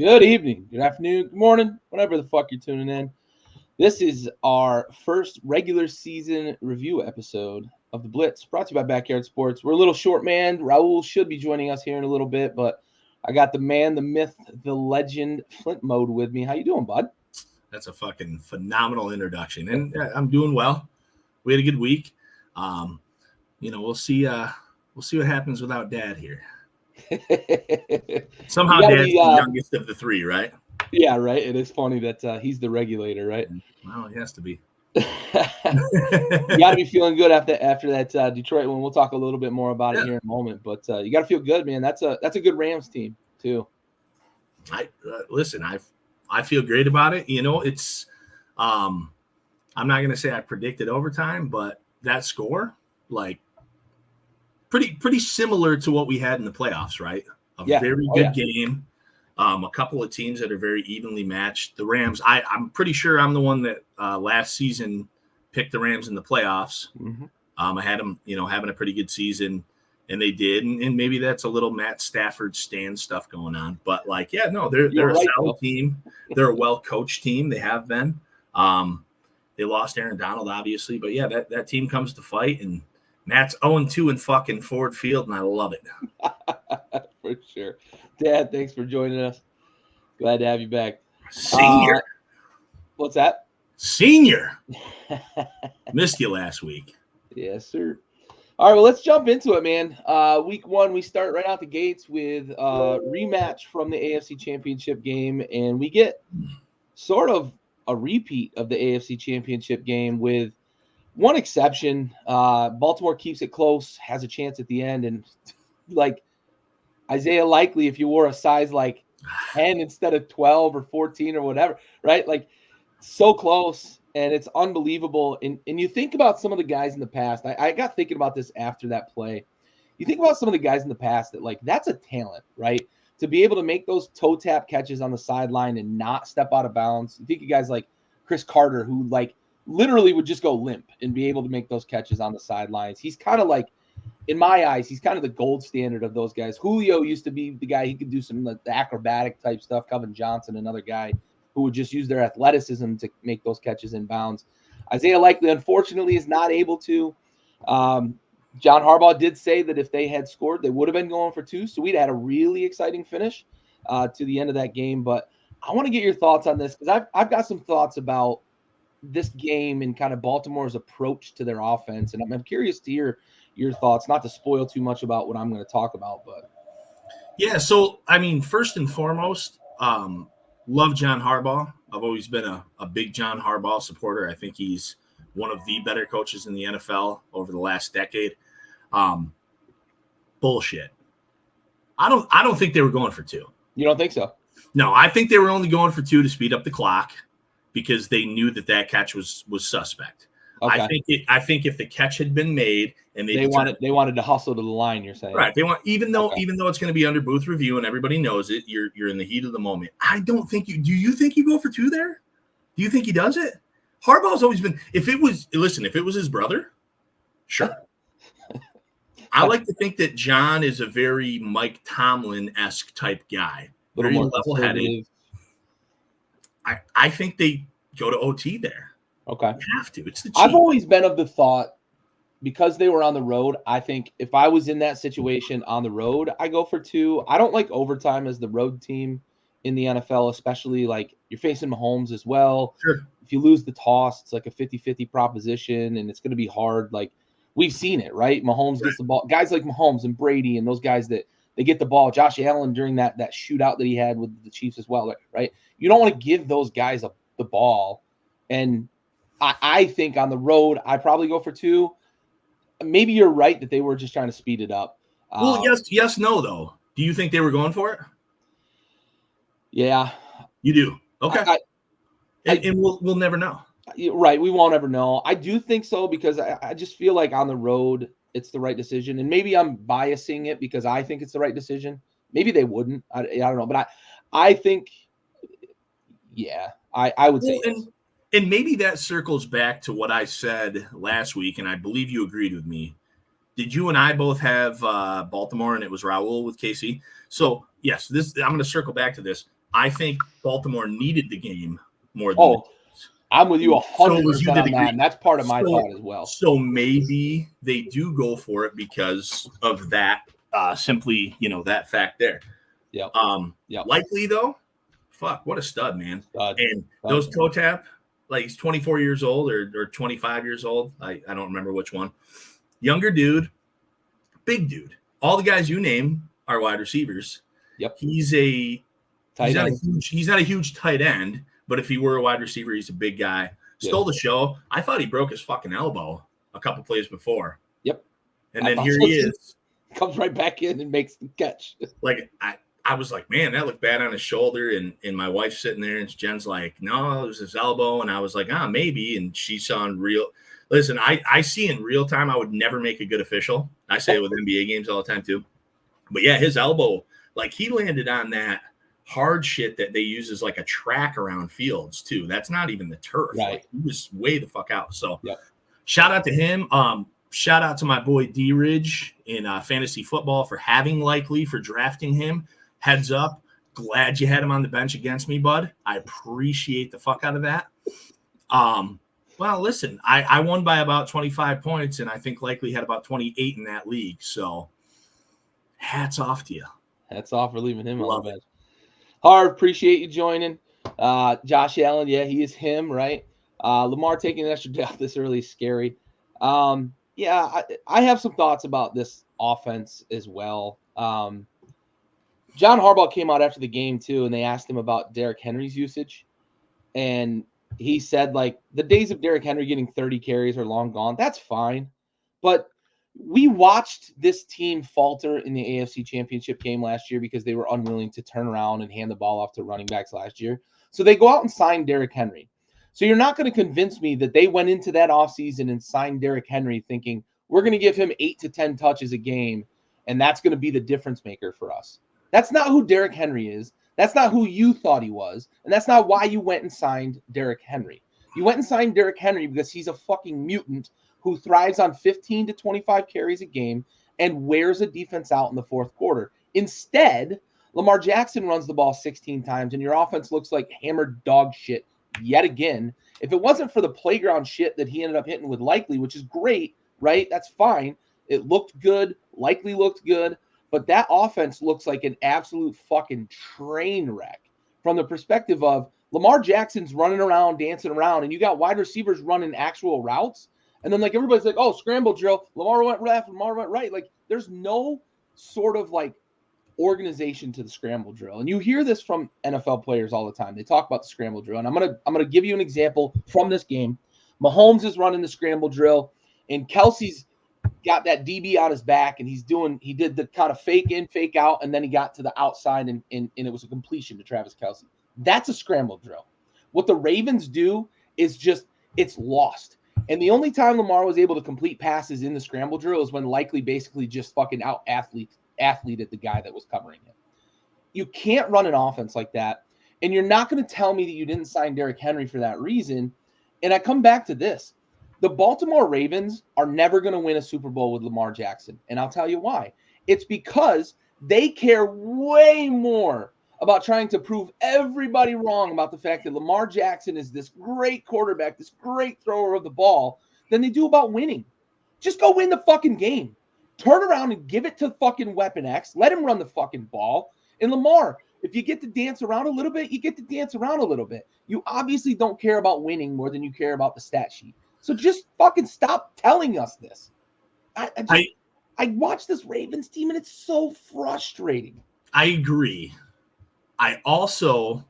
Good evening, good afternoon, good morning, whatever the fuck you're tuning in. This is our first regular season review episode of the Blitz, brought to you by Backyard Sports. We're a little short, man. Raul should be joining us here in a little bit, but I got the man, the myth, the legend, Flint Mode with me. How you doing, bud? That's a fucking phenomenal introduction, and I'm doing well. We had a good week. We'll see what happens without Dad here. Somehow Dad's the youngest of the three, right? Yeah, right. It is funny that he's the regulator, right? Well, he has to be. You got to be feeling good after that Detroit one. We'll talk a little bit more about it here in a moment, but you got to feel good, man. That's a good Rams team too. I feel great about it. You know, it's I'm not going to say I predicted overtime, but that score, like, pretty similar to what we had in the playoffs, right? Very good game. A couple of teams that are very evenly matched. The Rams, I'm pretty sure I'm the one that last season picked the Rams in the playoffs. Mm-hmm. I had them, having a pretty good season, and they did. And maybe that's a little Matt Stafford stand stuff going on. But, they're a solid team. They're a well-coached team. They have been. They lost Aaron Donald, obviously. But, yeah, that team comes to fight, and Matt's 0-2 in fucking Ford Field, and I love it. For sure. Dad, thanks for joining us. Glad to have you back. Senior. What's that? Senior. Missed you last week. Yes, sir. All right, well, let's jump into it, man. Week one, we start right out the gates with a rematch from the AFC Championship game, and we get sort of a repeat of the AFC Championship game with one exception. Baltimore keeps it close, has a chance at the end, and like Isaiah Likely, if you wore a size like 10 instead of 12 or 14 or whatever, right? Like, so close, and it's unbelievable. And you think about some of the guys in the past. I got thinking about this after that play. You think about some of the guys in the past that, like, that's a talent, right? To be able to make those toe tap catches on the sideline and not step out of bounds. You think of guys like Chris Carter, who, like, literally would just go limp and be able to make those catches on the sidelines. He's kind of like, in my eyes, he's kind of the gold standard of those guys. Julio used to be the guy. He could do some like the acrobatic type stuff. Kevin Johnson, another guy who would just use their athleticism to make those catches in bounds. Isaiah Likely, unfortunately, is not able to. John Harbaugh did say that if they had scored, they would have been going for two. So we'd had a really exciting finish to the end of that game. But I want to get your thoughts on this, because I've got some thoughts about this game and kind of Baltimore's approach to their offense. And I'm curious to hear your thoughts, not to spoil too much about what I'm going to talk about, but yeah. So, I mean, first and foremost, love John Harbaugh. I've always been a big John Harbaugh supporter. I think he's one of the better coaches in the NFL over the last decade. Bullshit. I don't think they were going for two. You don't think so? No, I think they were only going for two to speed up the clock because they knew that catch was suspect. Okay. I think if the catch had been made and they wanted to hustle to the line, you're saying, right? They want even though it's going to be under booth review and everybody knows it, you're in the heat of the moment. I don't think you do. You think you go for two there? Do you think he does it? Harbaugh's always been. If it was his brother, sure. I like to think that John is a very Mike Tomlin-esque type guy, very level-headed. I think they go to OT there. Okay. You have to. It's the cheat. I've always been of the thought, because they were on the road, I think if I was in that situation on the road, I go for two. I don't like overtime as the road team in the NFL, especially like you're facing Mahomes as well. Sure. If you lose the toss, it's like a 50-50 proposition, and it's going to be hard. Like, we've seen it, right? Mahomes gets the ball. Guys like Mahomes and Brady and those guys that they get the ball. Josh Allen during that shootout that he had with the Chiefs as well, right? You don't want to give those guys the ball. And I think on the road, I probably go for two. Maybe you're right that they were just trying to speed it up. Well, yes, no, though. Do you think they were going for it? Yeah. You do? Okay. And we'll never know. Right. We won't ever know. I do think so, because I just feel like on the road, it's the right decision. And maybe I'm biasing it because I think it's the right decision. Maybe they wouldn't. I don't know. But I think, yeah, I would say yes. And maybe that circles back to what I said last week, and I believe you agreed with me. Did you and I both have Baltimore, and it was Raul with KC? So, yes, I'm going to circle back to this. I think Baltimore needed the game more than. Oh, I'm with you 100% on that, and that's part of my thought as well. So maybe they do go for it because of that, simply, that fact there. Yep. Likely, though, fuck, what a stud, man. And those toe tap, like he's 24 years old or 25 years old. I don't remember which one. Younger dude, big dude. All the guys you name are wide receivers. Yep. He's not a huge tight end, but if he were a wide receiver, he's a big guy. Stole the show. I thought he broke his fucking elbow a couple plays before. Yep. And then here he is. Comes right back in and makes the catch. Like, I was like, man, that looked bad on his shoulder. And my wife's sitting there, and Jen's like, no, it was his elbow. And I was like, maybe. And she saw in real. Listen, I see in real time. I would never make a good official. I say it with NBA games all the time too. But yeah, his elbow, like he landed on that hard shit that they use as like a track around fields too. That's not even the turf. Right. Like, he was way the fuck out. So shout out to him. Shout out to my boy D Ridge in fantasy football for having Likely, for drafting him. Heads up. Glad you had him on the bench against me, bud. I appreciate the fuck out of that. Well, listen, I won by about 25 points, and I think Likely had about 28 in that league. So hats off to you. Hats off for leaving him on the bench. Harv, appreciate you joining. Josh Allen, yeah, he is him, right? Lamar taking an extra day off this early is scary. I have some thoughts about this offense as well. John Harbaugh came out after the game too, and they asked him about Derrick Henry's usage. And he said, like, the days of Derrick Henry getting 30 carries are long gone. That's fine. But we watched this team falter in the AFC Championship game last year because they were unwilling to turn around and hand the ball off to running backs last year. So they go out and sign Derrick Henry. So you're not going to convince me that they went into that offseason and signed Derrick Henry thinking we're going to give him 8 to 10 touches a game, and that's going to be the difference maker for us. That's not who Derrick Henry is. That's not who you thought he was, and that's not why you went and signed Derrick Henry. You went and signed Derrick Henry because he's a fucking mutant who thrives on 15 to 25 carries a game and wears a defense out in the fourth quarter. Instead, Lamar Jackson runs the ball 16 times, and your offense looks like hammered dog shit yet again. If it wasn't for the playground shit that he ended up hitting with Likely, which is great, right? That's fine. It looked good. Likely looked good. But that offense looks like an absolute fucking train wreck from the perspective of Lamar Jackson's running around, dancing around, and you got wide receivers running actual routes. And then, like, everybody's like, oh, scramble drill. Lamar went left, Lamar went right. Like, there's no sort of, like, organization to the scramble drill. And you hear this from NFL players all the time. They talk about the scramble drill. And I'm gonna give you an example from this game. Mahomes is running the scramble drill, and Kelsey's got that DB on his back, and he did the kind of fake in, fake out, and then he got to the outside, and it was a completion to Travis Kelce. That's a scramble drill. What the Ravens do is just, it's lost. And the only time Lamar was able to complete passes in the scramble drill is when Likely basically just fucking out athleted the guy that was covering him. You can't run an offense like that, and you're not going to tell me that you didn't sign Derrick Henry for that reason. And I come back to this. The Baltimore Ravens are never going to win a Super Bowl with Lamar Jackson, and I'll tell you why. It's because they care way more about trying to prove everybody wrong about the fact that Lamar Jackson is this great quarterback, this great thrower of the ball, than they do about winning. Just go win the fucking game. Turn around and give it to fucking Weapon X. Let him run the fucking ball. And Lamar, if you get to dance around a little bit, you get to dance around a little bit. You obviously don't care about winning more than you care about the stat sheet. So just fucking stop telling us this. I watch this Ravens team, and it's so frustrating. I agree. I also,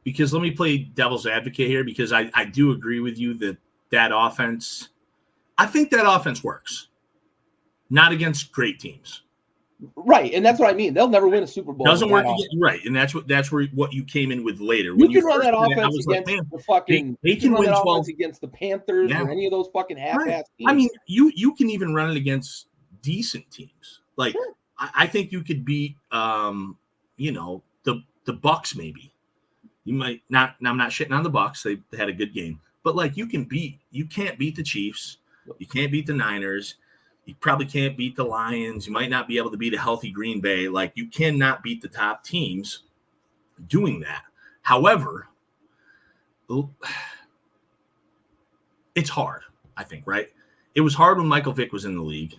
because let me play devil's advocate here, because I do agree with you that offense, I think that offense works. Not against great teams. Right, and that's what I mean. They'll never win a Super Bowl. Doesn't work against, right, and that's where what you came in with later. You can run that offense against the fucking. They can win 12 against the Panthers or any of those fucking half-ass teams. I mean, you can even run it against decent teams. Like sure. I think you could beat, the Bucks maybe. You might not. Now I'm not shitting on the Bucks. They had a good game, but like you can't beat the Chiefs. You can't beat the Niners. You probably can't beat the Lions. You might not be able to beat a healthy Green Bay. Like, you cannot beat the top teams. doing that. However, it's hard, I think, right? It was hard when Michael Vick was in the league.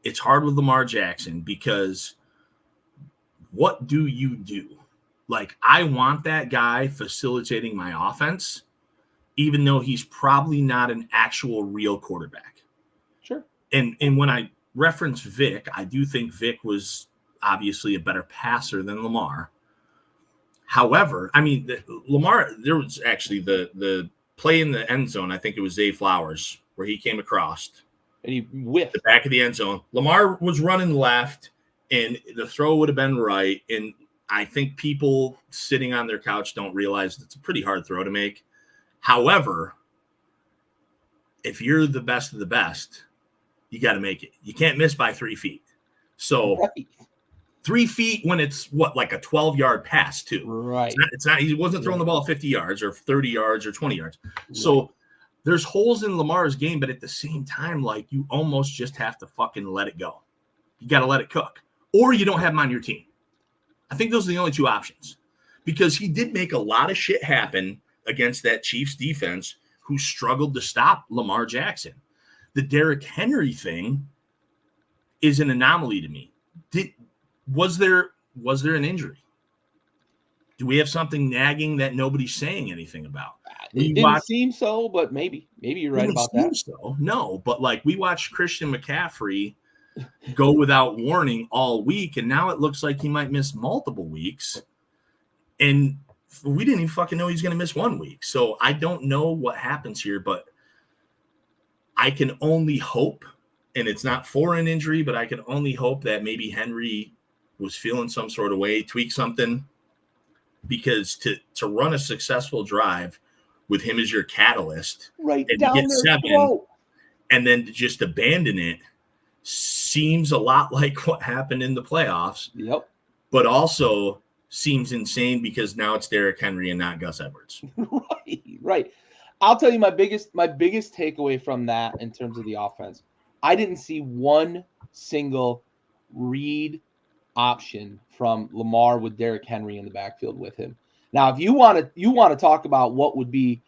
It's hard with Lamar Jackson because what do you do? Like, I want that guy facilitating my offense, even though he's probably not an actual real quarterback. Sure. And when I reference Vic, I do think Vic was obviously a better passer than Lamar. However, I mean, Lamar, there was actually the play in the end zone. I think it was Zay Flowers where he came across. And he whiffed. The back of the end zone. Lamar was running left, and the throw would have been right. And I think people sitting on their couch don't realize it's a pretty hard throw to make. However, if you're the best of the best, you got to make it. You can't miss by 3 feet. So right. 3 feet when it's like a 12-yard pass too. Right. It's not. He wasn't throwing the ball 50 yards or 30 yards or 20 yards. Right. So there's holes in Lamar's game, but at the same time, like, you almost just have to fucking let it go. You got to let it cook, or you don't have him on your team. I think those are the only two options, because he did make a lot of shit happen against that Chiefs defense who struggled to stop Lamar Jackson. The Derrick Henry thing is an anomaly to me. Was there an injury? Do we have something nagging that nobody's saying anything about? It didn't seem so, but maybe you're right about that. So. No, but like, we watched Christian McCaffrey go without warning all week, and now it looks like he might miss multiple weeks. And we didn't even fucking know he's going to miss 1 week. So I don't know what happens here, but I can only hope, and it's not for an injury, but I can only hope that maybe Henry was feeling some sort of way, tweak something, because to run a successful drive with him as your catalyst, right, and down get there, 7, and then to just abandon it seems a lot like what happened in the playoffs. Yep. But also seems insane because now it's Derrick Henry and not Gus Edwards. Right. I'll tell you my biggest takeaway from that in terms of the offense. I didn't see one single read option from Lamar with Derrick Henry in the backfield with him. Now, if you want to talk about what would be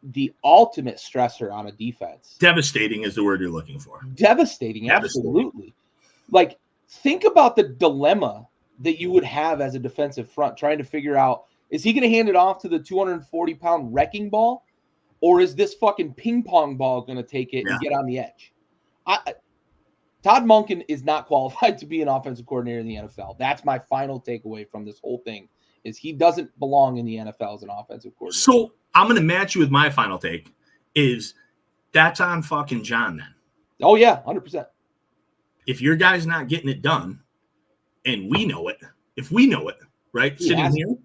the ultimate stressor on a defense. Devastating is the word you're looking for. Devastating. Absolutely. Like, think about the dilemma that you would have as a defensive front trying to figure out, is he going to hand it off to the 240-pound wrecking ball, or is this fucking ping pong ball going to take it and get on the edge? Todd Monken is not qualified to be an offensive coordinator in the NFL. That's my final takeaway from this whole thing, is he doesn't belong in the NFL as an offensive coordinator. So I'm going to match you with my final take, is that's on fucking John then. Oh, yeah, 100%. If your guy's not getting it done, and we know it, if we know it, right, sitting here,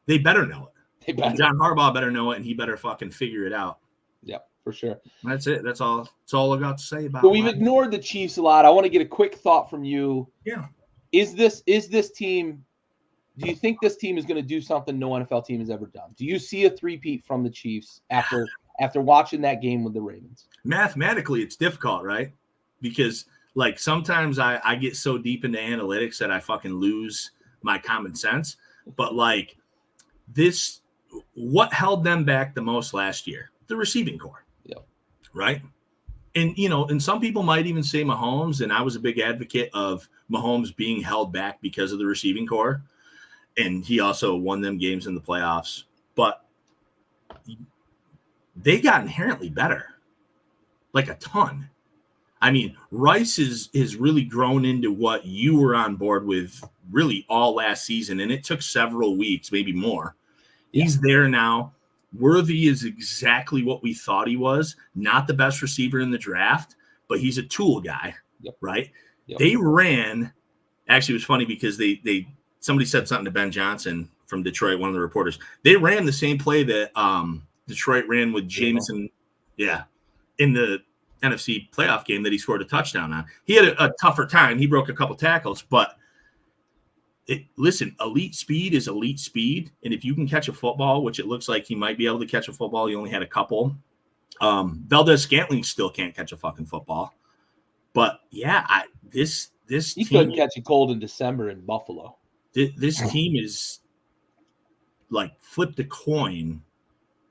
they better know it. John Harbaugh better know it, and he better fucking figure it out. Yep, for sure. That's it. That's all I got to say about it. But we've ignored the Chiefs a lot. I want to get a quick thought from you. Yeah. Is this team, do you think this team is going to do something no NFL team has ever done? Do you see a three-peat from the Chiefs after watching that game with the Ravens? Mathematically, it's difficult, right? Because, like, sometimes I get so deep into analytics that I fucking lose my common sense. But, like, what held them back the most last year? The receiving core. Yeah. Right? And some people might even say Mahomes, and I was a big advocate of Mahomes being held back because of the receiving core. And he also won them games in the playoffs. But they got inherently better. Like, a ton. I mean, Rice is really grown into what you were on board with really all last season, and it took several weeks, maybe more. Yeah. He's there now. Worthy is exactly what we thought he was. Not the best receiver in the draft, but he's a tool guy, right? Yep. They ran – actually, it was funny because somebody said something to Ben Johnson from Detroit, one of the reporters. They ran the same play that Detroit ran with Jameson, in the NFC playoff game that he scored a touchdown on. He had a tougher time. He broke a couple tackles, but listen, elite speed is elite speed. And if you can catch a football, which it looks like he might be able to catch a football, he only had a couple. Valdez-Scantling still can't catch a fucking football. But yeah, this he couldn't catch a cold in December in Buffalo. this team is like flipped a coin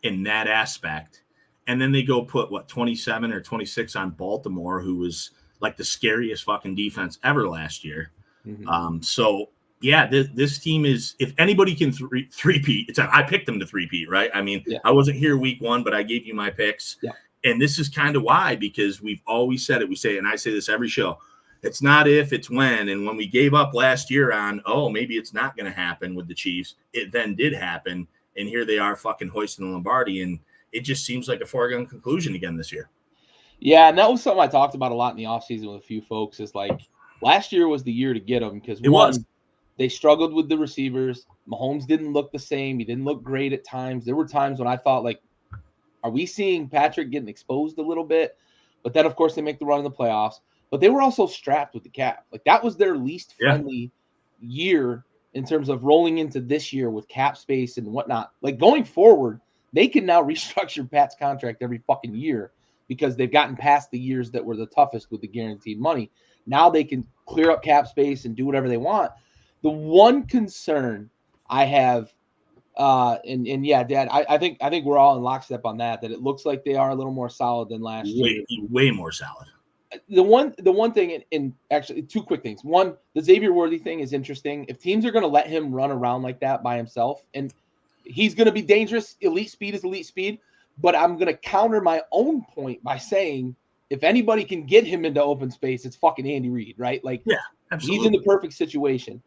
in that aspect. And then they go put 27 or 26 on Baltimore, who was like the scariest fucking defense ever last year. Mm-hmm. So yeah, this team is, if anybody can three-peat, I picked them to three-peat, right? I mean, I wasn't here week one, but I gave you my picks. Yeah. And this is kind of why, because we've always said it. We say, and I say this every show, it's not if, it's when. And when we gave up last year on, maybe it's not going to happen with the Chiefs, it then did happen. And here they are fucking hoisting the Lombardi. And it just seems like a foregone conclusion again this year. Yeah, and that was something I talked about a lot in the offseason with a few folks, is like last year was the year to get them, because they struggled with the receivers. Mahomes didn't look the same. He didn't look great at times. There were times when I thought, like, are we seeing Patrick getting exposed a little bit? But then, of course, they make the run in the playoffs. But they were also strapped with the cap. Like, that was their least friendly year in terms of rolling into this year with cap space and whatnot. Like, going forward, they can now restructure Pat's contract every fucking year because they've gotten past the years that were the toughest with the guaranteed money. Now they can clear up cap space and do whatever they want. The one concern I have, and yeah, Dad, I think we're all in lockstep on that it looks like they are a little more solid than last year. Way more solid. The one thing, and actually two quick things. One, the Xavier Worthy thing is interesting. If teams are going to let him run around like that by himself, and he's going to be dangerous, elite speed is elite speed, but I'm going to counter my own point by saying, if anybody can get him into open space, it's fucking Andy Reid, right? Like, yeah, absolutely. He's in the perfect situation.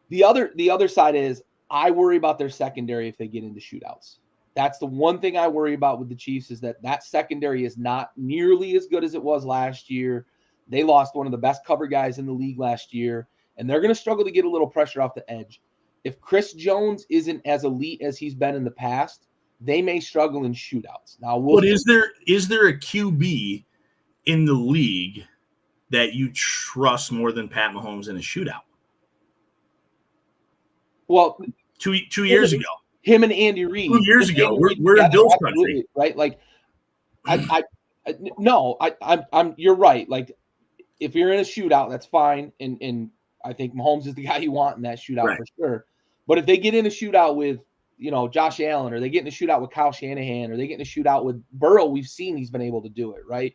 The other side is, I worry about their secondary if they get into shootouts. That's the one thing I worry about with the Chiefs, is that secondary is not nearly as good as it was last year. They lost one of the best cover guys in the league last year, and they're going to struggle to get a little pressure off the edge. If Chris Jones isn't as elite as he's been in the past, they may struggle in shootouts. Now, but is there a QB in the league that you trust more than Pat Mahomes in a shootout? Well, two years ago, him and Andy Reid. 2 years ago, we're in Bill's country, right? Like, I'm. You're right. Like, if you're in a shootout, that's fine, and I think Mahomes is the guy you want in that shootout for sure. But if they get in a shootout with, Josh Allen, or they get in a shootout with Kyle Shanahan, or they get in a shootout with Burrow, we've seen he's been able to do it, right?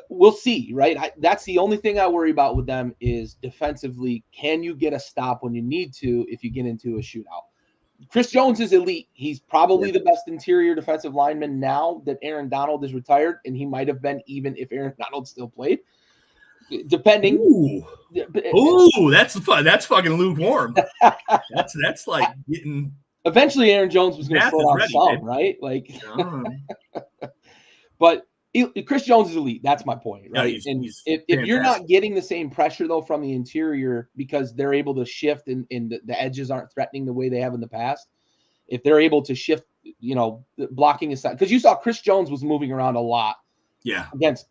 We'll see, right? That's the only thing I worry about with them, is defensively, can you get a stop when you need to if you get into a shootout? Chris Jones is elite. He's probably the best interior defensive lineman now that Aaron Donald is retired, and he might have been even if Aaron Donald still played. Depending. Ooh, that's fun. That's fucking lukewarm. that's like getting. Eventually, Aaron Jones was going to slow down some, right? Like, but Chris Jones is elite. That's my point, right? He's if you're not getting the same pressure though from the interior, because they're able to shift and the edges aren't threatening the way they have in the past. If they're able to shift, blocking aside, because you saw Chris Jones was moving around a lot. Yeah,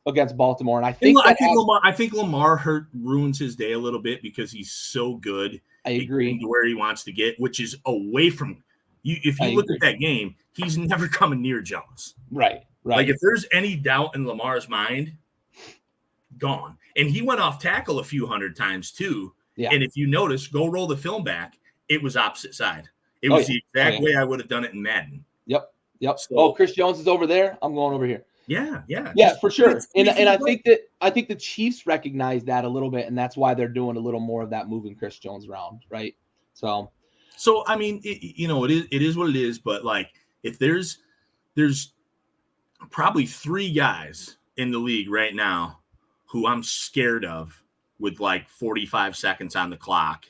against Baltimore, and I think Lamar ruins his day a little bit because he's so good. I agree. To where he wants to get, which is away from you. If you look at that game, he's never coming near Jones. Right. Like, if there's any doubt in Lamar's mind, gone. And he went off tackle a few hundred times too. Yeah. And if you notice, go roll the film back, it was opposite side. It was the exact way I would have done it in Madden. Yep. So, Chris Jones is over there. I'm going over here. Yeah, for sure. And I think the Chiefs recognize that a little bit, and that's why they're doing a little more of that, moving Chris Jones around, right? So I mean, it is what it is. But like, if there's probably 3 guys in the league right now who I'm scared of with like 45 seconds on the clock,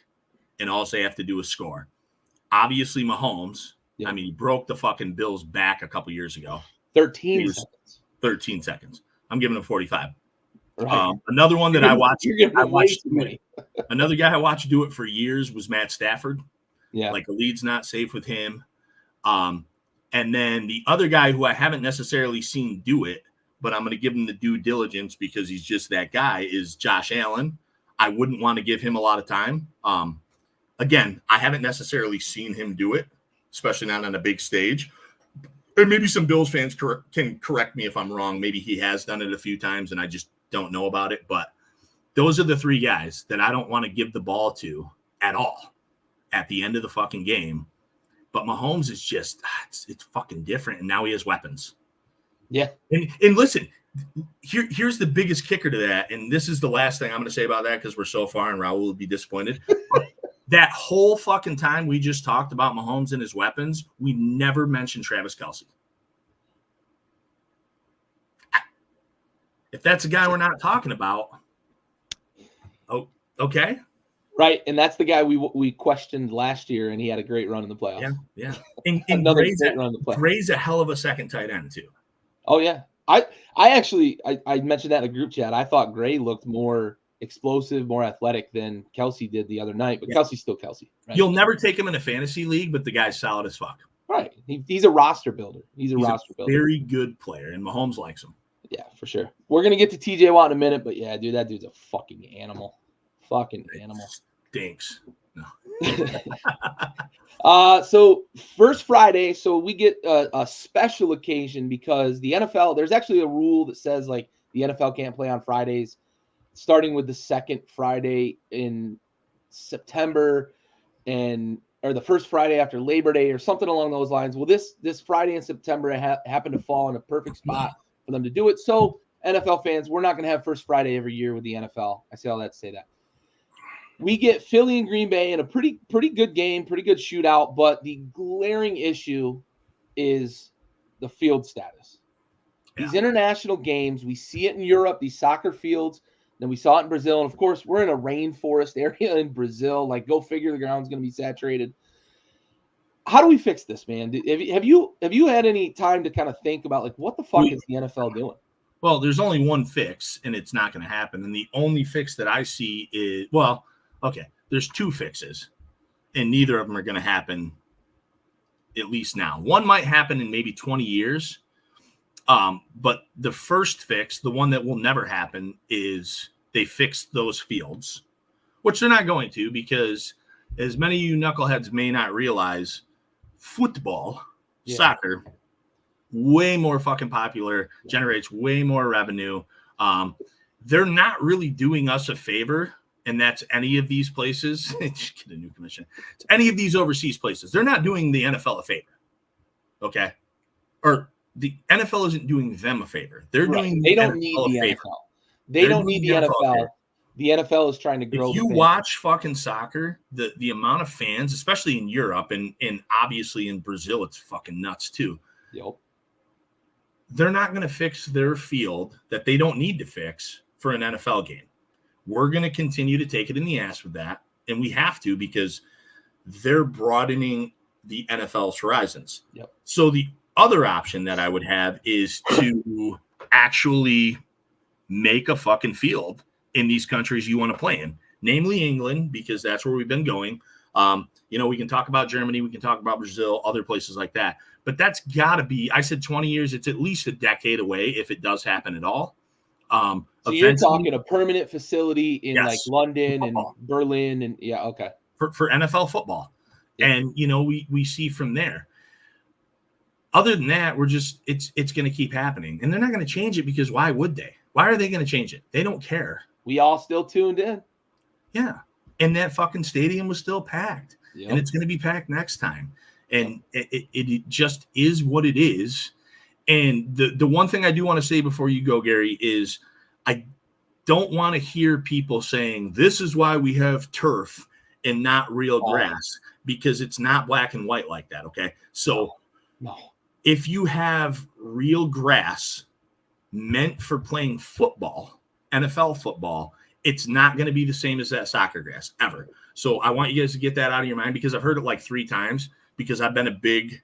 and all they have to do is score. Obviously, Mahomes. Yeah. I mean, he broke the fucking Bills' back a couple years ago. 13 seconds. 13 seconds. I'm giving him 45. Right. Another one that I watched. Another guy I watched do it for years was Matt Stafford. Yeah. Like, the lead's not safe with him. And then the other guy who I haven't necessarily seen do it, but I'm going to give him the due diligence because he's just that guy, is Josh Allen. I wouldn't want to give him a lot of time. Again, I haven't necessarily seen him do it, especially not on a big stage. And maybe some Bills fans can correct me if I'm wrong. Maybe he has done it a few times and I just don't know about it. But those are the 3 guys that I don't want to give the ball to at all. at the end of the fucking game. But Mahomes is just, it's fucking different. And now he has weapons. Yeah. And listen, here's the biggest kicker to that. And this is the last thing I'm going to say about that because we're so far and Raul will be disappointed. That whole fucking time we just talked about Mahomes and his weapons, we never mentioned Travis Kelce. If that's a guy we're not talking about, oh, okay. Right, and that's the guy we questioned last year, and he had a great run in the playoffs. Yeah. And Another great run in the playoffs. Gray's a hell of a second tight end too. Oh yeah, I actually mentioned that in a group chat. I thought Gray looked more explosive, more athletic than Kelce did the other night, but Kelce's still Kelce. Right? You'll never take him in a fantasy league, but the guy's solid as fuck. Right, he's a roster builder. He's a roster builder. Very good player, and Mahomes likes him. Yeah, for sure. We're gonna get to TJ Watt in a minute, but yeah, dude, that dude's a fucking animal. Fucking animal. Stinks. No. So first Friday, so we get a special occasion because the NFL, there's actually a rule that says like the NFL can't play on Fridays, starting with the second Friday in September or the first Friday after Labor Day or something along those lines. Well, this Friday in September happened to fall in a perfect spot for them to do it. So NFL fans, we're not going to have first Friday every year with the NFL. I say all that to say that. We get Philly and Green Bay in a pretty good game, pretty good shootout, but the glaring issue is the field status. Yeah. These international games, we see it in Europe, these soccer fields, then we saw it in Brazil, and of course, we're in a rainforest area in Brazil. Like, go figure, the ground's going to be saturated. How do we fix this, man? Have you had any time to kind of think about, like, what the fuck is the NFL doing? Well, there's only one fix, and it's not going to happen. And the only fix that I see is, well, okay, there's two fixes, and neither of them are going to happen, at least now. One might happen in maybe 20 years, but the first fix, the one that will never happen, is they fix those fields, which they're not going to, because as many of you knuckleheads may not realize, football, soccer, way more fucking popular, generates way more revenue. They're not really doing us a favor. And that's any of these places. Just get a new commission. It's any of these overseas places. They're not doing the NFL a favor. Okay. Or the NFL isn't doing them a favor. They're doing They don't need the NFL. They don't need the NFL. The NFL is trying to grow. If you watch fucking soccer, the amount of fans, especially in Europe and obviously in Brazil, it's fucking nuts too. Yep. They're not going to fix their field that they don't need to fix for an NFL game. We're going to continue to take it in the ass with that. And we have to, because they're broadening the NFL's horizons. Yep. So the other option that I would have is to actually make a fucking field in these countries you want to play in, namely England, because that's where we've been going. We can talk about Germany, we can talk about Brazil, other places like that. But that's got to be, I said 20 years, it's at least a decade away if it does happen at all. So you're talking a permanent facility in like London and Berlin and okay. For NFL football. Yeah. And we see from there. Other than that, it's going to keep happening. And they're not going to change it because why would they? Why are they going to change it? They don't care. We all still tuned in. Yeah. And that fucking stadium was still packed. Yep. And it's going to be packed next time. And it just is what it is. And the one thing I do want to say before you go, Gary, is I don't want to hear people saying this is why we have turf and not real grass, because it's not black and white like that. Okay. So if you have real grass meant for playing football, NFL football, it's not going to be the same as that soccer grass ever. So I want you guys to get that out of your mind, because I've heard it like 3 times, because I've been a big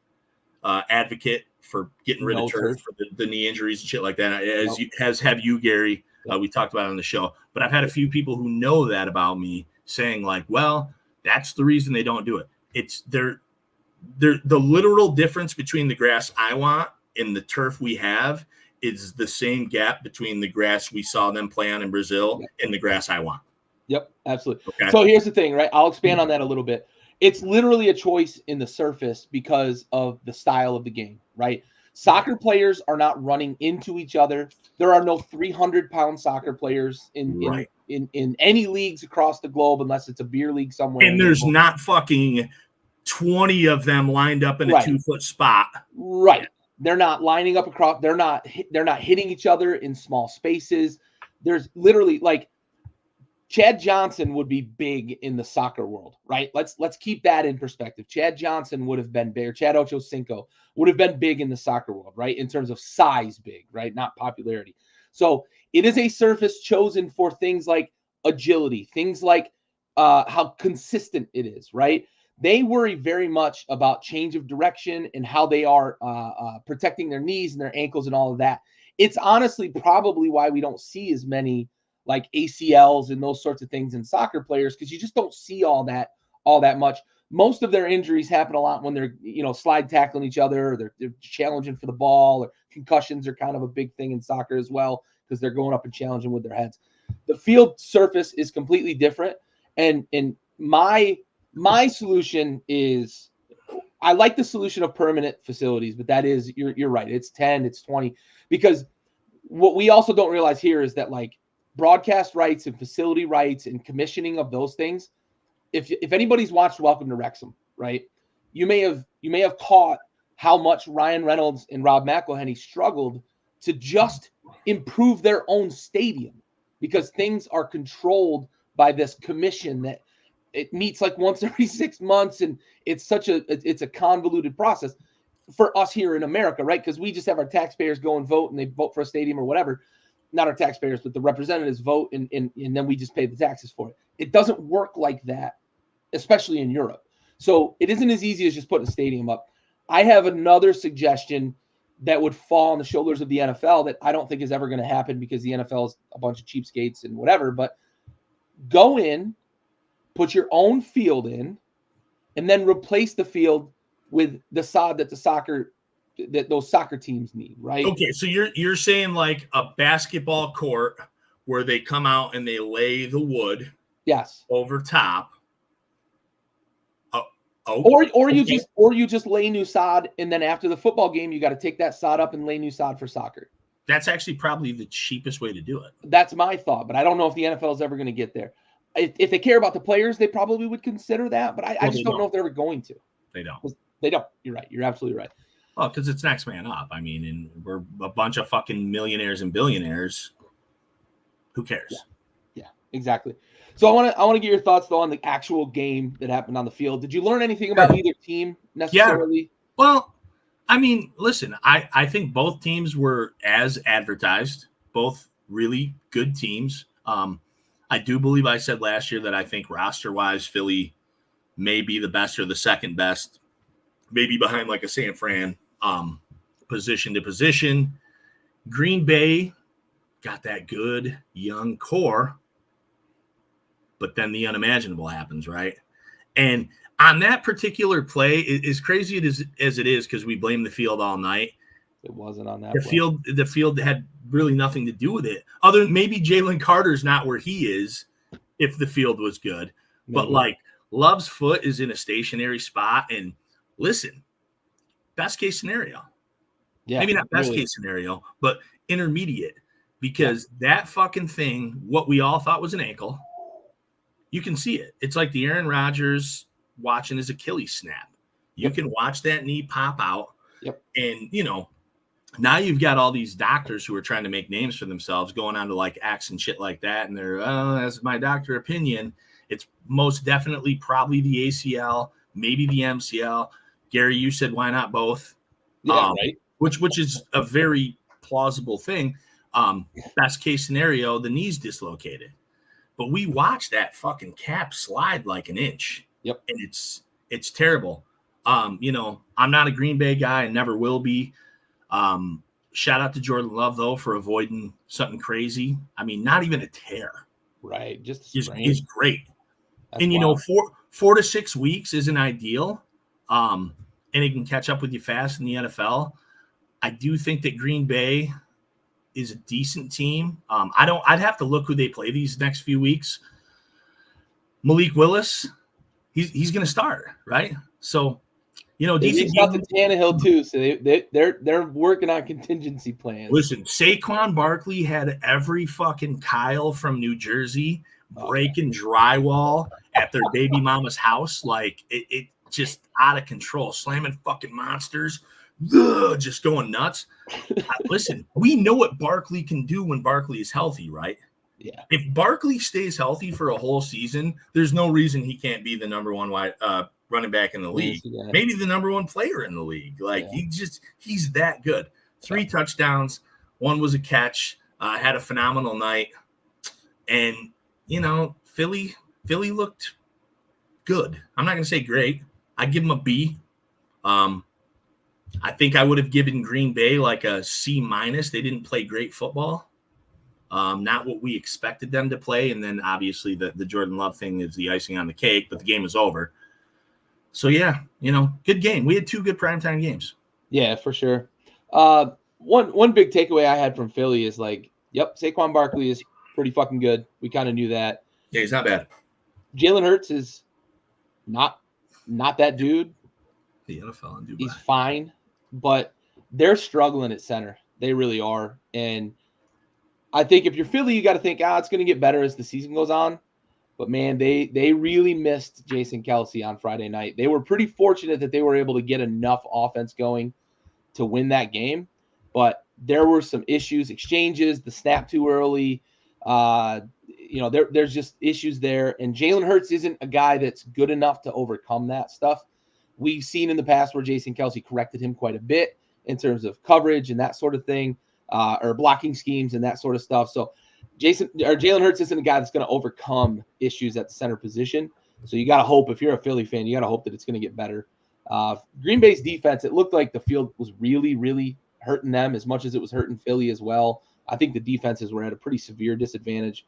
advocate for getting rid of turf for the knee injuries and shit like that, as have you, Gary. We talked about it on the show. But I've had a few people who know that about me saying like, well, that's the reason they don't do it. It's the literal difference between the grass I want and the turf we have is the same gap between the grass we saw them play on in Brazil and the grass I want. Yep, absolutely. Okay. So here's the thing, right? I'll expand on that a little bit. It's literally a choice in the surface because of the style of the game, right? Soccer players are not running into each other. There are no 300-pound soccer players in any leagues across the globe unless it's a beer league somewhere. And there's not fucking 20 of them lined up in a 2-foot spot. Right. They're not lining up across. They're not hitting each other in small spaces. There's literally like Chad Johnson would be big in the soccer world, right? Let's keep that in perspective. Chad Johnson would have been big, or Chad Ochocinco would have been big in the soccer world, right? In terms of size, big, right? Not popularity. So it is a surface chosen for things like agility, things like how consistent it is, right? They worry very much about change of direction and how they are protecting their knees and their ankles and all of that. It's honestly probably why we don't see as many like ACLs and those sorts of things in soccer players, because you just don't see all that much. Most of their injuries happen a lot when they're, slide tackling each other, or they're challenging for the ball, or concussions are kind of a big thing in soccer as well, because they're going up and challenging with their heads. The field surface is completely different. And my solution is, I like the solution of permanent facilities, but that is, you're right. It's 10, it's 20, because what we also don't realize here is that like broadcast rights and facility rights and commissioning of those things, if anybody's watched Welcome to Wrexham, right, you may have caught how much Ryan Reynolds and Rob McElhenney struggled to just improve their own stadium, because things are controlled by this commission that it meets like once every 6 months, and it's a convoluted process for us here in America, right? Because we just have our taxpayers go and vote, and they vote for a stadium or whatever. Not our taxpayers, but the representatives vote, and then we just pay the taxes for it. It doesn't work like that, especially in Europe. So it isn't as easy as just putting a stadium up. I have another suggestion that would fall on the shoulders of the NFL that I don't think is ever going to happen, because the NFL is a bunch of cheapskates and whatever. But go in, put your own field in, and then replace the field with the sod that those soccer teams need, right? Okay, so you're saying like a basketball court where they come out and they lay the wood, yes, over top. Or you just lay new sod, and then after the football game, you got to take that sod up and lay new sod for soccer. That's actually probably the cheapest way to do it. That's my thought, but I don't know if the NFL is ever going to get there. If they care about the players, they probably would consider that, but I just don't know if they're ever going to. They don't. They don't. You're right. You're absolutely right. Well, because it's next man up. I mean, and we're a bunch of fucking millionaires and billionaires. Who cares? Yeah, exactly. So I want to get your thoughts though on the actual game that happened on the field. Did you learn anything about either team necessarily? Yeah. Well, I mean, listen, I think both teams were as advertised. Both really good teams. I do believe I said last year that I think roster-wise, Philly may be the best or the second best, maybe behind like a San Fran, position to position. Green Bay got that good young core, but then the unimaginable happens, right? And on that particular play, as crazy as it is, because we blame the field all night, it wasn't on that play. The field had really nothing to do with it, other than maybe Jalen Carter's not where he is if the field was good. Maybe. But like Love's foot is in a stationary spot, and listen, best case scenario. Yeah, maybe not best case scenario, but intermediate, because that fucking thing, what we all thought was an ankle, you can see it. It's like the Aaron Rodgers watching his Achilles snap. You can watch that knee pop out. Yep. And, now you've got all these doctors who are trying to make names for themselves going on to like X and shit like that. And they're, that's my doctor opinion. It's most definitely probably the ACL, maybe the MCL. Gary, you said, why not both? Yeah, right. Which is a very plausible thing. Best case scenario, the knee's dislocated. But we watched that fucking cap slide like an inch. Yep. And it's terrible. I'm not a Green Bay guy and never will be. Shout out to Jordan Love, though, for avoiding something crazy. I mean, not even a tear. Right. Just he's great. That's and, wild. 4 to 6 weeks isn't ideal. And it can catch up with you fast in the NFL. I do think that Green Bay is a decent team. I'd have to look who they play these next few weeks. Malik Willis, he's going to start, right? So They decent reached out to game. Tannehill too, so they're working on contingency plans. Listen, Saquon Barkley had every fucking Kyle from New Jersey breaking drywall at their baby mama's house. Like it just out of control, slamming fucking monsters, just going nuts. Listen, we know what Barkley can do when Barkley is healthy, right? Yeah. If Barkley stays healthy for a whole season, there's no reason he can't be the number one running back in the league. Maybe the number one player in the league. Like he's that good. 3 touchdowns, 1 was a catch. Had a phenomenal night, and Philly looked good. I'm not gonna say great. I give him a B. I think I would have given Green Bay like a C-. They didn't play great football. Not what we expected them to play. And then obviously the Jordan Love thing is the icing on the cake, but the game is over. So yeah, good game. We had 2 good primetime games. Yeah, for sure. One big takeaway I had from Philly is Saquon Barkley is pretty fucking good. We kind of knew that. Yeah, he's not bad. Jalen Hurts is not that dude. The NFL in Dubai. He's fine, but they're struggling at center. They really are. And I think if you're Philly, you got to think, it's going to get better as the season goes on. But, man, they really missed Jason Kelce on Friday night. They were pretty fortunate that they were able to get enough offense going to win that game. But there were some issues, exchanges, the snap too early. There's just issues there. And Jalen Hurts isn't a guy that's good enough to overcome that stuff. We've seen in the past where Jason Kelce corrected him quite a bit in terms of coverage and that sort of thing, or blocking schemes and that sort of stuff. So Jalen Hurts isn't a guy that's going to overcome issues at the center position. So you got to hope, if you're a Philly fan, you got to hope that it's going to get better. Green Bay's defense, it looked like the field was really, really hurting them as much as it was hurting Philly as well. I think the defenses were at a pretty severe disadvantage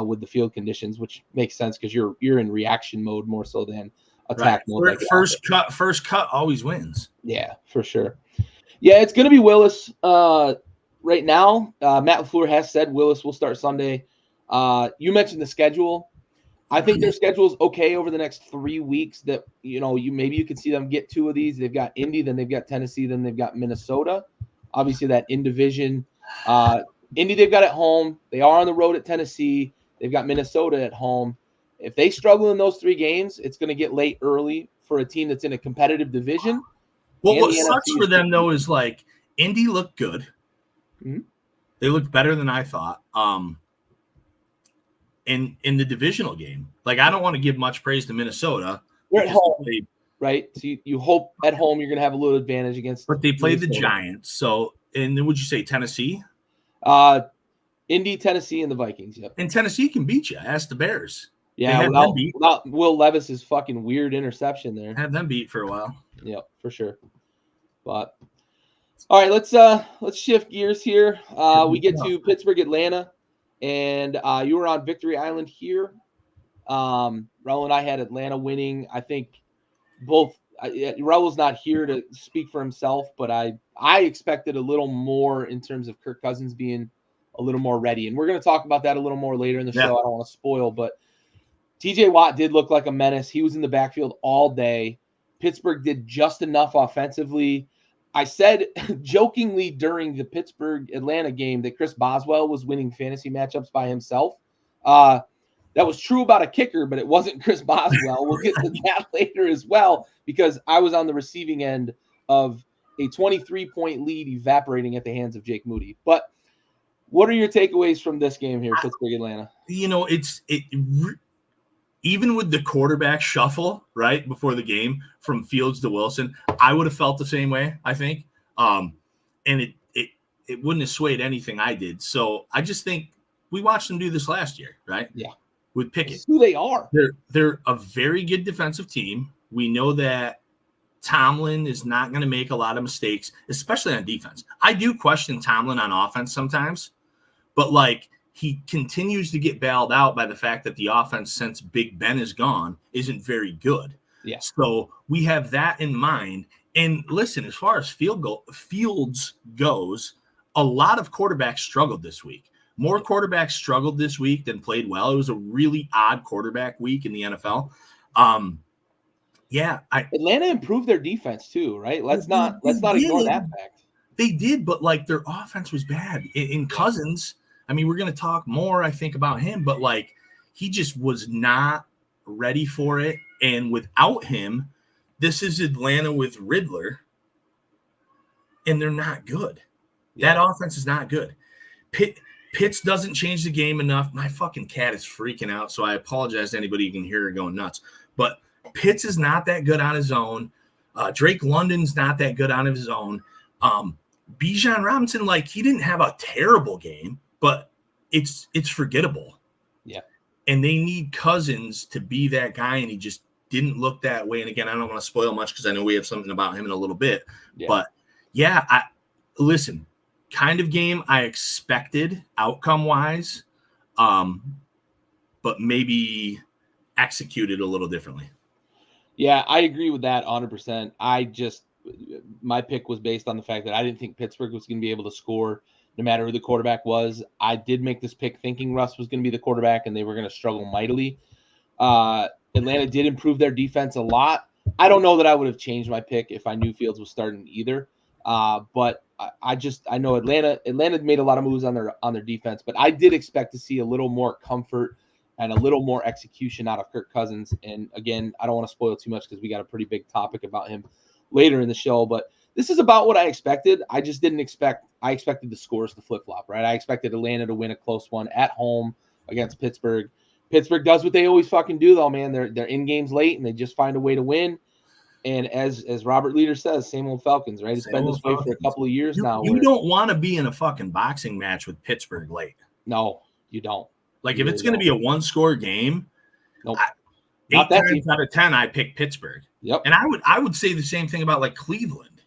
with the field conditions, which makes sense because you're in reaction mode more so than attack mode. First cut always wins. Yeah, for sure. Yeah, it's going to be Willis right now. Matt LaFleur has said Willis will start Sunday. You mentioned the schedule. I think their schedule is okay over the next 3 weeks. That maybe you can see them get 2 of these. They've got Indy, then they've got Tennessee, then they've got Minnesota. Obviously, that in division. Indy they've got at home. They are on the road at Tennessee. They've got Minnesota at home. If they struggle in those 3 games, it's going to get late early for a team that's in a competitive division. Well, what sucks for them, though, is Indy looked good. Mm-hmm. They looked better than I thought. In the divisional game, I don't want to give much praise to Minnesota. They're at home, right? So you hope at home you're going to have a little advantage against. But they played the Giants. So, and then would you say Tennessee? Indy, Tennessee, and the Vikings. Yep. And Tennessee can beat you. Ask the Bears. Yeah, without Will Levis's fucking weird interception there. Have them beat for a while. Yep, for sure. But all right, let's shift gears here. We get to Pittsburgh, Atlanta, and you were on Victory Island here. Raul and I had Atlanta winning. I think both. Raul's not here to speak for himself, but I expected a little more in terms of Kirk Cousins being a little more ready, and we're going to talk about that a little more later in the show. I don't want to spoil, but TJ Watt did look like a menace. He was in the backfield all day. Pittsburgh did just enough offensively. I said jokingly during the Pittsburgh-Atlanta game that Chris Boswell was winning fantasy matchups by himself. That was true about a kicker, but it wasn't Chris Boswell. We'll get to that later as well, because I was on the receiving end of a 23-point lead evaporating at the hands of Jake Moody. But what are your takeaways from this game here, Pittsburgh-Atlanta? Even with the quarterback shuffle right before the game from Fields to Wilson, I would have felt the same way, I think. And it wouldn't have swayed anything I did. So I just think we watched them do this last year, right? Yeah. With Pickett. That's who they are. They're a very good defensive team. We know that Tomlin is not going to make a lot of mistakes, especially on defense. I do question Tomlin on offense sometimes, but he continues to get bailed out by the fact that the offense, since Big Ben is gone, isn't very good. Yeah. So we have that in mind. And listen, as far as Fields goes, a lot of quarterbacks struggled this week. More quarterbacks struggled this week than played well. It was a really odd quarterback week in the NFL. Yeah, Atlanta improved their defense too, right? Let's not ignore that fact. They did, but like their offense was bad. In Cousins, I mean, we're going to talk more, I think, about him, but like he just was not ready for it. And without him, this is Atlanta with Riddler, and they're not good. Yeah. That offense is not good. Pitts doesn't change the game enough. My fucking cat is freaking out, so I apologize to anybody who can hear her going nuts. But Pitts is not that good on his own. Drake London's not that good on his own. Bijan Robinson, like, he didn't have a terrible game, but it's forgettable. Yeah. And they need Cousins to be that guy, and he just didn't look that way. And again, I don't want to spoil much because I know we have something about him in a little bit. Yeah. But yeah, listen, kind of game I expected outcome-wise, but maybe executed a little differently. Yeah, I agree with that 100%. My pick was based on the fact that I didn't think Pittsburgh was going to be able to score no matter who the quarterback was. I did make this pick thinking Russ was going to be the quarterback and they were going to struggle mightily. Atlanta did improve their defense a lot. I don't know that I would have changed my pick if I knew Fields was starting either. But I know Atlanta made a lot of moves on their defense, but I did expect to see a little more comfort and a little more execution out of Kirk Cousins. And again, I don't want to spoil too much because we got a pretty big topic about him later in the show, but this is about what I expected. I just didn't expect – I expected the scores to flip-flop, right? I expected Atlanta to win a close one at home against Pittsburgh. Pittsburgh does what they always fucking do, though, man. They're in games late, and they just find a way to win. And as Robert Leader says, same old Falcons, right? It's been this way for a couple of years now. You don't want to be in a fucking boxing match with Pittsburgh late. No, you don't. Like, if it's going to be a one-score game, nope. 8 times out of 10, I pick Pittsburgh. Yep. And I would say the same thing about, like, Cleveland.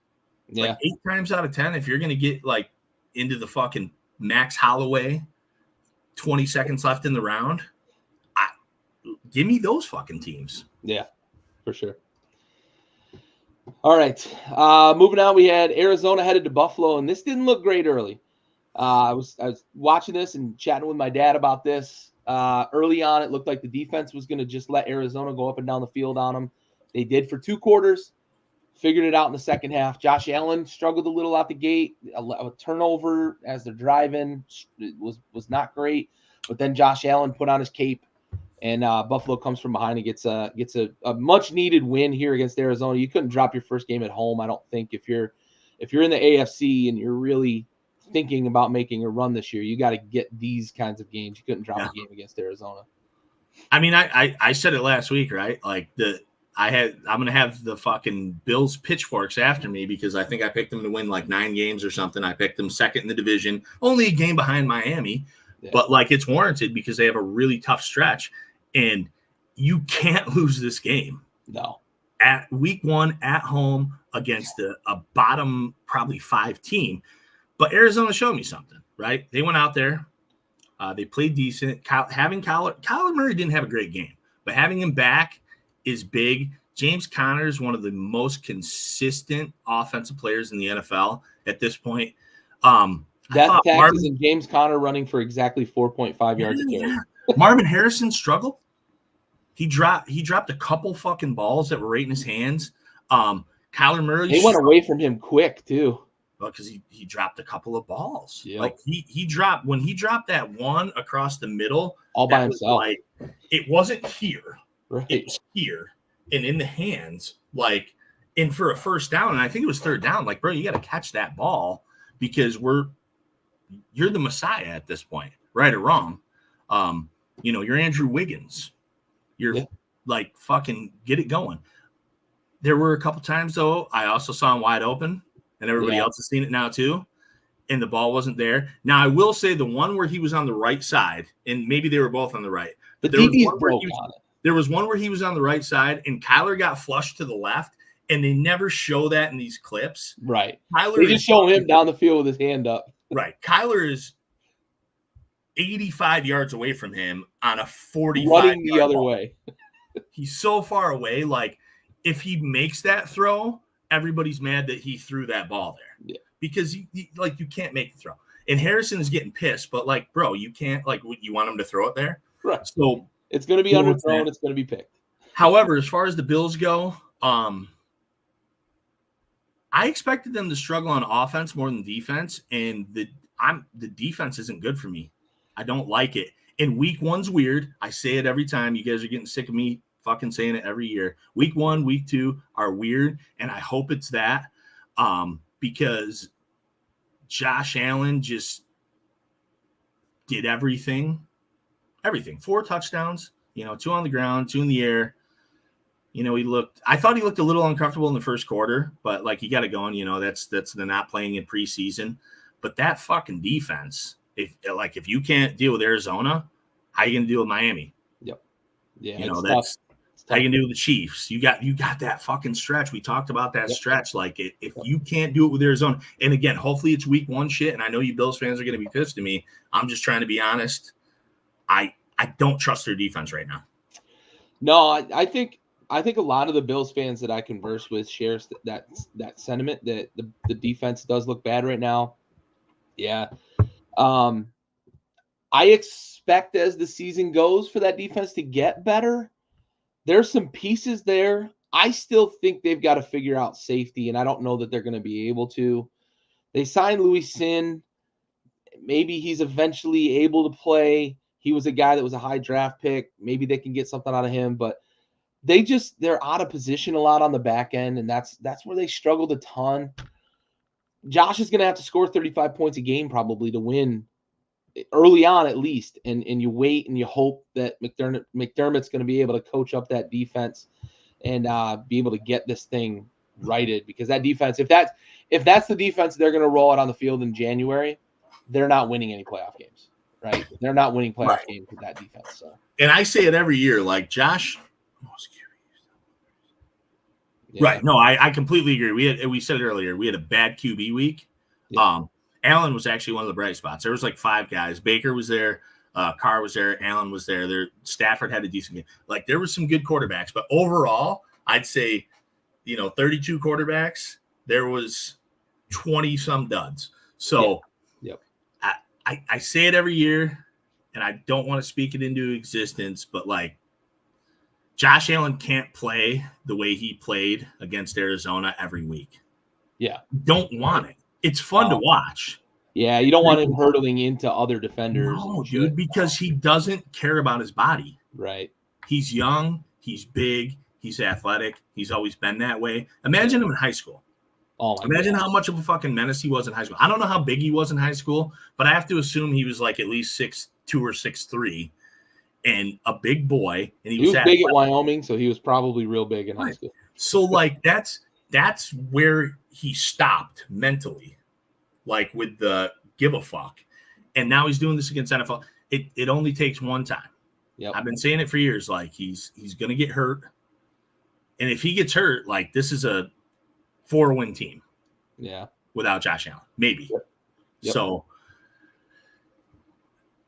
Yeah. Like, 8 times out of 10, if you're going to get, like, into the fucking Max Holloway, 20 seconds left in the round, give me those fucking teams. Yeah, for sure. All right. Moving on, we had Arizona headed to Buffalo, and this didn't look great early. I was watching this and chatting with my dad about this. Early on, it looked like the defense was going to just let Arizona go up and down the field on them. They did for 2 quarters, figured it out in the second half. Josh Allen struggled a little out the gate. A turnover as they're driving was not great. But then Josh Allen put on his cape, and Buffalo comes from behind and gets a much-needed win here against Arizona. You couldn't drop your first game at home, I don't think. If you're in the AFC and you're really thinking about making a run this year, you got to get these kinds of games. You couldn't drop a game against Arizona. I mean, I said it last week, right? Like I'm gonna have the fucking Bills pitchforks after me because I think I picked them to win like 9 games or something. I picked them second in the division, only a game behind Miami, but like it's warranted because they have a really tough stretch, and you can't lose this game. No. At week 1 at home against a bottom probably 5 team. But Arizona showed me something, right? They went out there. They played decent. Having Kyler Murray didn't have a great game, but having him back is big. James Conner is one of the most consistent offensive players in the NFL at this point. That taxes and James Conner running for exactly 4.5 yards a carry. Yeah. Marvin Harrison struggled. He dropped a couple fucking balls that were right in his hands. Kyler Murray. They went away from him quick too. Well, because he dropped a couple of balls. Yep. Like he dropped that one across the middle all by himself. Like it wasn't here. Right. It was here and in the hands, like, and for a first down, and I think it was 3rd down. Like, bro, you got to catch that ball because you're the Messiah at this point, right or wrong. You're Andrew Wiggins. You're like fucking get it going. There were a couple times though, I also saw him wide open. And everybody else has seen it now too, and the ball wasn't there. Now, I will say the one where he was on the right side, and maybe they were both on the right. But there was one where he was on the right side, and Kyler got flushed to the left, and they never show that in these clips. Right. They just show him down the field with his hand up. Right. Kyler is 85 yards away from him on a 45 running the other way. He's so far away. Like, if he makes that throw, everybody's mad that he threw that ball there because you can't make the throw. And Harrison is getting pissed, but like, bro, you can't, like, you want him to throw it there. Right. So it's going to be underthrown. It's going to be picked. However, as far as the Bills go, I expected them to struggle on offense more than defense, and the defense isn't good for me. I don't like it. And week one's weird. I say it every time. You guys are getting sick of me fucking saying it every year. Week one, week two are weird, and I hope it's that because Josh Allen just did everything. 4 touchdowns, 2 on the ground, 2 in the air. I thought he looked a little uncomfortable in the first quarter, but like, you got to go on, that's the not playing in preseason. But that fucking defense, if you can't deal with Arizona, how you going to deal with Miami? Yep. Yeah. That's how you can do with the Chiefs. You got that fucking stretch. We talked about that stretch. Like, if you can't do it with Arizona, and again, hopefully it's week one shit. And I know you Bills fans are going to be pissed at me. I'm just trying to be honest. I don't trust their defense right now. No, I think a lot of the Bills fans that I converse with shares that sentiment that the defense does look bad right now. Yeah. I expect as the season goes for that defense to get better. There's some pieces there. I still think they've got to figure out safety, and I don't know that they're going to be able to. They signed Louis Sin. Maybe he's eventually able to play. He was a guy that was a high draft pick. Maybe they can get something out of him, but they're out of position a lot on the back end, and that's where they struggled a ton. Josh is going to have to score 35 points a game probably to win early on, at least. And you wait and you hope that McDermott's going to be able to coach up that defense and be able to get this thing righted, because that defense, if that's the defense they're going to roll out on the field in January, they're not winning any playoff games. Right? They're not winning playoff games with that defense. So, and I say it every year, like Josh. Yeah. Right. No, I completely agree. We said it earlier. We had a bad QB week. Yeah. Allen was actually one of the bright spots. There was like 5 guys. Baker was there. Carr was there. Allen was there. Stafford had a decent game. Like, there were some good quarterbacks, but overall, I'd say, 32 quarterbacks. There was 20 some duds. So, I say it every year, and I don't want to speak it into existence, but like, Josh Allen can't play the way he played against Arizona every week. Yeah. Don't want it. It's fun to watch. Yeah, you don't want him hurtling into other defenders. No, dude, because he doesn't care about his body. Right. He's young. He's big. He's athletic. He's always been that way. Imagine him in high school. Imagine how much of a fucking menace he was in high school. I don't know how big he was in high school, but I have to assume he was like at least 6'2" or 6'3", and a big boy. And he was big at Wyoming, so he was probably real big in high school. So like that's where he stopped mentally, like with the give a fuck. And now he's doing this against NFL. It only takes one time. Yep. I've been saying it for years. Like, he's gonna get hurt, and if he gets hurt, like, this is a 4-win team. Yeah. Without Josh Allen, maybe. Yep. So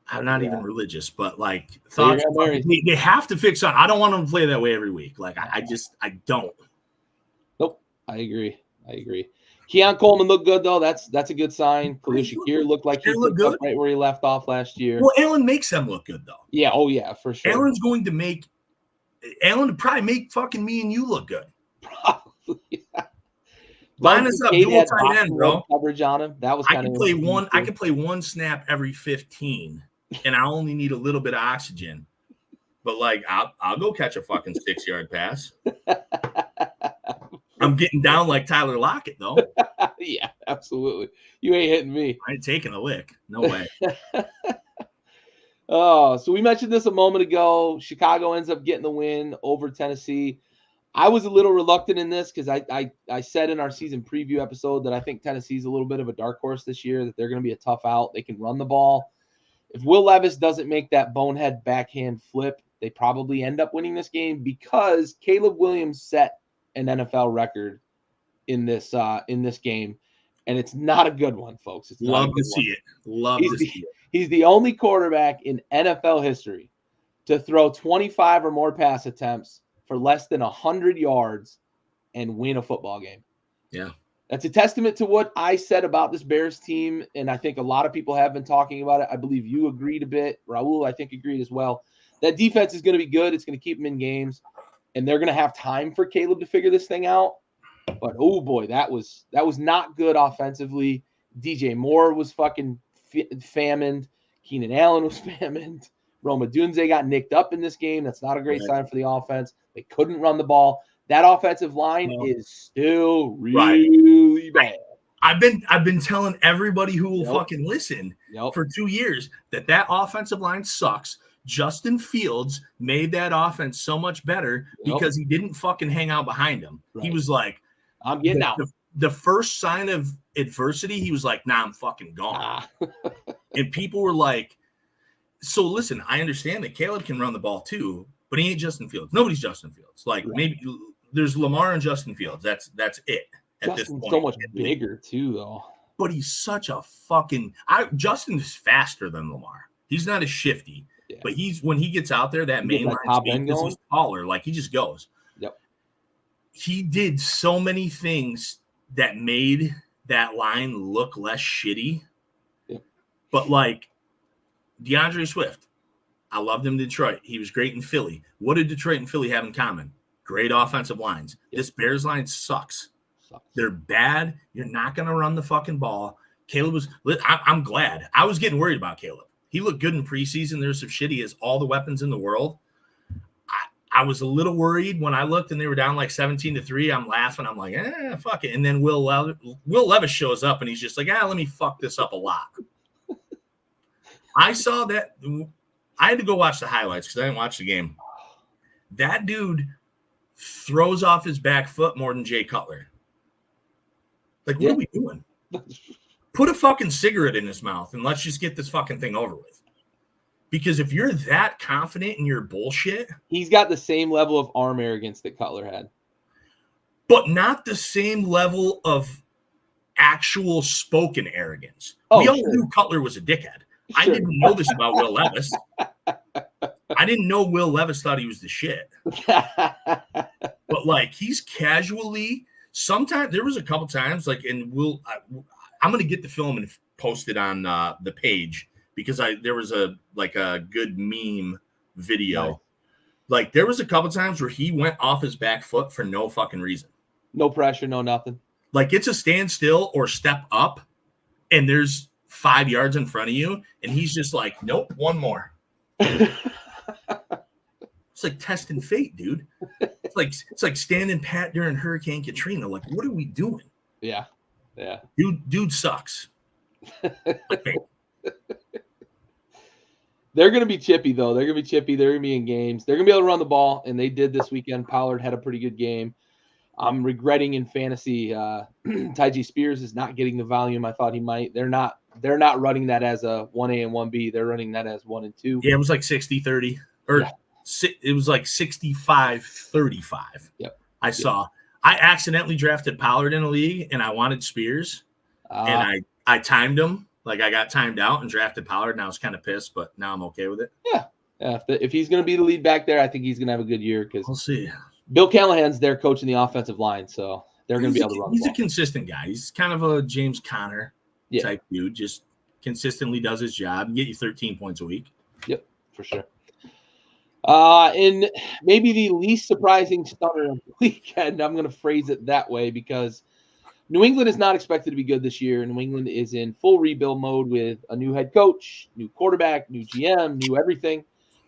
I'm not even religious, but like, thoughts. They have to fix something. I don't want them to play that way every week. Like, I don't. Nope. I agree. Keon Coleman looked good though. That's a good sign. Khalil Shakir looked like he looked good right where he left off last year. Well, Allen makes them look good though. Yeah. Oh yeah, for sure. Allen would probably make fucking me and you look good. Probably. Yeah. Line us up, dual tight end, bro. Coverage on him. That was kind of. I can play one snap every 15, and I only need a little bit of oxygen. But like, I'll go catch a fucking 6-yard pass. I'm getting down like Tyler Lockett, though. Yeah, absolutely. You ain't hitting me. I ain't taking a lick. No way. Oh, so we mentioned this a moment ago. Chicago ends up getting the win over Tennessee. I was a little reluctant in this because I said in our season preview episode that I think Tennessee's a little bit of a dark horse this year, that they're going to be a tough out. They can run the ball. If Will Levis doesn't make that bonehead backhand flip, they probably end up winning this game, because Caleb Williams set an NFL record in this game, and it's not a good one, folks. It's Love to see it. He's the only quarterback in NFL history to throw 25 or more pass attempts for less than 100 yards and win a football game. Yeah. That's a testament to what I said about this Bears team, and I think a lot of people have been talking about it. I believe you agreed a bit. Raul, I think, agreed as well. That defense is going to be good. It's going to keep them in games. and they're going to have time for Caleb to figure this thing out. But oh boy, that was not good offensively. DJ Moore was fucking famined. Keenan Allen was famined. Roma Dunze got nicked up in this game. That's not a great sign for the offense. They couldn't run the ball. That offensive line is still really bad. I've been telling everybody who will fucking listen for 2 years that offensive line sucks. Justin Fields made that offense so much better because he didn't fucking hang out behind him. Right. He was like, I'm getting out. The first sign of adversity, he was like, nah, I'm fucking gone. And people were like, so listen, I understand that Caleb can run the ball too, but he ain't Justin Fields. Nobody's Justin Fields. Like maybe there's Lamar and Justin Fields. That's it. Justin's so much bigger too, though. But he's such a fucking Justin is faster than Lamar. He's not as shifty, but when he gets out there, that main line speed, because he's taller, like he just goes. Yep. He did so many things that made that line look less shitty. Yep. But like DeAndre Swift, I loved him in Detroit. He was great in Philly. What did Detroit and Philly have in common? Great offensive lines. Yep. This Bears line sucks. They're bad. You're not going to run the fucking ball. Caleb was – I'm glad. I was getting worried about Caleb. He looked good in preseason. There's some shit. He has all the weapons in the world. I was a little worried when I looked and they were down like 17-3. I'm laughing. I'm like, fuck it. And then Will Levis shows up and he's just like, let me fuck this up a lot. I saw that. I had to go watch the highlights because I didn't watch the game. That dude throws off his back foot more than Jay Cutler. Like, what are we doing? Put a fucking cigarette in his mouth and let's just get this fucking thing over with. Because if you're that confident in your bullshit. He's got the same level of arm arrogance that Cutler had. But not the same level of actual spoken arrogance. We all knew Cutler was a dickhead. I didn't know this about Will Levis. I didn't know Will Levis thought he was the shit. But, like, he's casually – sometimes there was a couple times, like, and I'm going to get the film and post it on the page because there was a good meme video. Nice. Like, there was a couple times where he went off his back foot for no fucking reason. No pressure, no nothing. Like, it's a stand still or step up, and there's 5 yards in front of you, and he's just like, nope, one more. It's like testing fate, dude. It's like standing pat during Hurricane Katrina. Like, what are we doing? Yeah. Dude sucks. They're going to be chippy, though. They're going to be chippy. They're going to be in games. They're going to be able to run the ball, and they did this weekend. Pollard had a pretty good game. I'm regretting in fantasy Tyjae Spears is not getting the volume I thought he might. They're not running that as a 1A and 1B. They're running that as 1 and 2. Yeah, it was like 60-30. It was like 65-35. Yep. I saw. I accidentally drafted Pollard in a league, and I wanted Spears, and I timed him. Like, I got timed out and drafted Pollard, and I was kind of pissed, but now I'm okay with it. Yeah. If he's going to be the lead back there, I think he's going to have a good year because we'll see. Bill Callahan's there coaching the offensive line, so they're going to be able to run the ball. He's a consistent guy. He's kind of a James Conner type dude, just consistently does his job and get you 13 points a week. Yep, for sure. And maybe the least surprising stunner of the weekend, I'm going to phrase it that way because New England is not expected to be good this year. New England is in full rebuild mode with a new head coach, new quarterback, new GM, new everything.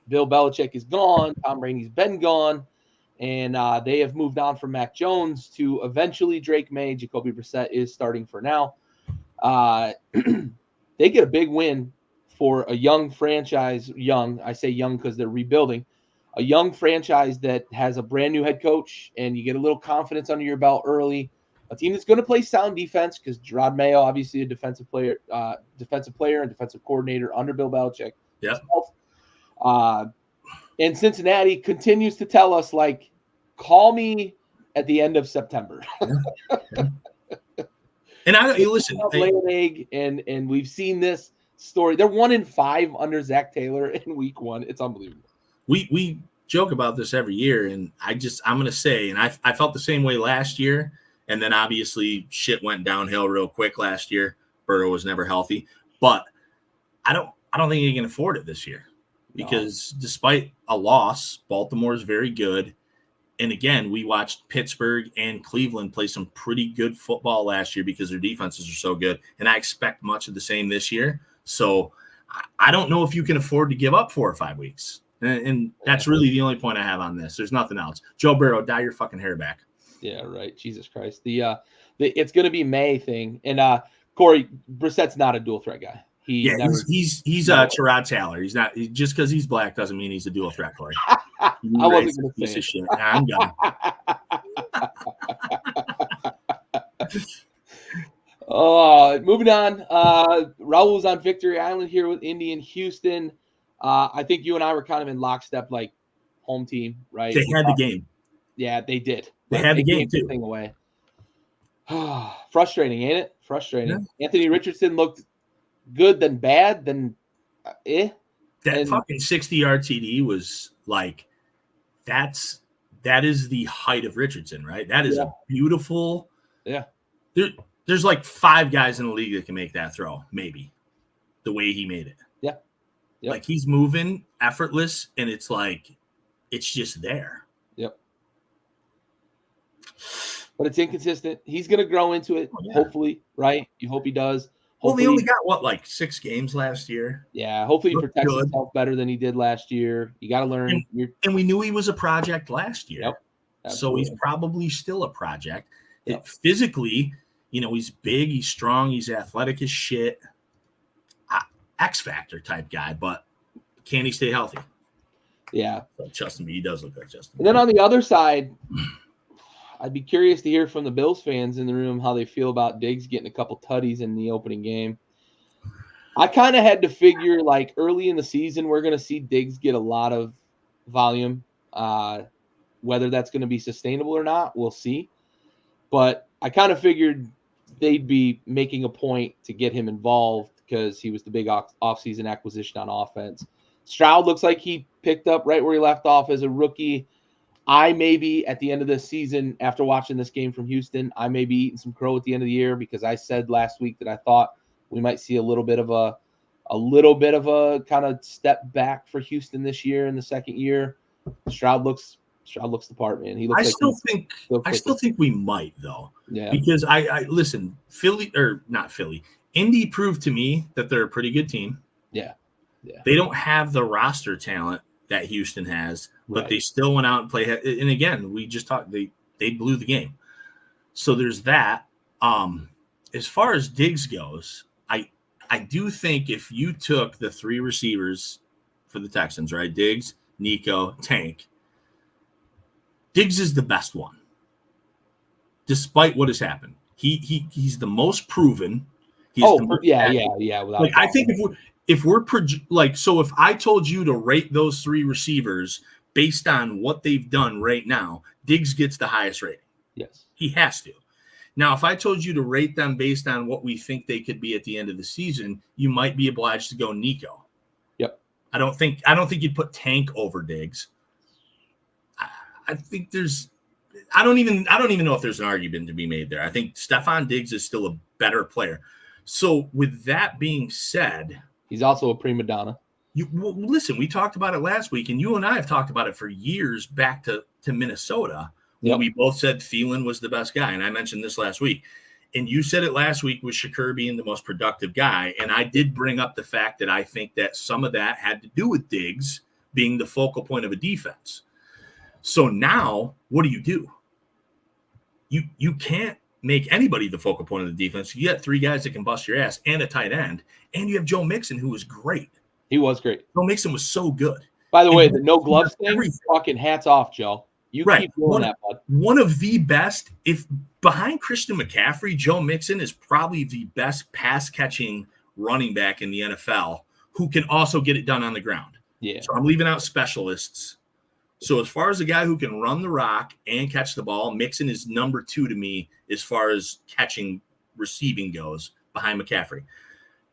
Bill Belichick is gone. Tom Brady's been gone. And they have moved on from Mac Jones to eventually Drake May. Jacoby Brissett is starting for now. They get a big win for a young franchise. Young, I say young because they're rebuilding. A young franchise that has a brand new head coach, and you get a little confidence under your belt early. A team that's going to play sound defense because Gerard Mayo, obviously a defensive player and defensive coordinator under Bill Belichick. Yeah. And Cincinnati continues to tell us, like, call me at the end of September. And listen, lay an egg, and we've seen this story. They're 1-5 under Zach Taylor in week 1. It's unbelievable. We joke about this every year, and I'm going to say, and I felt the same way last year, and then obviously shit went downhill real quick last year. Burrow was never healthy, but I don't think he can afford it this year because despite a loss, Baltimore is very good. And again, we watched Pittsburgh and Cleveland play some pretty good football last year because their defenses are so good. And I expect much of the same this year. So I don't know if you can afford to give up 4 or 5 weeks. And that's really the only point I have on this. There's nothing else. Joe Burrow, dye your fucking hair back. Yeah, right. Jesus Christ. It's going to be May thing. And Corey, Brissett's not a dual threat guy. He's Tyrod Taylor. He's not just because he's black doesn't mean he's a dual threat, Corey. I wasn't going to say of shit. I'm done. Moving on. Raul was on Victory Island here with Indy and Houston. I think you and I were kind of in lockstep, like home team, right? They had the game. Yeah, they did. They had the game too. Thing away. Frustrating, ain't it? Frustrating. Yeah. Anthony Richardson looked good, then bad, then That fucking 60-yard TD was like, that is the height of Richardson, right? That is a beautiful. Yeah. There's like 5 guys in the league that can make that throw, maybe, the way he made it. Yeah. Yep. Like he's moving effortless, and it's like, it's just there. Yep. But it's inconsistent. He's going to grow into it, hopefully, right? You hope he does. Hopefully, well, they only got, like 6 games last year? Yeah, hopefully he protects himself better than he did last year. You got to learn. And we knew he was a project last year. Yep. So he's probably still a project. Yep. Physically, he's big, he's strong, he's athletic as shit. X-Factor type guy, but can he stay healthy? Yeah. Justin, he does look like Justin. And then on the other side, I'd be curious to hear from the Bills fans in the room how they feel about Diggs getting a couple tutties in the opening game. I kind of had to figure, like, early in the season, we're going to see Diggs get a lot of volume. Whether that's going to be sustainable or not, we'll see. But I kind of figured they'd be making a point to get him involved because he was the big offseason acquisition on offense. Stroud looks like he picked up right where he left off as a rookie. I may be at the end of this season, after watching this game from Houston, I may be eating some crow at the end of the year because I said last week that I thought we might see a little bit of a kind of step back for Houston this year in the second year. Stroud looks the part, man. He looks. I still think we might though. Yeah. Because I listen, Indy proved to me that they're a pretty good team. Yeah. Yeah. They don't have the roster talent that Houston has, but they still went out and played. And again, we just talked. They blew the game. So there's that. As far as Diggs goes, I do think if you took the 3 receivers for the Texans, right? Diggs, Nico, Tank. Diggs is the best one, despite what has happened. He's the most proven. Yeah. Like, I think if I told you to rate those 3 receivers based on what they've done right now, Diggs gets the highest rating. Yes, he has to. Now, if I told you to rate them based on what we think they could be at the end of the season, you might be obliged to go Nico. Yep. I don't think you'd put Tank over Diggs. I think I don't even know if there's an argument to be made there. I think Stephon Diggs is still a better player. So with that being said, he's also a prima donna. Listen, we talked about it last week, and you and I have talked about it for years back to Minnesota. When we both said Thielen was the best guy, and I mentioned this last week. And you said it last week with Shakur being the most productive guy, and I did bring up the fact that I think that some of that had to do with Diggs being the focal point of a defense. So now, what do? You can't make anybody the focal point of the defense. You got 3 guys that can bust your ass and a tight end, and you have Joe Mixon, who was great. He was great. Joe Mixon was so good. By the way, the no gloves thing, fucking hats off, Joe. You keep doing that, bud. One of the best, if behind Christian McCaffrey, Joe Mixon is probably the best pass-catching running back in the NFL who can also get it done on the ground. Yeah. So I'm leaving out specialists. So as far as a guy who can run the rock and catch the ball, Mixon is number 2 to me as far as receiving goes behind McCaffrey.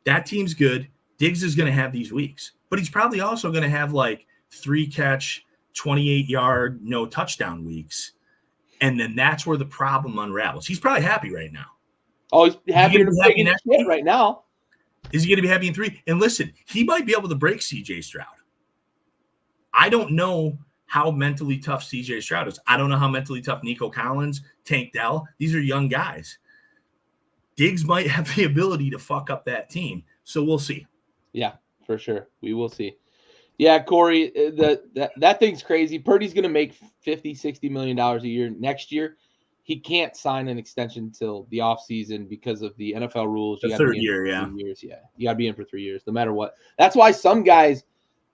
That team's good. Diggs is going to have these weeks, but he's probably also going to have like 3-catch, 28-yard, no touchdown weeks. And then that's where the problem unravels. He's probably happy right now. Oh, he's happy right now. Is he going to be happy in 3? And listen, he might be able to break CJ Stroud. I don't know how mentally tough CJ Stroud is. I don't know how mentally tough Nico Collins, Tank Dell. These are young guys. Diggs might have the ability to fuck up that team. So we'll see. Yeah, for sure. We will see. Yeah, Corey, that thing's crazy. Purdy's going to make $50-60 million a year next year. He can't sign an extension until the offseason because of the NFL rules. The third year, yeah. 3 years. Yeah, you got to be in for 3 years, no matter what. That's why some guys,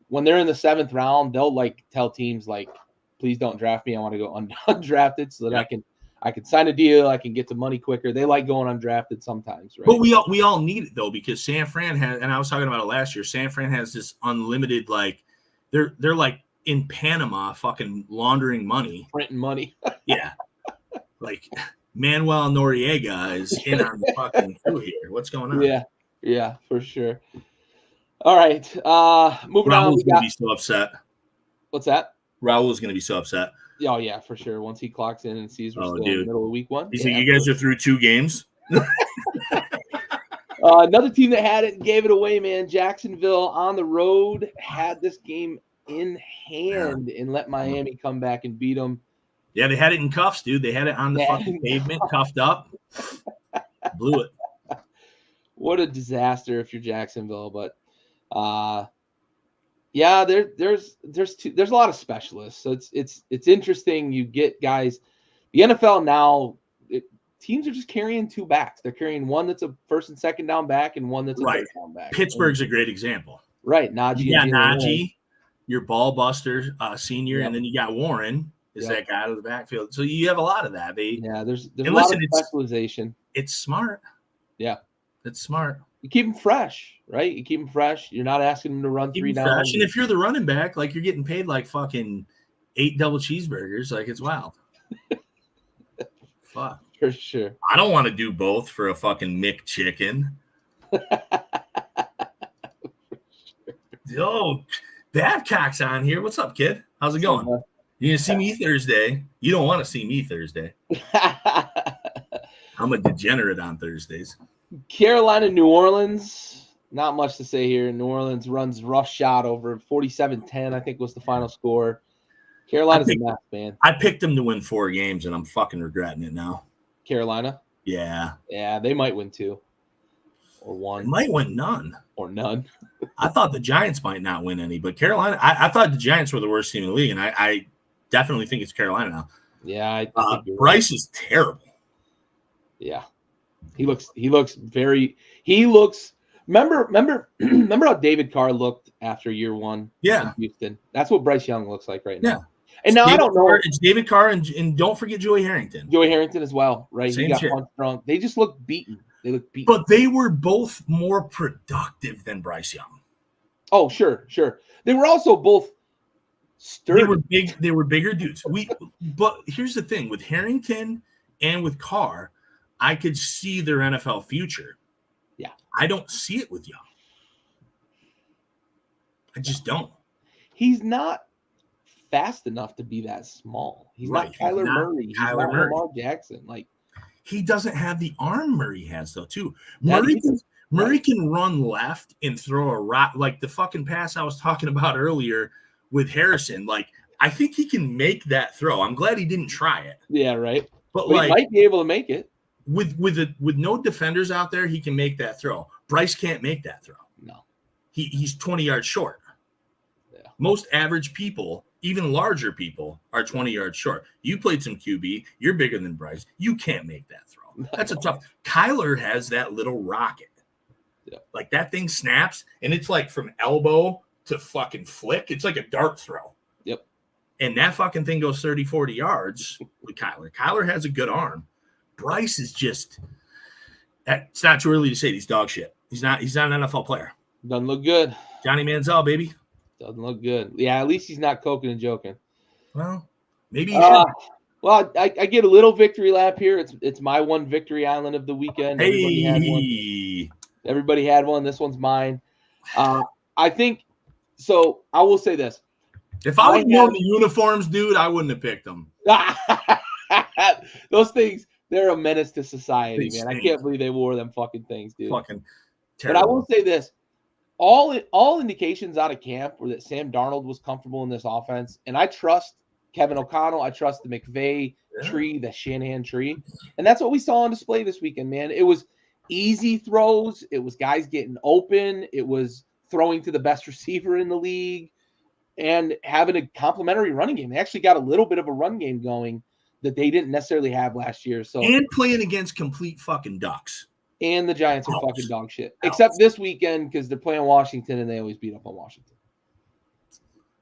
when they're in the 7th round, they'll like tell teams like, "Please don't draft me. I want to go undrafted so that I can sign a deal. I can get to money quicker." They like going undrafted sometimes, right? But we all need it though, because San Fran has, and I was talking about it last year. San Fran has this unlimited, like they're like in Panama, fucking laundering money, printing money. Yeah, like Manuel Noriega is in on the fucking crew here. What's going on? Yeah, for sure. All right, moving on. Raul's gonna be so upset. What's that? Raul's gonna be so upset. Oh yeah, for sure. Once he clocks in and sees we're still in the middle of week 1. He's like, "You guys are through 2 games." Another team that had it gave it away, man. Jacksonville on the road had this game in hand and let Miami come back and beat them. Yeah, they had it in cuffs, dude. They had it on the fucking pavement, cuffed up. Blew it. What a disaster if you're Jacksonville, but yeah, there's a lot of specialists. So it's interesting. You get guys. The NFL now, teams are just carrying 2 backs. They're carrying one that's a first and second down back and one that's a third down back. Pittsburgh's a great example. Right, Najee. You got Najee, your ball buster senior, and then you got Warren. Is that guy out of the backfield? So you have a lot of that. There's a lot of specialization. It's smart. Yeah, it's smart. You keep them fresh, right? You keep them fresh. You're not asking them to run 3 downs. And if you're the running back, like you're getting paid like fucking 8 double cheeseburgers, like it's wild. Fuck. For sure. I don't want to do both for a fucking McChicken. Yo, Babcock's on here. What's up, kid? How's it going? You gonna see me Thursday? You don't want to see me Thursday. I'm a degenerate on Thursdays. Carolina, New Orleans. Not much to say here. New Orleans runs rough shot over 47-10, I think was the final score. Carolina's a mess, man. I picked them to win 4 games, and I'm fucking regretting it now. Carolina? Yeah. Yeah, they might win 2. Or 1. They might win none. Or none. I thought the Giants might not win any, but Carolina, I thought the Giants were the worst team in the league, and I definitely think it's Carolina now. Yeah, I think Bryce is terrible. Yeah. He looks remember how David Carr looked after year 1 in Houston? That's what Bryce Young looks like right now. Yeah. And now I don't know. It's David Carr and don't forget Joey Harrington. Joey Harrington as well, right? Same he got shit. punched drunk. They just look beaten. But they were both more productive than Bryce Young. Oh, sure. They were also both sturdy. They were bigger dudes. But here's the thing with Harrington and with Carr, I could see their NFL future. Yeah. I don't see it with Young. I just don't. He's not fast enough to be that small. He's not Kyler Murray. He's not Lamar Jackson. Like, he doesn't have the arm Murray has, though, too. Murray can run left and throw a rock. Like the fucking pass I was talking about earlier with Harrison. Like, I think he can make that throw. I'm glad he didn't try it. Yeah, right. But he might be able to make it. With no defenders out there, he can make that throw. Bryce can't make that throw. No. He's 20 yards short. Yeah. Most average people, even larger people, are 20 yards short. You played some QB. You're bigger than Bryce. You can't make that throw. That's a tough. Kyler has that little rocket. Yeah. Like that thing snaps, and it's like from elbow to fucking flick. It's like a dart throw. Yep. And that fucking thing goes 30, 40 yards with Kyler. Kyler has a good arm. Bryce is just – it's not too early to say he's dog shit. He's not an NFL player. Doesn't look good. Johnny Manziel, baby. Doesn't look good. Yeah, at least he's not coking and joking. Well, maybe he should. Well, I get a little victory lap here. It's my one victory island of the weekend. Everybody had one. This one's mine. I think – so I will say this. If I would have known the uniforms, dude, I wouldn't have picked them. Those things – they're a menace to society, man. I can't believe they wore them fucking things, dude. Fucking terrible. But I will say this. all indications out of camp were that Sam Darnold was comfortable in this offense, and I trust Kevin O'Connell. I trust the McVay tree, the Shanahan tree, and that's what we saw on display this weekend, man. It was easy throws. It was guys getting open. It was throwing to the best receiver in the league and having a complimentary running game. They actually got a little bit of a run game going that they didn't necessarily have last year. So and playing against complete fucking ducks. And the Giants are fucking dog shit. Except this weekend because they're playing Washington and they always beat up on Washington.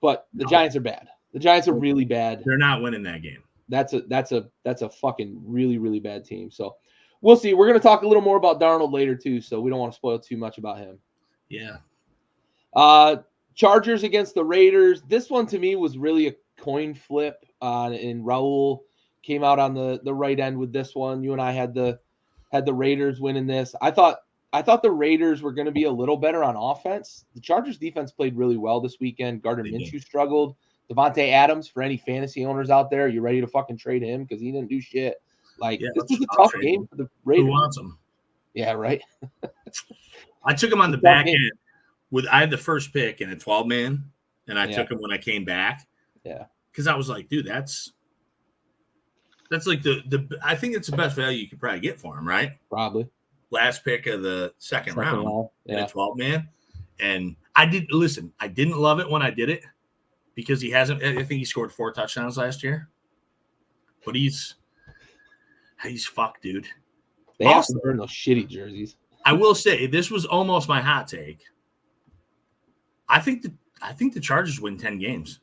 But the Giants are bad. The Giants are really bad. They're not winning that game. That's a fucking really, really bad team. So we'll see. We're going to talk a little more about Darnold later too, so we don't want to spoil too much about him. Yeah. Chargers against the Raiders. This one to me was really a coin flip. And Raul came out on the right end with this one. You and I had the Raiders winning this. I thought the Raiders were going to be a little better on offense. The Chargers defense played really well this weekend. Gardner Minshew struggled. Devontae Adams, for any fantasy owners out there, you ready to fucking trade him because he didn't do shit. This was a tough game for the Raiders. Who wants him? Yeah, right. I took him on the back end. I had the first pick in a 12-man, and I took him when I came back. Yeah, because I was like, dude, that's like the I think it's the best value you could probably get for him, right? Probably. Last pick of the second round in a 12-man. And I didn't love it when I did it because I think he scored 4 touchdowns last year. But he's fucked, dude. They have to burn those shitty jerseys. I will say this was almost my hot take. I think the Chargers win 10 games.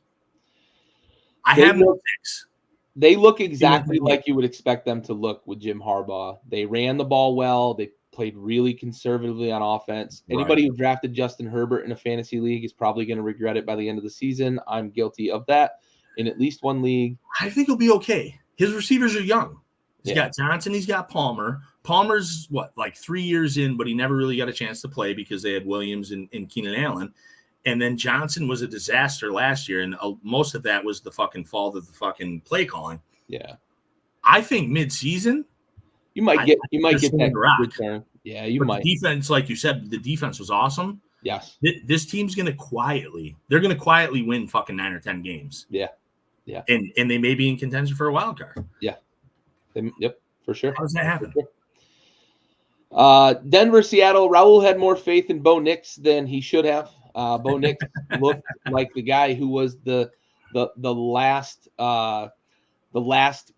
I have no picks. They look exactly like you would expect them to look with Jim Harbaugh. They ran the ball well. They played really conservatively on offense. Right. Anybody who drafted Justin Herbert in a fantasy league is probably going to regret it by the end of the season. I'm guilty of that in at least one league. I think he'll be okay. His receivers are young. He's got Johnson. He's got Palmer. Palmer's, 3 years in, but he never really got a chance to play because they had Williams and Keenan Allen. And then Johnson was a disaster last year, and most of that was the fucking fault of the fucking play calling. Yeah, I think mid-season you might get that return. Yeah, you might. Defense, like you said, the defense was awesome. Yes, this team's gonna quietly win fucking 9 or 10 games. Yeah. And they may be in contention for a wild card. Yeah. Yep, for sure. How does that happen? Sure. Denver, Seattle. Raul had more faith in Bo Nix than he should have. Bo Nix looked like the guy who was the last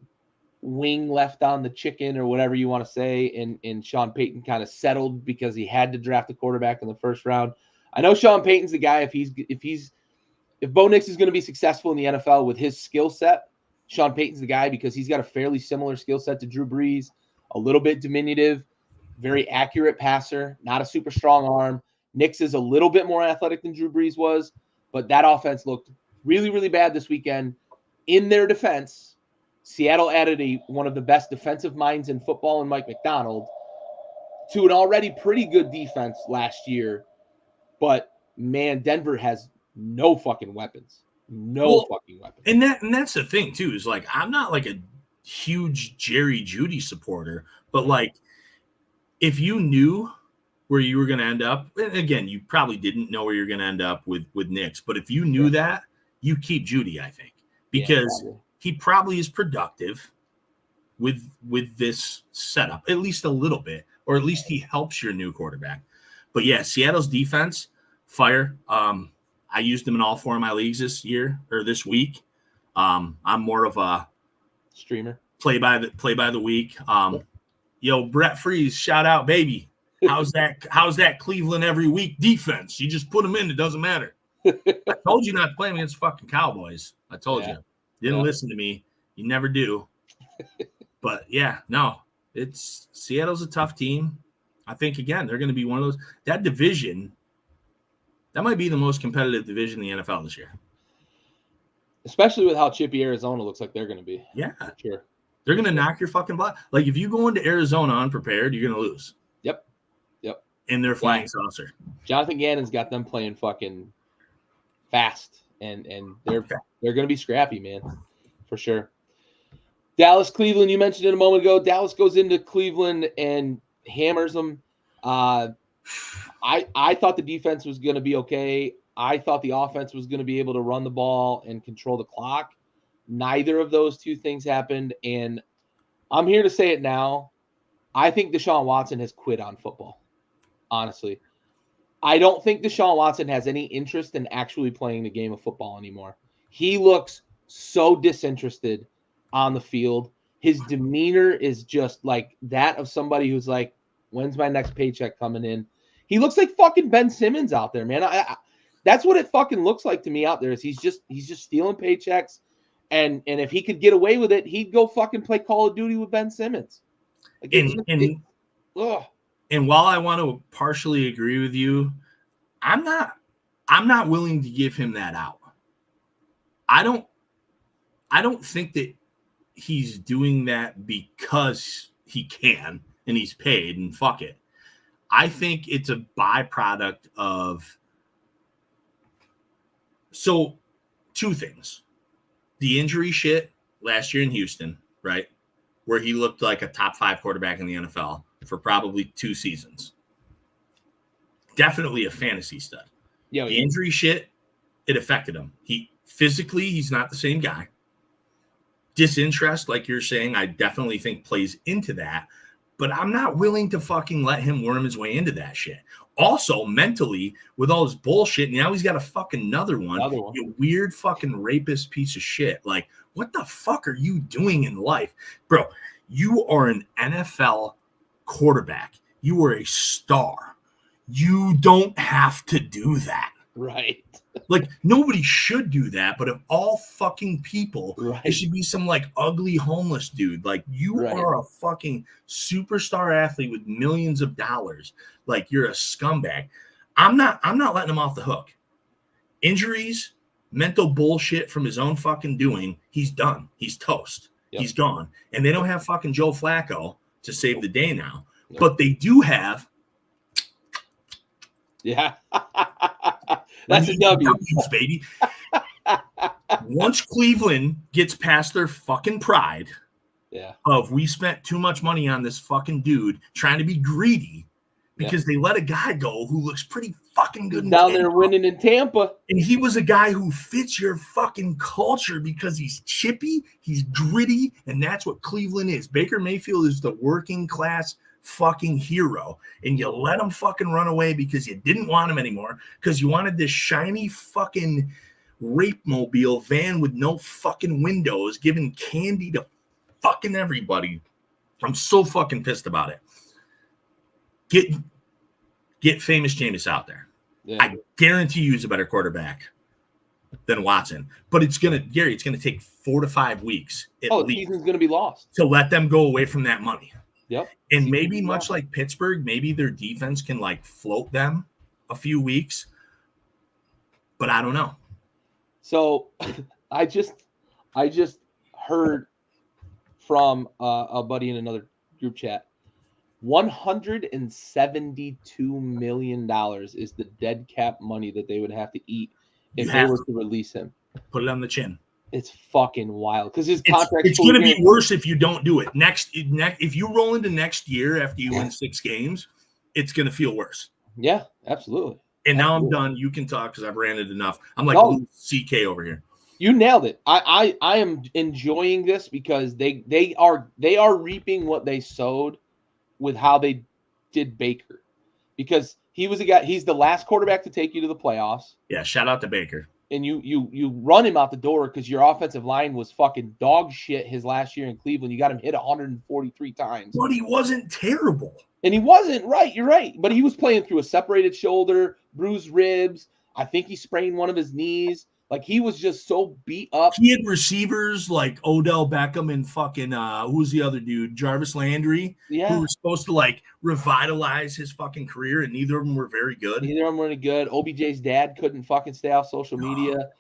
wing left on the chicken or whatever you want to say. And Sean Payton kind of settled because he had to draft a quarterback in the first round. I know Sean Payton's the guy. If Bo Nix is going to be successful in the NFL with his skill set, Sean Payton's the guy because he's got a fairly similar skill set to Drew Brees, a little bit diminutive, very accurate passer, not a super strong arm. Nix is a little bit more athletic than Drew Brees was, but that offense looked really, really bad this weekend. In their defense, Seattle added one of the best defensive minds in football in Mike McDonald to an already pretty good defense last year. But, man, Denver has no fucking weapons. Fucking weapons. And that's the thing, too, is I'm not a huge Jerry Jeudy supporter, but if you knew where you were going to end up, and again, you probably didn't know where you're going to end up with Nix, but if you knew that, you keep Jeudy, I think, because he probably is productive with this setup, at least a little bit, or at least he helps your new quarterback. But yeah, Seattle's defense, fire. I used them in all 4 of my leagues this week. I'm more of a streamer, play by the week. Yo, Brett Freese, shout out, baby. How's that Cleveland every week defense? You just put them in, it doesn't matter. I told you not to play them against fucking Cowboys. I told you. You didn't listen to me. You never do. But yeah, no, Seattle's a tough team. I think again, they're going to be one of those, that division. That might be the most competitive division in the NFL this year. Especially with how chippy Arizona looks like they're going to be. Yeah. Sure. They're going to knock your fucking block. If you go into Arizona unprepared, you're going to lose. Yep. In their flying saucer. Jonathan Gannon's got them playing fucking fast. And they're going to be scrappy, man. For sure. Dallas, Cleveland, you mentioned it a moment ago. Dallas goes into Cleveland and hammers them. I thought the defense was going to be okay. I thought the offense was going to be able to run the ball and control the clock. Neither of those two things happened, and I'm here to say it now. I think Deshaun Watson has quit on football. Honestly, I don't think Deshaun Watson has any interest in actually playing the game of football anymore. He looks so disinterested on the field. His demeanor is just like that of somebody who's like, when's my next paycheck coming in? He looks like fucking Ben Simmons out there, man. That's what it fucking looks like to me out there. Is he's just stealing paychecks, and if he could get away with it, he'd go fucking play Call of Duty with Ben Simmons. Like, and while I want to partially agree with you, I'm not willing to give him that out. I don't think that he's doing that because he can and he's paid and fuck it. I think it's a byproduct of two things. The injury shit last year in Houston, right? Where he looked like a top 5 quarterback in the NFL for probably 2 seasons. Definitely a fantasy stud. Yeah, the injury shit, it affected him. He's not the same guy. Disinterest, like you're saying, I definitely think plays into that. But I'm not willing to fucking let him worm his way into that shit. Also, mentally, with all this bullshit, now he's got a fucking another one. You weird fucking rapist piece of shit. Like, what the fuck are you doing in life? Bro, you are an NFL quarterback. You are a star. You don't have to do that. Right. Like, nobody should do that, but of all fucking people, right. It should be some like ugly homeless dude. Like, you are a fucking superstar athlete with millions of dollars. Like, you're a scumbag. I'm not letting him off the hook. Injuries, mental bullshit from his own fucking doing. He's done. He's toast. Yep. He's gone. And they don't have fucking Joe Flacco to save the day now, but they do have. Yeah. That's a W. W's, baby. Once Cleveland gets past their fucking pride of we spent too much money on this fucking dude trying to be greedy because they let a guy go who looks pretty fucking good down there winning in Tampa. And he was a guy who fits your fucking culture because he's chippy, he's gritty, and that's what Cleveland is. Baker Mayfield is the working class fucking hero, and you let him fucking run away because you didn't want him anymore because you wanted this shiny fucking rape mobile van with no fucking windows giving candy to fucking everybody. I'm so fucking pissed about it. Get famous Jameis out there. I guarantee you he's a better quarterback than Watson, but it's gonna take 4 to 5 weeks the season's gonna be lost to let them go away from that money. Yep. And maybe much like Pittsburgh, maybe their defense can like float them a few weeks, but I don't know. So I just heard from a buddy in another group chat. $172 million is the dead cap money that they would have to eat if they were to release him. Put it on the chin. It's fucking wild because his contract. It's going to be worse if you don't do it. If you roll into next year after you win 6 games, it's going to feel worse. Yeah, absolutely. And now I'm done. You can talk because I've ranted enough. I'm like CK over here. You nailed it. I am enjoying this because they are reaping what they sowed with how they did Baker, because he was a guy. He's the last quarterback to take you to the playoffs. Yeah, shout out to Baker. And you run him out the door because your offensive line was fucking dog shit his last year in Cleveland. You got him hit 143 times. But he wasn't terrible. And he wasn't, right. You're right. But he was playing through a separated shoulder, bruised ribs. I think he sprained one of his knees. Like, he was just so beat up. He had receivers like Odell Beckham and fucking who's the other dude? Jarvis Landry. Yeah. Who were supposed to like revitalize his fucking career, and neither of them were very good. Neither of them were any good. OBJ's dad couldn't fucking stay off social media.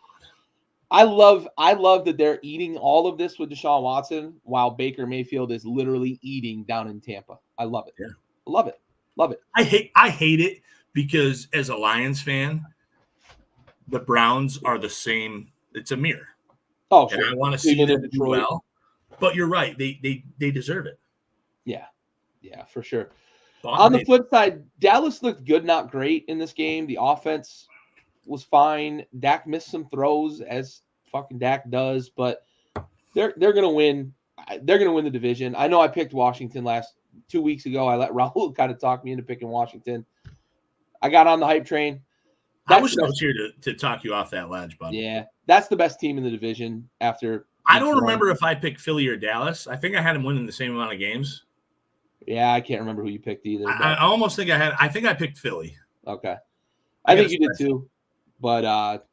I love that they're eating all of this with Deshaun Watson while Baker Mayfield is literally eating down in Tampa. I love it. Yeah. I love it. Love it. I hate it because as a Lions fan, the Browns are the same. It's a mirror. Oh, sure. And I want to see them do well. But you're right. They deserve it. Yeah. Yeah, for sure. On the flip side, Dallas looked good, not great in this game. The offense was fine. Dak missed some throws, as fucking Dak does, but they're gonna win. They're gonna win the division. I know I picked Washington 2 weeks ago. I let Raul kind of talk me into picking Washington. I got on the hype train. I wish I was here to talk you off that ledge, bud. Yeah, that's the best team in the division after. I don't remember if I picked Philly or Dallas. I think I had them winning the same amount of games. Yeah, I can't remember who you picked either. I almost think I think I picked Philly. Okay. I think you did too. But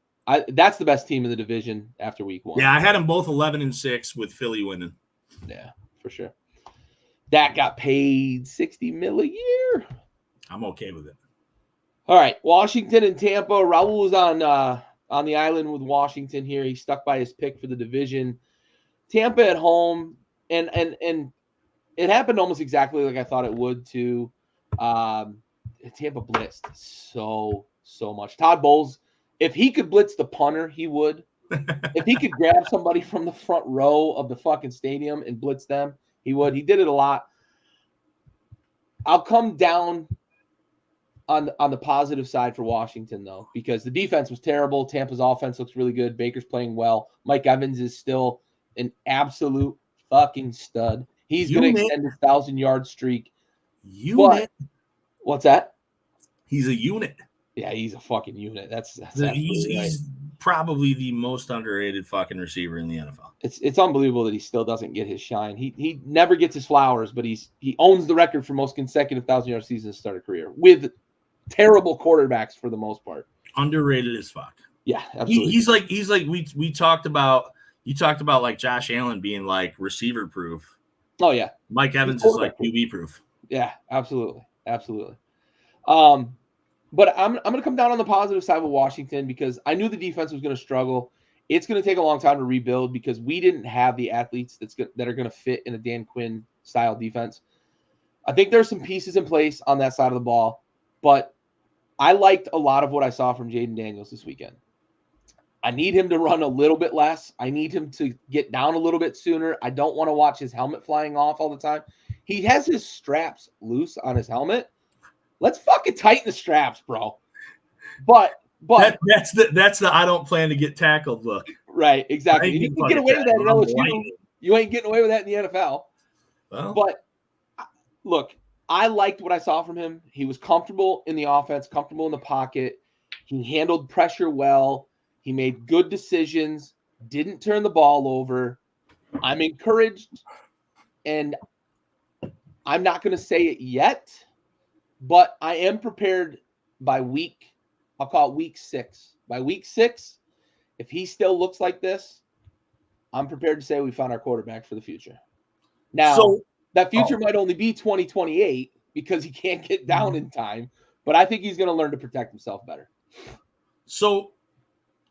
that's the best team in the division after week 1. Yeah, I had them both 11-6 with Philly winning. Yeah, for sure. That got paid $60 million a year. I'm okay with it. All right, Washington and Tampa. Raul was on the island with Washington here. He stuck by his pick for the division. Tampa at home, and it happened almost exactly like I thought it would too. Tampa blitzed so much. Todd Bowles, if he could blitz the punter, he would. If he could grab somebody from the front row of the fucking stadium and blitz them, he would. He did it a lot. I'll come down on the positive side for Washington, though, because the defense was terrible. Tampa's offense looks really good. Baker's playing well. Mike Evans is still an absolute fucking stud. He's going to extend his 1,000-yard streak. What's that? He's a unit. Yeah, he's a fucking unit. He's probably the most underrated fucking receiver in the NFL. It's unbelievable that he still doesn't get his shine. He never gets his flowers, but he owns the record for most consecutive 1,000-yard seasons to start a career with terrible quarterbacks for the most part. Underrated as fuck. Yeah, absolutely. He's like we talked about. You talked about like Josh Allen being like receiver proof. Oh yeah, Mike Evans is like QB proof. Yeah, absolutely. But I'm going to come down on the positive side with Washington because I knew the defense was going to struggle. It's going to take a long time to rebuild because we didn't have the athletes that are going to fit in a Dan Quinn style defense. I think there's some pieces in place on that side of the ball, but I liked a lot of what I saw from Jaden Daniels this weekend. I need him to run a little bit less. I need him to get down a little bit sooner. I don't want to watch his helmet flying off all the time. He has his straps loose on his helmet. Let's fucking tighten the straps, bro. But that's the I don't plan to get tackled look. Right, exactly. You can get away with that in LSU. You ain't getting away with that in the NFL. Well, but look, I liked what I saw from him. He was comfortable in the offense, comfortable in the pocket. He handled pressure well. He made good decisions, didn't turn the ball over. I'm encouraged, and I'm not going to say it yet, but I am prepared by I'll call it week 6. By week 6, if he still looks like this, I'm prepared to say we found our quarterback for the future. Now, that future might only be 2028 because he can't get down in time, but I think he's going to learn to protect himself better. So,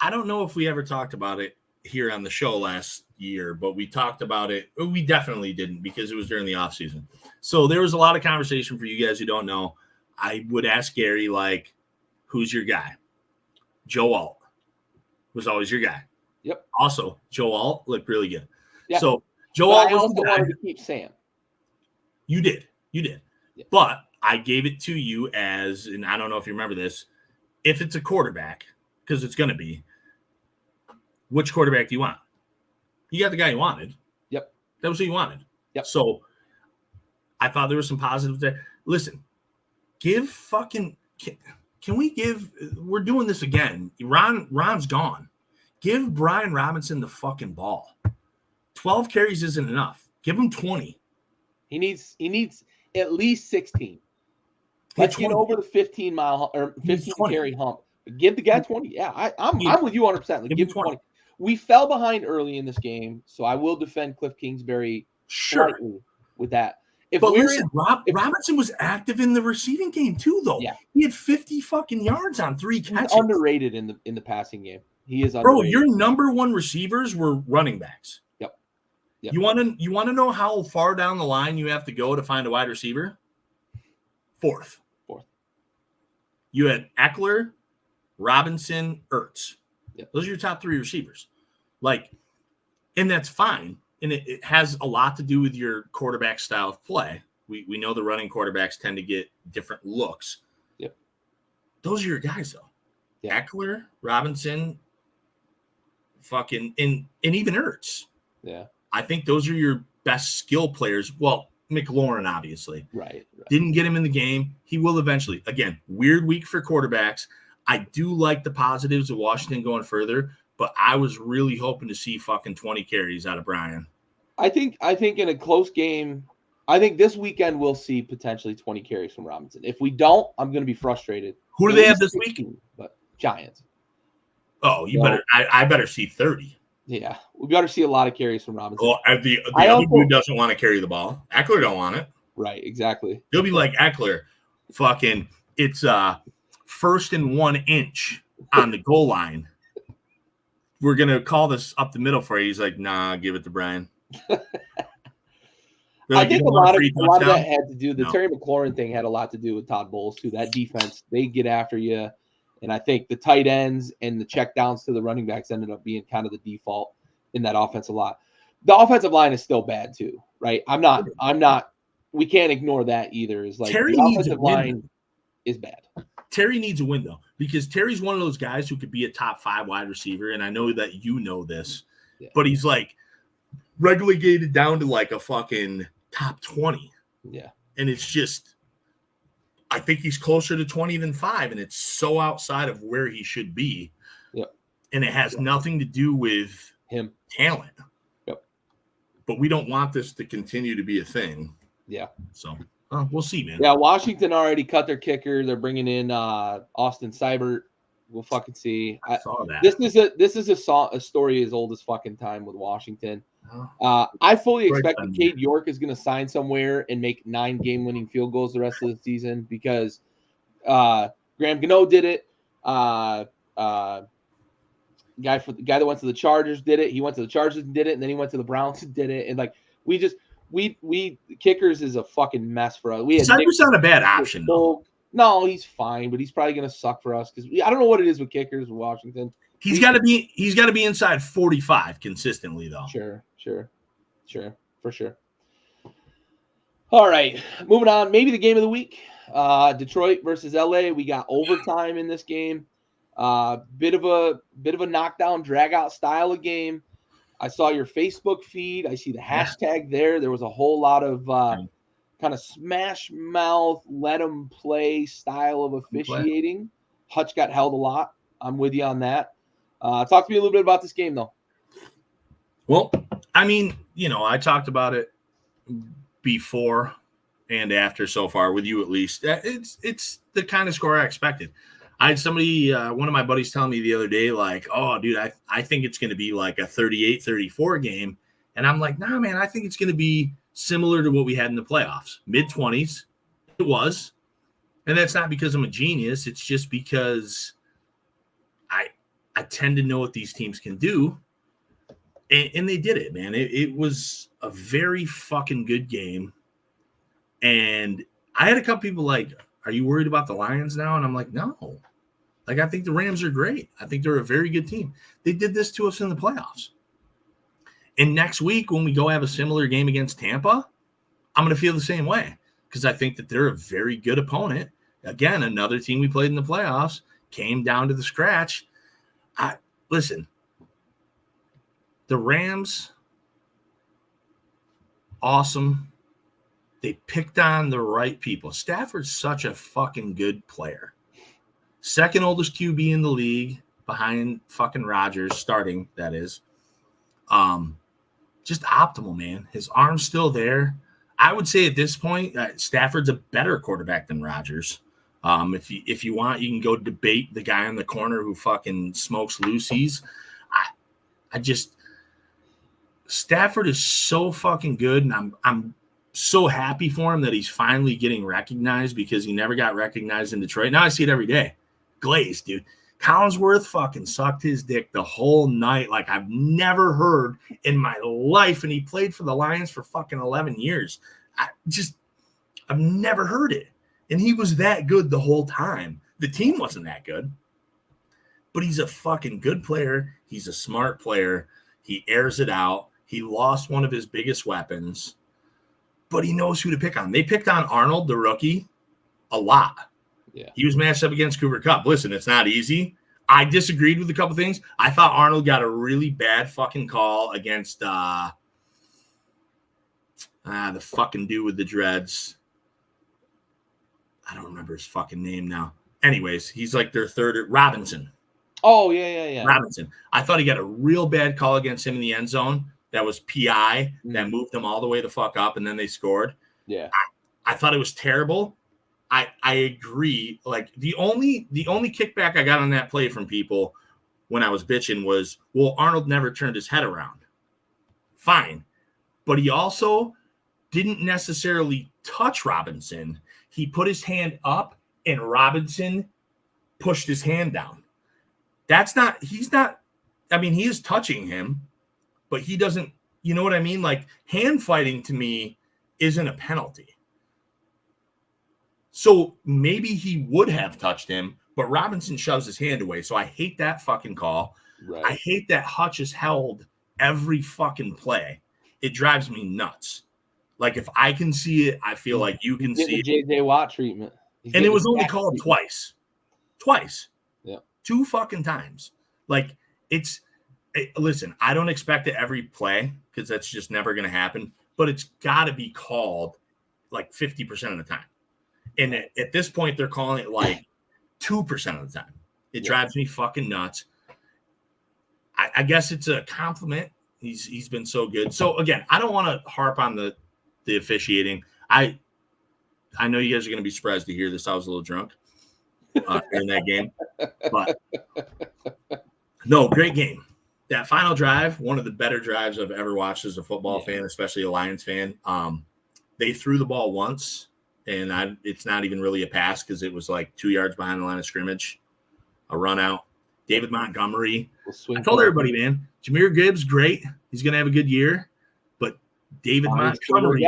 I don't know if we ever talked about it here on the show last year, but we talked about it. We definitely didn't because it was during the offseason. So there was a lot of conversation for you guys who don't know. I would ask Gary, like, who's your guy? Joe Alt was always your guy. Yep. Also, Joe Alt looked really good. Yeah. So Joe Alt was the guy. Wanted to keep Sam. You did. Yeah. But I gave it to you as, and I don't know if you remember this, if it's a quarterback, because it's going to be, which quarterback do you want? You got the guy you wanted. Yep. That was who you wanted. Yep. So I thought there was some positives there. Listen, can we give, we're doing this again. Ron's gone. Give Brian Robinson the fucking ball. 12 carries isn't enough. Give him 20. He needs at least 16. Let's get over the 15 carry hump. Give the guy 20. Yeah, I'm with you 100%. Like, give him 20. We fell behind early in this game, so I will defend Cliff Kingsbury slightly with that. Robinson was active in the receiving game too, though. Yeah. He had 50 fucking yards on 3 catches. He's underrated in the passing game. He is underrated. Bro, your number one receivers were running backs. Yep. You want to know how far down the line you have to go to find a wide receiver? Fourth. You had Eckler, Robinson, Ertz. Yep. Those are your top 3 receivers. And that's fine. And it has a lot to do with your quarterback style of play. We know the running quarterbacks tend to get different looks. Yep. Those are your guys, though. Yeah. Eckler, Robinson, fucking, and even Ertz. Yeah. I think those are your best skill players. Well, McLaurin, obviously. Right. Didn't get him in the game. He will eventually. Again, weird week for quarterbacks. I do like the positives of Washington going further, but I was really hoping to see fucking 20 carries out of Brian. I think in a close game, I think this weekend we'll see potentially 20 carries from Robinson. If we don't, I'm going to be frustrated. Who do they have this week? But Giants. Oh, you better. I better see 30. Yeah, we better see a lot of carries from Robinson. Well, the other dude doesn't want to carry the ball. Eckler don't want it. Right, exactly. He'll be like Eckler, fucking. It's 1st and 1 inch on the goal line. We're gonna call this up the middle for you. He's like, nah, give it to Brian. I think a lot of that had to do. The Terry McLaurin thing had a lot to do with Todd Bowles too. That defense, they get after you. And I think the tight ends and the check downs to the running backs ended up being kind of the default in that offensive line. The offensive line is still bad too, right? I'm not, we can't ignore that either. Is like Terry the offensive line is bad. Terry needs a win though, because Terry's one of those guys who could be a top 5 wide receiver. And I know that you know this, but he's like relegated down to like a fucking top 20. Yeah. And it's just, I think he's closer to 20 than 5, and it's so outside of where he should be. Yep. And it has nothing to do with him talent. Yep. But we don't want this to continue to be a thing. Yeah. So we'll see, man. Yeah, Washington already cut their kicker. They're bringing in Austin Seibert. We'll fucking see. I saw that. This is a story as old as fucking time with Washington. I fully expect that Cade York is going to sign somewhere and make 9 game-winning field goals the rest of the season because Graham Gano did it. Guy that went to the Chargers did it. He went to the Chargers and did it, and then he went to the Browns and did it. And like we kickers is a fucking mess for us. Cyber's not a bad option. No, he's fine, but he's probably going to suck for us because I don't know what it is with kickers in Washington. He's got to be inside 45 consistently though. Sure, for sure. All right, moving on. Maybe the game of the week. Detroit versus LA. We got overtime in this game. Bit of a knockdown, drag out style of game. I saw your Facebook feed. I see the hashtag there. There was a whole lot of kind of smash mouth, let them play style of officiating. Hutch got held a lot. I'm with you on that. Talk to me a little bit about this game, though. Well, I mean, I talked about it before and after so far with you at least. It's the kind of score I expected. I had somebody, one of my buddies telling me the other day, like, oh, dude, I think it's going to be like a 38-34 game. And I'm like, nah, man, I think it's going to be similar to what we had in the playoffs. Mid-20s. It was. And that's not because I'm a genius. It's just because I tend to know what these teams can do. And they did it, man. It was a very fucking good game. And I had a couple people like, are you worried about the Lions now? And I'm like, no. Like, I think the Rams are great. I think they're a very good team. They did this to us in the playoffs. And next week, when we go have a similar game against Tampa, I'm going to feel the same way because I think that they're a very good opponent. Again, another team we played in the playoffs came down to the scratch. Listen, the Rams, awesome. They picked on the right people. Stafford's such a fucking good player. Second oldest QB in the league behind fucking Rodgers, starting, that is. Just optimal, man. His arm's still there. I would say at this point, Stafford's a better quarterback than Rodgers. If you want, you can go debate the guy in the corner who fucking smokes loosies. Stafford is so fucking good, and I'm so happy for him that he's finally getting recognized because he never got recognized in Detroit. Now I see it every day. Glaze, dude. Collinsworth fucking sucked his dick the whole night like I've never heard in my life, and he played for the Lions for fucking 11 years. I've never heard it. And he was that good the whole time. The team wasn't that good. But he's a fucking good player. He's a smart player. He airs it out. He lost one of his biggest weapons. but he knows who to pick on. They picked on Arnold, the rookie, a lot. Yeah. He was matched up against Cooper Kupp. Listen, it's not easy. I disagreed with a couple things. I thought Arnold got a really bad fucking call against the fucking dude with the dreads. I don't remember his fucking name now. Anyways, he's like their third, Robinson. Oh, yeah. Robinson. I thought he got a real bad call against him in the end zone. That was PI that moved them all the way the fuck up, and then they scored. Yeah. I thought it was terrible. I agree. Like the only kickback I got on that play from people when I was bitching was, well, Arnold never turned his head around. Fine. But he also didn't necessarily touch Robinson. He put his hand up and Robinson pushed his hand down. He is touching him, but he doesn't, you know what I mean? Like hand fighting to me isn't a penalty. So maybe he would have touched him, but Robinson shoves his hand away. So I hate that fucking call. Right. I hate that Hutch is held every fucking play. It drives me nuts. Like if I can see it, I feel like you can see it. JJ Watt treatment. And it was only called twice. Yeah. 2 fucking times. Like listen, I don't expect it every play because that's just never going to happen, but it's got to be called like 50% of the time. And at this point, they're calling it like 2% of the time. It drives me fucking nuts. I guess it's a compliment. He's been so good. So again, I don't want to harp on the officiating. I know you guys are going to be surprised to hear this. I was a little drunk in that game, but no, great game. That final drive, one of the better drives I've ever watched as a football fan, especially a Lions fan. They threw the ball once. And it's not even really a pass because it was like 2 yards behind the line of scrimmage, a run out. David Montgomery. I told everybody, man, Jahmyr Gibbs, great. He's going to have a good year. But David Montgomery,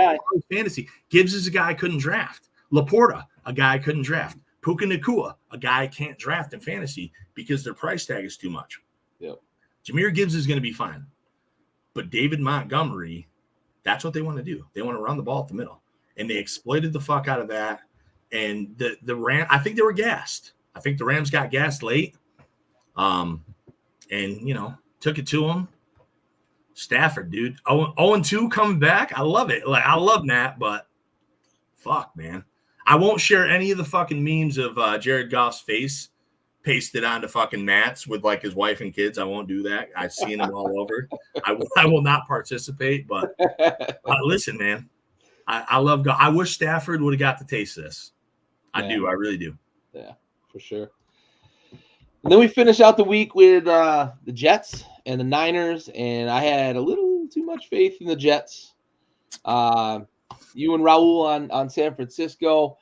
fantasy. Gibbs is a guy I couldn't draft. Laporta, a guy I couldn't draft. Puka Nacua, a guy I can't draft in fantasy because their price tag is too much. Yep. Jahmyr Gibbs is going to be fine. But David Montgomery, that's what they want to do. They want to run the ball at the middle. And they exploited the fuck out of that. And the Rams, I think they were gassed. I think the Rams got gassed late. And, took it to them. Stafford, dude. 0-2 coming back. I love it. Like, I love Matt, but fuck, man. I won't share any of the fucking memes of Jared Goff's face pasted onto fucking Matt's with, like, his wife and kids. I won't do that. I've seen them all over. I will not participate, but listen, man. I love God. I wish Stafford would have got to taste this. I do. I really do. Yeah, for sure. And then we finish out the week with the Jets and the Niners, and I had a little too much faith in the Jets. You and Raul on San Francisco.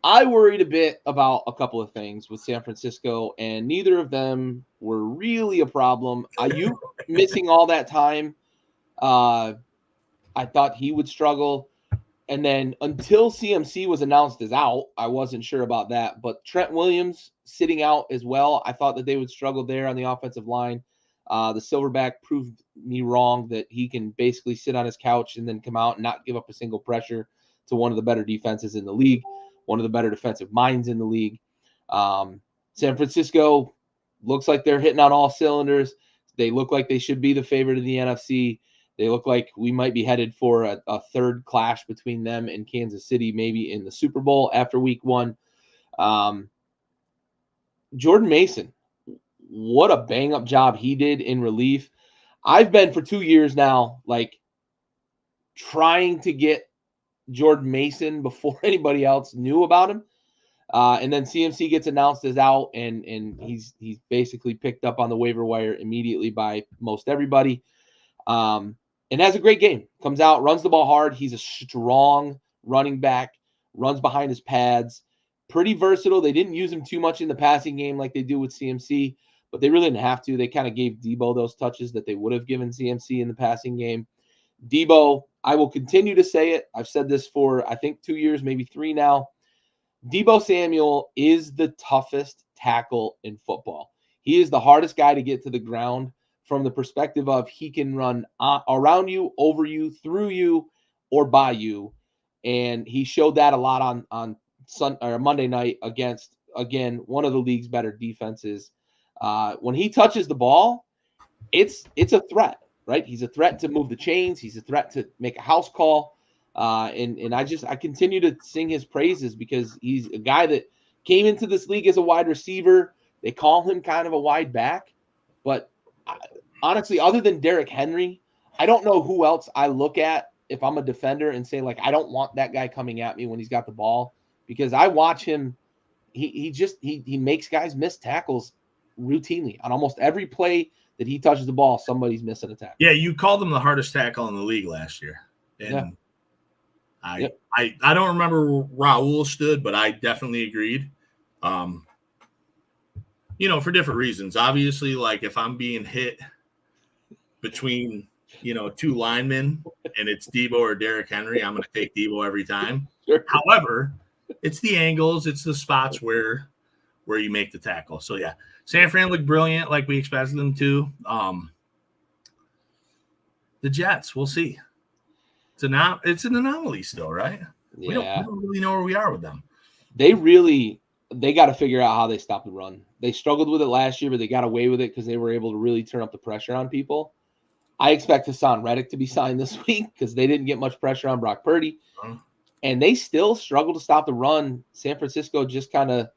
I worried a bit about a couple of things with San Francisco, and neither of them were really a problem. Ayuk missing all that time. I thought he would struggle. And then until CMC was announced as out, I wasn't sure about that. But Trent Williams sitting out as well, I thought that they would struggle there on the offensive line. The Silverback proved me wrong that he can basically sit on his couch and then come out and not give up a single pressure to one of the better defenses in the league, one of the better defensive minds in the league. San Francisco looks like they're hitting on all cylinders. They look like they should be the favorite in the NFC. They look like we might be headed for a third clash between them and Kansas City, maybe in the Super Bowl after week 1. Jordan Mason, what a bang-up job he did in relief. I've been for 2 years now, like, trying to get Jordan Mason before anybody else knew about him. And then CMC gets announced as out, and he's basically picked up on the waiver wire immediately by most everybody. And has a great game. Comes out, runs the ball hard. He's a strong running back, runs behind his pads. Pretty versatile. They didn't use him too much in the passing game like they do with CMC, but they really didn't have to. They kind of gave Debo those touches that they would have given CMC in the passing game. Debo, I will continue to say it. I've said this for, I think, 2 years, maybe 3 now. Debo Samuel is the toughest tackle in football. He is the hardest guy to get to the ground from the perspective of he can run around you, over you, through you, or by you. And he showed that a lot on Monday night against, again, one of the league's better defenses. When he touches the ball, it's a threat, right? He's a threat to move the chains. He's a threat to make a house call. And I continue to sing his praises because he's a guy that came into this league as a wide receiver. They call him kind of a wide back, but honestly, other than Derrick Henry, I don't know who else I look at if I'm a defender and say, like, I don't want that guy coming at me when he's got the ball, because I watch him. He makes guys miss tackles routinely on almost every play that he touches the ball. Somebody's missing a tackle. Yeah, you called him the hardest tackle in the league last year, and I don't remember where Raul stood, but I definitely agreed. For different reasons. Obviously, like if I'm being hit between two linemen and it's Debo or Derrick Henry, I'm going to take Debo every time. Sure. However, it's the angles, it's the spots where you make the tackle. So yeah, San Fran looked brilliant like we expected them to. The Jets, we'll see. It's an anomaly still, right? Yeah. We don't really know where we are with them. They got to figure out how they stop the run. They struggled with it last year, but they got away with it because they were able to really turn up the pressure on people. I expect Hassan Reddick to be signed this week because they didn't get much pressure on Brock Purdy. And they still struggle to stop the run. San Francisco just kind of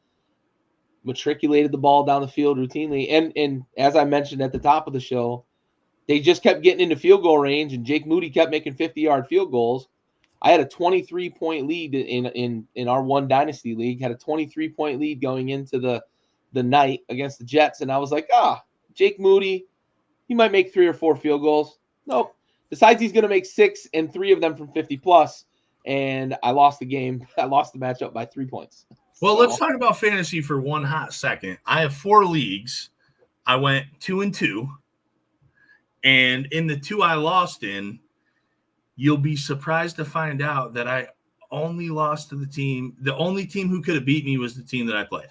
matriculated the ball down the field routinely. And as I mentioned at the top of the show, they just kept getting into field goal range, and Jake Moody kept making 50-yard field goals. I had a 23-point lead in our one dynasty league, had a 23-point lead going into the night against the Jets. And I was like, Jake Moody, he might make 3 or 4 field goals. Nope. Decides he's going to make 6, and 3 of them from 50+. And I lost the game. I lost the matchup by 3 points. Well, let's talk about fantasy for one hot second. I have 4 leagues. I went 2-2. And in the 2 I lost in, you'll be surprised to find out that I only lost to the team. The only team who could have beat me was the team that I played.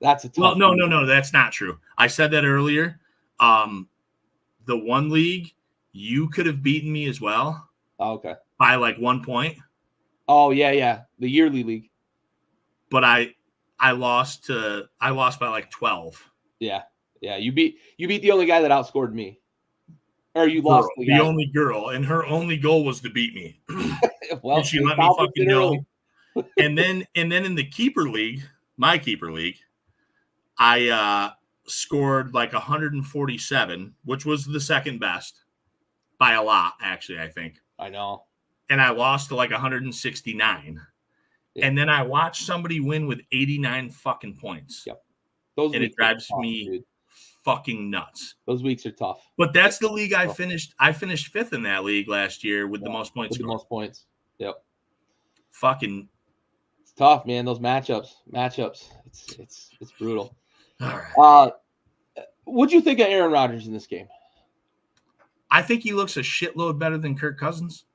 That's a tough no, that's not true. I said that earlier. The one league, you could have beaten me as well. Oh, okay. By like 1 point. Oh, yeah. The yearly league. But I lost by like 12. Yeah. You beat the only guy that outscored me. Or you lost the only girl, and her only goal was to beat me. Well, and she let me fucking know. and then in the keeper league, my keeper league, I scored like 147, which was the second best by a lot, actually, I think. I know. And I lost to like 169. Yeah. And then I watched somebody win with 89 fucking points. Yep. It drives me fucking nuts. Those weeks are tough. But that's the league I finished. I finished 5th in that league last year with the most points. The most points. Yep. Fucking. It's tough, man. Those matchups. It's brutal. All right. What'd you think of Aaron Rodgers in this game? I think he looks a shitload better than Kirk Cousins.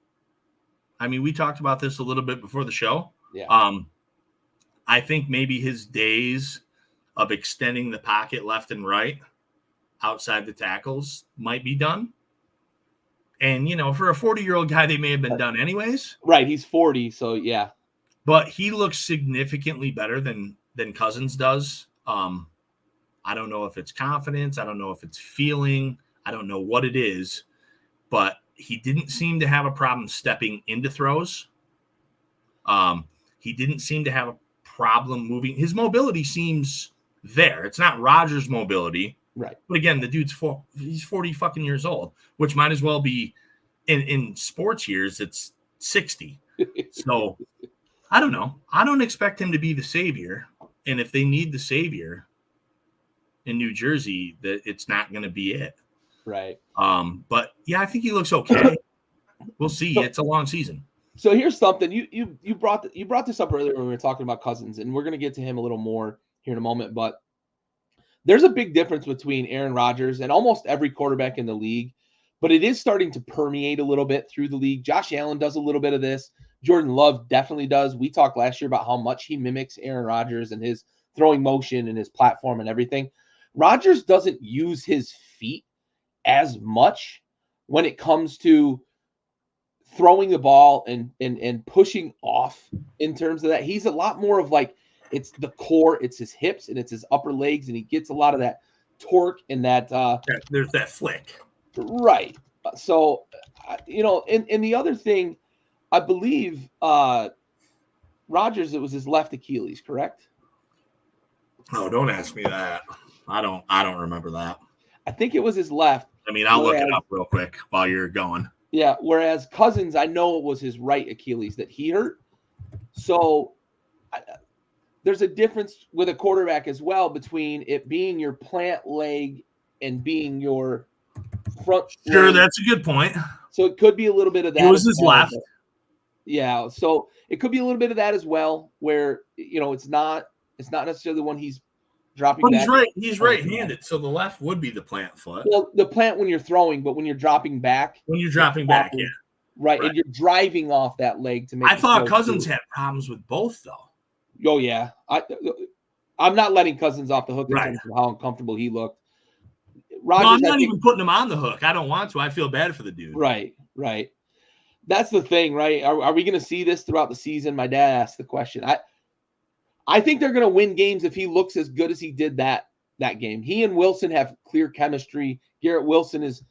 I mean, we talked about this a little bit before the show. Yeah. I think maybe his days of extending the pocket left and right outside the tackles might be done. And, for a 40-year-old guy, they may have been done anyways. Right. He's 40. So, yeah. But he looks significantly better than Cousins does. I don't know if it's confidence. I don't know if it's feeling. I don't know what it is. But he didn't seem to have a problem stepping into throws. He didn't seem to have a problem moving. His mobility seems there. It's not Rodgers' mobility. Right. But again, the dude's he's 40 fucking years old, which might as well be in sports years, it's 60. So I don't know. I don't expect him to be the savior. And if they need the savior in New Jersey, that it's not going to be it. Right. But yeah, I think he looks okay. We'll see. It's a long season. So here's something you brought this up earlier when we were talking about Cousins, and we're going to get to him a little more here in a moment. But there's a big difference between Aaron Rodgers and almost every quarterback in the league, but it is starting to permeate a little bit through the league. Josh Allen does a little bit of this. Jordan Love definitely does. We talked last year about how much he mimics Aaron Rodgers and his throwing motion and his platform and everything. Rodgers doesn't use his feet as much when it comes to throwing the ball and pushing off in terms of that. He's a lot more of like, it's the core, it's his hips, and it's his upper legs, and he gets a lot of that torque and that. There's that flick. Right. So, and the other thing, I believe Rodgers, it was his left Achilles, correct? Oh, don't ask me that. I don't remember that. I think it was his left. I mean, I'll look it up real quick while you're going. Yeah. Whereas Cousins, I know it was his right Achilles that he hurt. So there's a difference with a quarterback as well between it being your plant leg and being your front. Sure, leg. That's a good point. So it could be a little bit of that. It was his left. Yeah. So it could be a little bit of that as well, where it's not necessarily when he's dropping but back. He's right-handed, so the left would be the plant foot. Well, the plant when you're throwing, but when you're dropping back. When you're dropping back, yeah. Right, and you're driving off that leg to make. I thought Cousins had problems with both, though. Oh yeah, I'm not letting Cousins off the hook in terms of how uncomfortable he looked. Rodgers, I'm not even putting him on the hook. I don't want to. I feel bad for the dude. Right. That's the thing, right? Are we going to see this throughout the season? My dad asked the question. I think they're going to win games if he looks as good as he did that game. He and Wilson have clear chemistry. Garrett Wilson is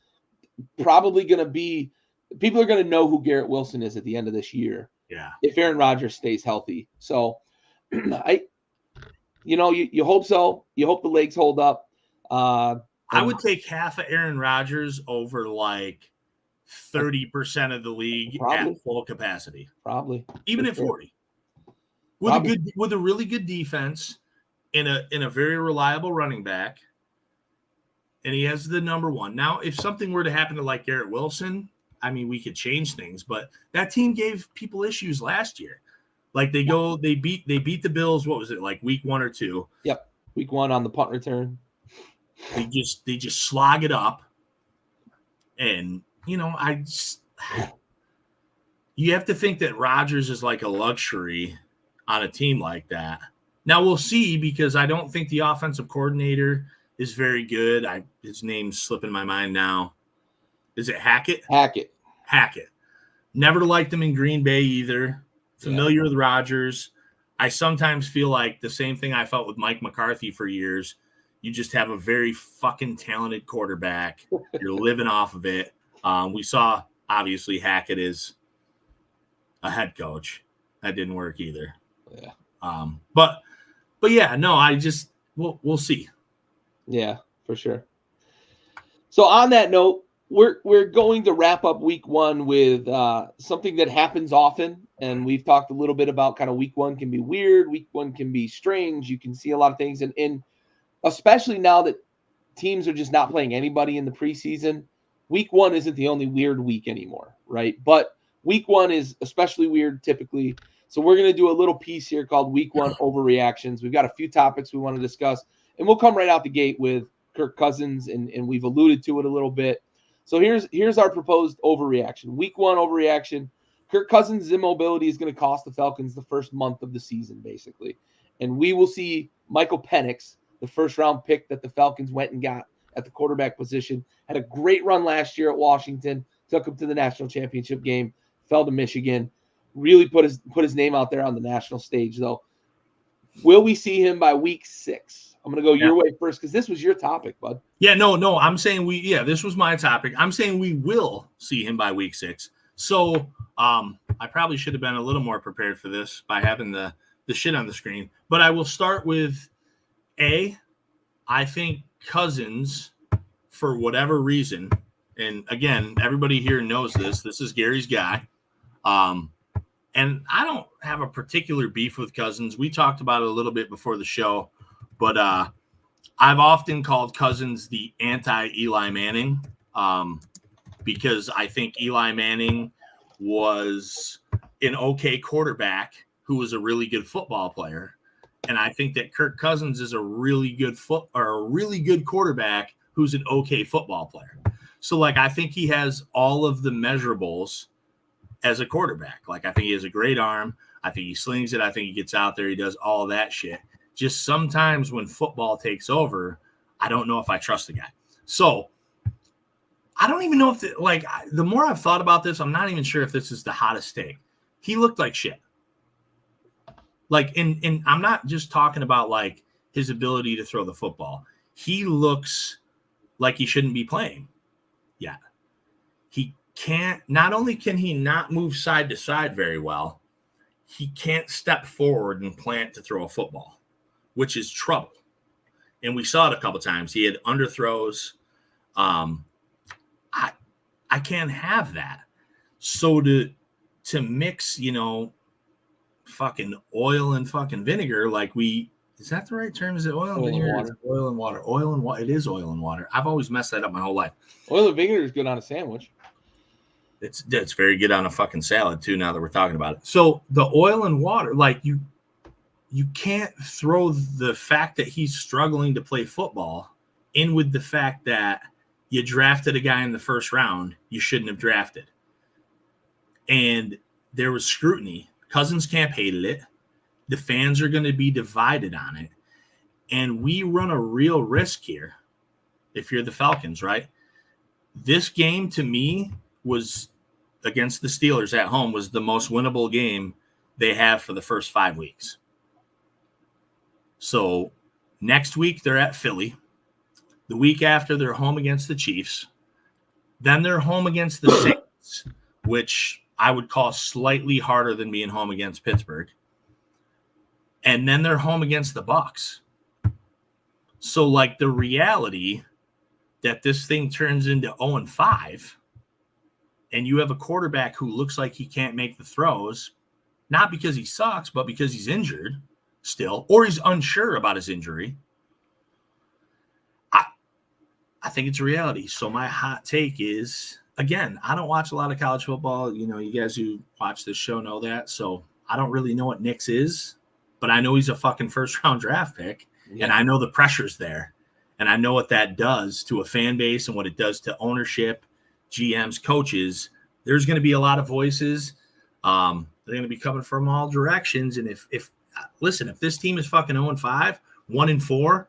probably going to be – people are going to know who Garrett Wilson is at the end of this year. Yeah. If Aaron Rodgers stays healthy. So, you hope so. You hope the legs hold up. I would take half of Aaron Rodgers over like 30% of the league at full capacity. Probably. Even at 40. With a really good defense in a very reliable running back. And he has the number one. Now, if something were to happen to like Garrett Wilson, I mean, we could change things, but that team gave people issues last year. Like they beat the Bills, what was it, like week 1 or 2? Yep. Week 1 on the punt return. They just slog it up. And, you have to think that Rodgers is like a luxury on a team like that. Now we'll see, because I don't think the offensive coordinator is very good. His name's slipping my mind now. Is it Hackett? Hackett. Never liked him in Green Bay either. Familiar with Rodgers. I sometimes feel like the same thing I felt with Mike McCarthy for years. You just have a very fucking talented quarterback. You're living off of it. We saw, obviously, Hackett is a head coach. That didn't work either. Yeah. But yeah, no, we'll see. Yeah, for sure. So on that note, we're going to wrap up week 1 with something that happens often. And we've talked a little bit about kind of week 1 can be weird. Week 1 can be strange. You can see a lot of things. And especially now that teams are just not playing anybody in the preseason, week 1 isn't the only weird week anymore, right? But week 1 is especially weird typically. So we're going to do a little piece here called Week 1 Overreactions. We've got a few topics we want to discuss, and we'll come right out the gate with Kirk Cousins, and we've alluded to it a little bit. So here's our proposed overreaction. Week 1 overreaction. Kirk Cousins' immobility is going to cost the Falcons the first month of the season, basically. And we will see Michael Penix, the first-round pick that the Falcons went and got at the quarterback position, had a great run last year at Washington, took him to the national championship game, fell to Michigan, really put his name out there on the national stage, though. Will we see him by week 6? I'm going to go your way first because this was your topic, bud. Yeah, no. I'm saying this was my topic. I'm saying we will see him by week 6. So I probably should have been a little more prepared for this by having the shit on the screen. But I will start with I think Cousins, for whatever reason, and again, everybody here knows this. This is Gary's guy. And I don't have a particular beef with Cousins. We talked about it a little bit before the show, but I've often called Cousins the anti-Eli Manning because I think Eli Manning was an okay quarterback who was a really good football player. And I think that Kirk Cousins is a really good quarterback who's an okay football player. So, I think he has all of the measurables as a quarterback. I think he has a great arm. I think he slings it. I think he gets out there. He does all that shit. Just sometimes when football takes over, I don't know if I trust the guy. So I don't even know if the more I've thought about this, I'm not even sure if this is the hottest take. He looked like shit. Like, and I'm not just talking about like his ability to throw the football. He looks like he shouldn't be playing. Yeah. He can't, not only can he not move side to side very well, he can't step forward and plant to throw a football, which is trouble. And we saw it a couple times. He had underthrows. I can't have that. So to mix, fucking oil and fucking vinegar, is that the right term? Is it oil and vinegar? And water. Oil and water. Oil and water. It is oil and water. I've always messed that up my whole life. Oil and vinegar is good on a sandwich. It's very good on a fucking salad too, now that we're talking about it. So the oil and water, you can't throw the fact that he's struggling to play football in with the fact that you drafted a guy in the first round you shouldn't have drafted. And there was scrutiny. Cousins camp hated it. The fans are going to be divided on it. And we run a real risk here if you're the Falcons, right? This game, to me, was against the Steelers at home, was the most winnable game they have for the first 5 weeks. So next week, they're at Philly. The week after, they're home against the Chiefs. Then they're home against the Saints, which I would call slightly harder than being home against Pittsburgh. And then they're home against the Bucs. So, the reality that this thing turns into 0-5, and you have a quarterback who looks like he can't make the throws, not because he sucks, but because he's injured still, or he's unsure about his injury. I think it's a reality. So my hot take is, again, I don't watch a lot of college football. You guys who watch this show know that. So I don't really know what Nix is, but I know he's a fucking first-round draft pick, and I know the pressure's there, and I know what that does to a fan base and what it does to ownership, GMs, coaches. There's going to be a lot of voices. They're going to be coming from all directions. And if this team is fucking 0-5, 1-4,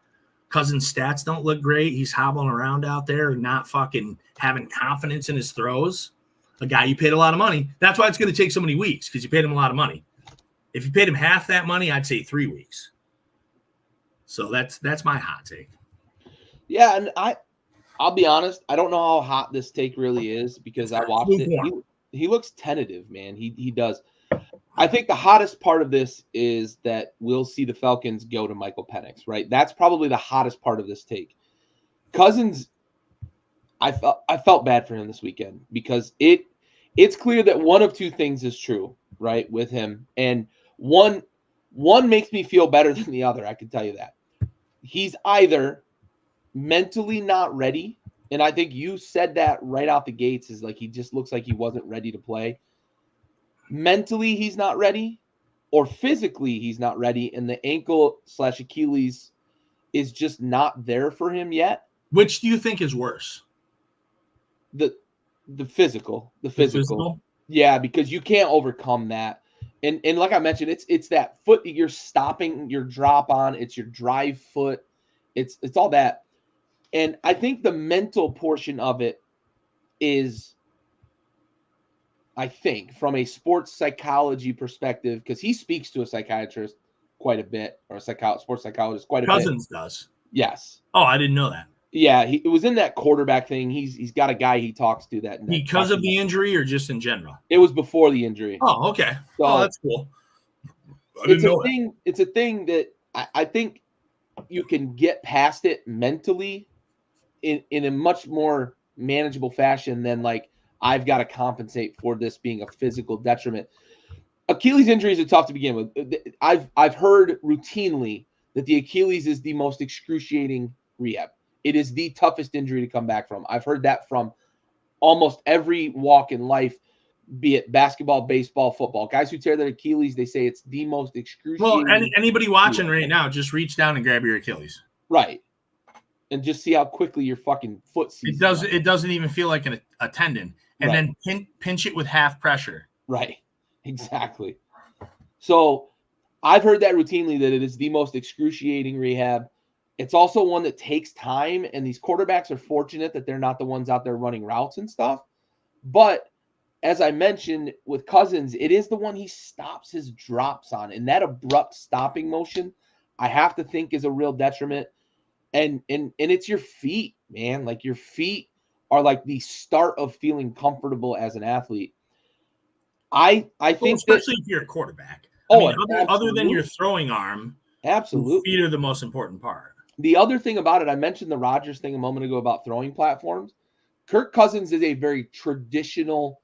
Cousins' stats don't look great. He's hobbling around out there and not fucking having confidence in his throws. A guy you paid a lot of money. That's why it's going to take so many weeks, because you paid him a lot of money. If you paid him half that money, I'd say 3 weeks. So that's my hot take. Yeah, and I'll be honest, I don't know how hot this take really is, because I watched it. He looks tentative, man. He does. I think the hottest part of this is that we'll see the Falcons go to Michael Penix, right? That's probably the hottest part of this take. Cousins, I felt bad for him this weekend, because it's clear that one of two things is true, right, with him. And one makes me feel better than the other, I can tell you that. He's either mentally not ready, and I think you said that right out the gates, is he just looks like he wasn't ready to play. Mentally, he's not ready, or physically, he's not ready, and the ankle/Achilles is just not there for him yet. Which do you think is worse? The physical. The physical. Yeah, because you can't overcome that. And like I mentioned, it's that foot that you're stopping your drop on. It's your drive foot. It's all that. And I think the mental portion of it is, I think, from a sports psychology perspective, because he speaks to a psychiatrist quite a bit, or a sports psychologist quite a bit. Cousins does. Yes. Oh, I didn't know that. Yeah, it was in that quarterback thing. He's got a guy he talks to that. Because of the injury, or just in general? It was before the injury. Oh, okay. So that's cool. It's a thing that I think you can get past it mentally in a much more manageable fashion than I've got to compensate for this being a physical detriment. Achilles injuries are tough to begin with. I've heard routinely that the Achilles is the most excruciating rehab. It is the toughest injury to come back from. I've heard that from almost every walk in life, be it basketball, baseball, football. Guys who tear their Achilles, they say it's the most excruciating. Well, anybody watching right now, just reach down and grab your Achilles. Right. And just see how quickly your fucking foot sees. It doesn't even feel like a tendon. And then pinch it with half pressure. Right. Exactly. So I've heard that routinely, that it is the most excruciating rehab. It's also one that takes time, and these quarterbacks are fortunate that they're not the ones out there running routes and stuff. But as I mentioned with Cousins, it is the one he stops his drops on, and that abrupt stopping motion, I have to think is a real detriment. And it's your feet, man. Like your feet are like the start of feeling comfortable as an athlete. I think especially if you're a quarterback. Other than your throwing arm, absolutely, feet are the most important part. The other thing about it, I mentioned the Rodgers thing a moment ago about throwing platforms. Kirk Cousins is a very traditional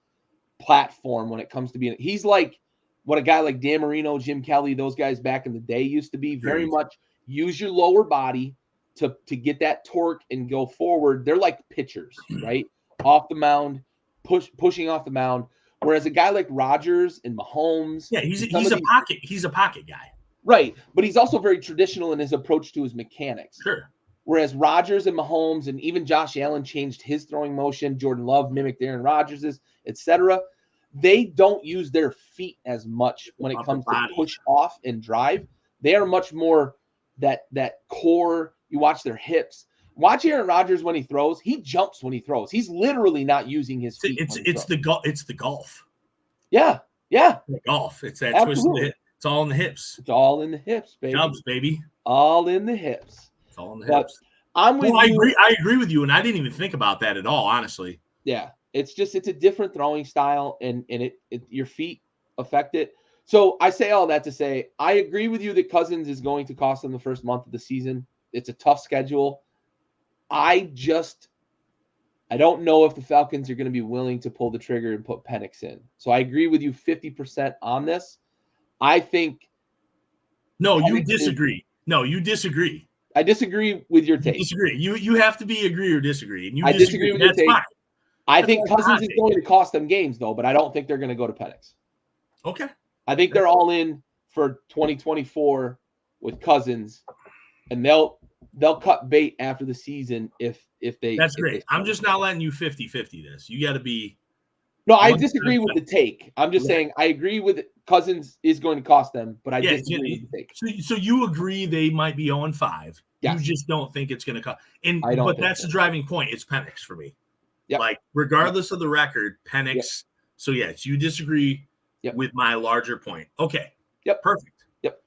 platform when it comes to being. He's like what a guy like Dan Marino, Jim Kelly, those guys back in the day used to be. Very much use your lower body to get that torque and go forward. They're like pitchers, right? Off the mound, pushing off the mound. Whereas a guy like Rodgers and Mahomes, he's a pocket guy. Right, but he's also very traditional in his approach to his mechanics. Sure. Whereas Rodgers and Mahomes and even Josh Allen changed his throwing motion. Jordan Love mimicked Aaron Rodgers's, etc. They don't use their feet as much when it comes to push off and drive. They are much more that core. You watch their hips. Watch Aaron Rodgers when he throws. He jumps when he throws. He's literally not using his feet. It's the golf. Yeah. The golf. It's that twist of the hip. It's all in the hips. It's all in the hips, baby. Jumps, baby. All in the hips. It's all in the hips. I'm with you. I agree with you, and I didn't even think about that at all, honestly. Yeah. It's a different throwing style, and your feet affect it. So I say all that to say I agree with you that Cousins is going to cost them the first month of the season. It's a tough schedule. I don't know if the Falcons are going to be willing to pull the trigger and put Penix in. So I agree with you 50% on this. I think. No, you disagree. You disagree. I disagree with your take. You disagree. You have to be agree or disagree. And I disagree with your take. Fine. I think Cousins is going to cost them games, though, but I don't think they're going to go to Penix. Okay. I think they're all in for 2024 with Cousins, and they'll cut bait after the season if they. That's great. I'm just not letting you 50-50 this. You got to be. No, I disagree with the take. I'm just saying I agree with Cousins is going to cost them, but I disagree with the take. So you agree they might be 0-5. Yes. You just don't think it's going to cost. But that's the driving point. It's Penix for me. Yep. Like, regardless of the record, Penix. Yep. So, yes, you disagree with my larger point. Okay. Yep. Perfect. Yep.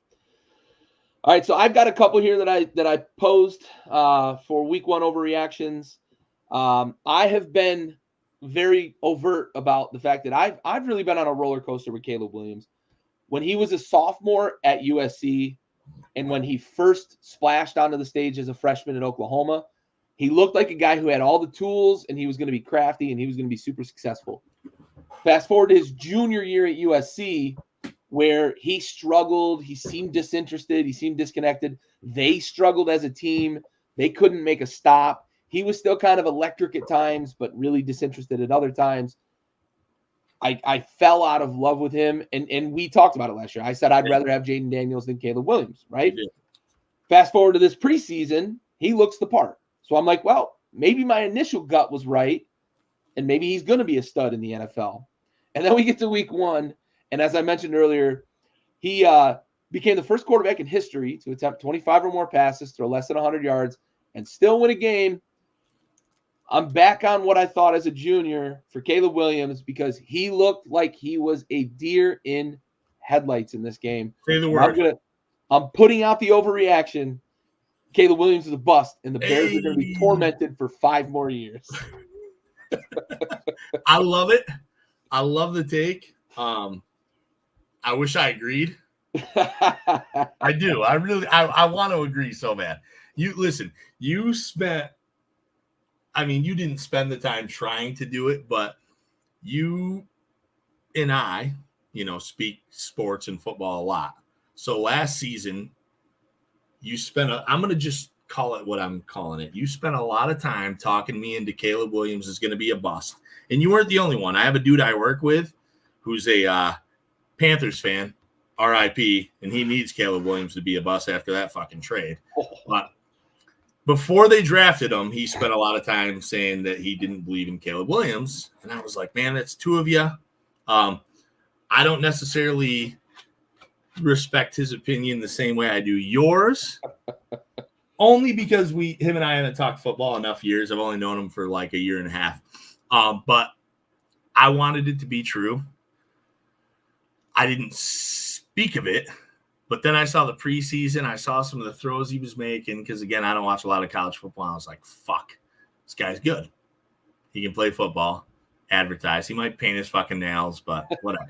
All right. So I've got a couple here that I posed for week 1 overreactions. I have been very overt about the fact that I've really been on a roller coaster with Caleb Williams. When he was a sophomore at USC and when he first splashed onto the stage as a freshman at Oklahoma, he looked like a guy who had all the tools and he was going to be crafty and he was going to be super successful. Fast forward to his junior year at USC, where he struggled. He seemed disinterested. He seemed disconnected. They struggled as a team. They couldn't make a stop. He was still kind of electric at times, but really disinterested at other times. I fell out of love with him, and we talked about it last year. I said I'd rather have Jaden Daniels than Caleb Williams, right? Fast forward to this preseason, he looks the part. So I'm like, well, maybe my initial gut was right, and maybe he's going to be a stud in the NFL. And then we get to week 1, and as I mentioned earlier, he became the first quarterback in history to attempt 25 or more passes, throw less than 100 yards, and still win a game. I'm back on what I thought as a junior for Caleb Williams because he looked like he was a deer in headlights in this game. Say the word. I'm putting out the overreaction. Caleb Williams is a bust, and the Bears are going to be tormented for 5 more years. I love it. I love the take. I wish I agreed. I do. I want to agree so bad. You didn't spend the time trying to do it, but you and I, speak sports and football a lot. So last season, I'm going to just call it what I'm calling it. You spent a lot of time talking me into Caleb Williams is going to be a bust. And you weren't the only one. I have a dude I work with who's a Panthers fan, RIP, and he needs Caleb Williams to be a bust after that fucking trade. But before they drafted him, he spent a lot of time saying that he didn't believe in Caleb Williams. And I was like, man, that's 2 of you. I don't necessarily respect his opinion the same way I do yours. Only because him and I haven't talked football enough years. I've only known him for like a year and a half. But I wanted it to be true. I didn't speak of it, but then I saw the preseason. I saw some of the throws he was making because, again, I don't watch a lot of college football. I was like, fuck, this guy's good. He can play football, advertise. He might paint his fucking nails, but whatever.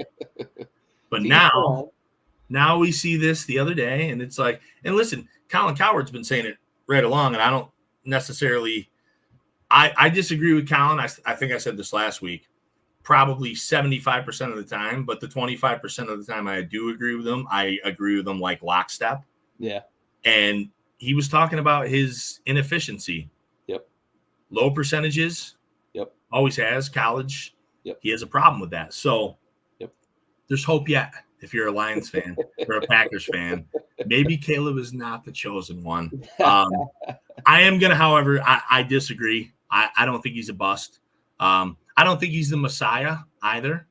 But now we see this the other day, and it's like, and listen, Colin Cowherd's been saying it right along, and I don't necessarily I disagree with Colin. I think I said this last week, probably 75% of the time, but the 25% of the time I do agree with him. I agree with him like lockstep. Yeah. And he was talking about his inefficiency. Yep. Low percentages. Yep. Always has. College. Yep. He has a problem with that. So there's hope yet. If you're a Lions fan or a Packers fan, maybe Caleb is not the chosen one. I am going to, however, I disagree. I don't think he's a bust. I don't think he's the Messiah either,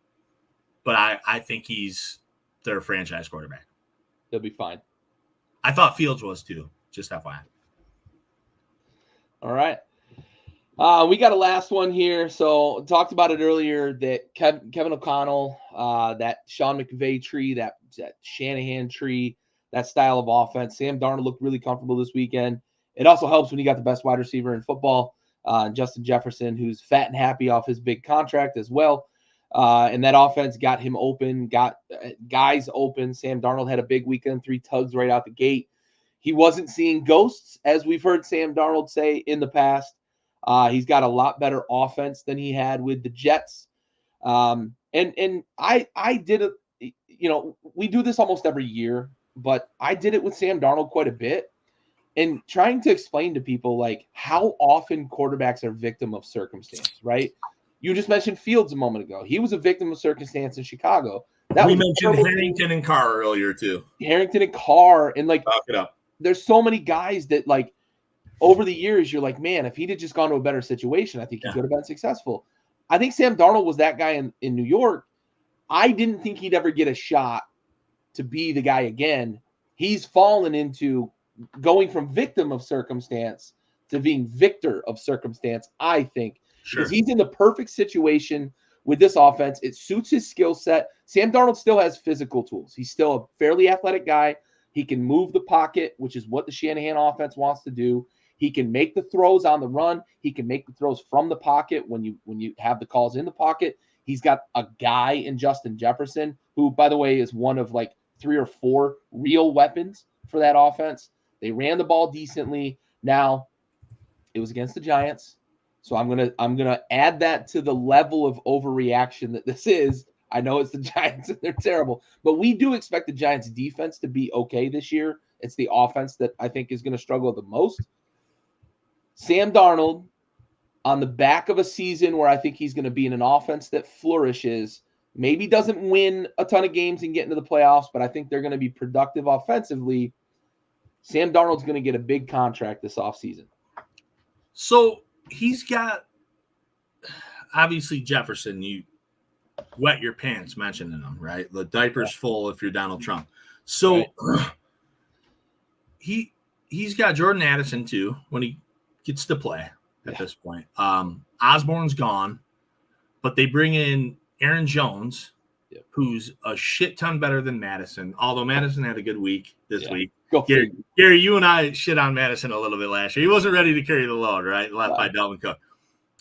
but I think he's their franchise quarterback. He'll be fine. I thought Fields was too, just FYI. All right. We got a last one here. So talked about it earlier that Kevin O'Connell, that Sean McVay tree, that Shanahan tree, that style of offense. Sam Darnold looked really comfortable this weekend. It also helps when you got the best wide receiver in football, Justin Jefferson, who's fat and happy off his big contract as well. And that offense got him open, got guys open. Sam Darnold had a big weekend, 3 tugs right out the gate. He wasn't seeing ghosts, as we've heard Sam Darnold say in the past. He's got a lot better offense than he had with the Jets. And I did it, we do this almost every year, but I did it with Sam Darnold quite a bit. And trying to explain to people like how often quarterbacks are victim of circumstance, right? You just mentioned Fields a moment ago. He was a victim of circumstance in Chicago. We mentioned Harrington and Carr earlier too. Harrington and Carr, and like talk it up. There's so many guys that like over the years you're like, man, if he'd have just gone to a better situation, I think he could have been successful. I think Sam Darnold was that guy in New York. I didn't think he'd ever get a shot to be the guy again. He's fallen into going from victim of circumstance to being victor of circumstance, I think. Because he's in the perfect situation with this offense. It suits his skill set. Sam Darnold still has physical tools. He's still a fairly athletic guy. He can move the pocket, which is what the Shanahan offense wants to do. He can make the throws on the run. He can make the throws from the pocket when you have the calls in the pocket. He's got a guy in Justin Jefferson, who, by the way, is one of like 3 or 4 real weapons for that offense. They ran the ball decently. Now, it was against the Giants. So I'm gonna add that to the level of overreaction that this is. I know it's the Giants and they're terrible, but we do expect the Giants defense to be okay this year. It's the offense that I think is going to struggle the most. Sam Darnold, on the back of a season where I think he's going to be in an offense that flourishes, maybe doesn't win a ton of games and get into the playoffs, but I think they're going to be productive offensively. Sam Darnold's going to get a big contract this offseason. So he's got, obviously, Jefferson, you wet your pants mentioning him, right? The diaper's full if you're Donald Trump. So he's got Jordan Addison, too, when he gets to play at this point. Osborne's gone, but they bring in Aaron Jones, who's a shit ton better than Madison, although Madison had a good week this week. Gary, you and I shit on Madison a little bit last year. He wasn't ready to carry the load, right? Left by Dalvin Cook.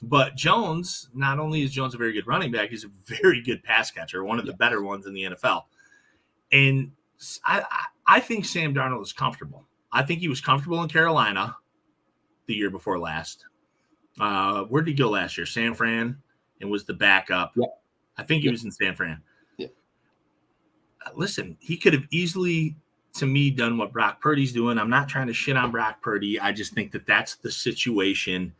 But Jones, not only is Jones a very good running back, he's a very good pass catcher, one of the better ones in the NFL. And I think Sam Darnold is comfortable. I think he was comfortable in Carolina the year before last. Where did he go last year? San Fran, and was the backup. I think he was in San Fran. Listen, he could have easily, to me, done what Brock Purdy's doing. I'm not trying to shit on Brock Purdy. I just think that that's the situation,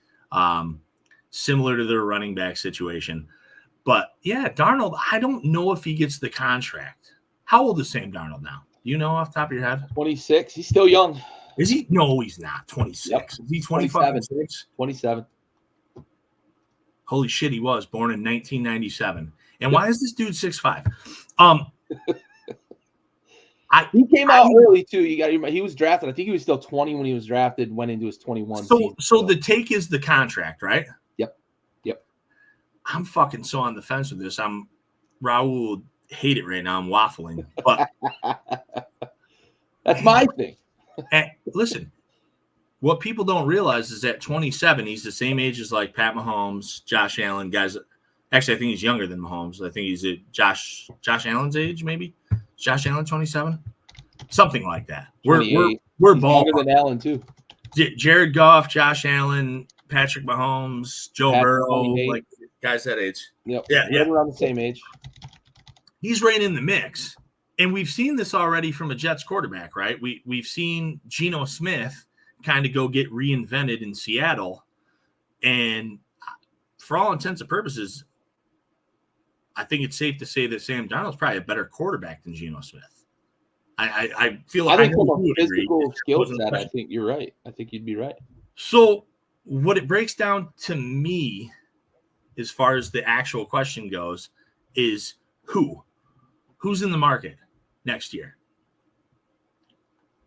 similar to their running back situation. But, Darnold, I don't know if he gets the contract. How old is Sam Darnold now? Do you know off the top of your head? 26. He's still young. Is he? No, he's not. 26. Is he 25? 27. Holy shit, he was born in 1997. And why is this dude 6'5"? He came out early too. He was drafted. I think he was still 20 when he was drafted. Went into his 21 season. So the take is the contract, right? Yep. I'm fucking so on the fence with this. Raul would hate it right now. I'm waffling, but that's my thing. Listen, what people don't realize is at 27, he's the same age as like Pat Mahomes, Josh Allen, guys. Actually, I think he's younger than Mahomes. I think he's at Josh Allen's age, maybe. Josh Allen, 27, something like that. We're younger than Allen too. Jared Goff, Josh Allen, Patrick Mahomes, Joe Burrow, like guys that age. Yep. Yeah. Around the same age. He's right in the mix. And we've seen this already from a Jets quarterback, right? We've seen Geno Smith kind of go get reinvented in Seattle. And for all intents and purposes, I think it's safe to say that Sam Darnold's probably a better quarterback than Geno Smith. I feel like I think from a physical skill set, I think you're right. I think you'd be right. So what it breaks down to me, as far as the actual question goes, is who's in the market next year?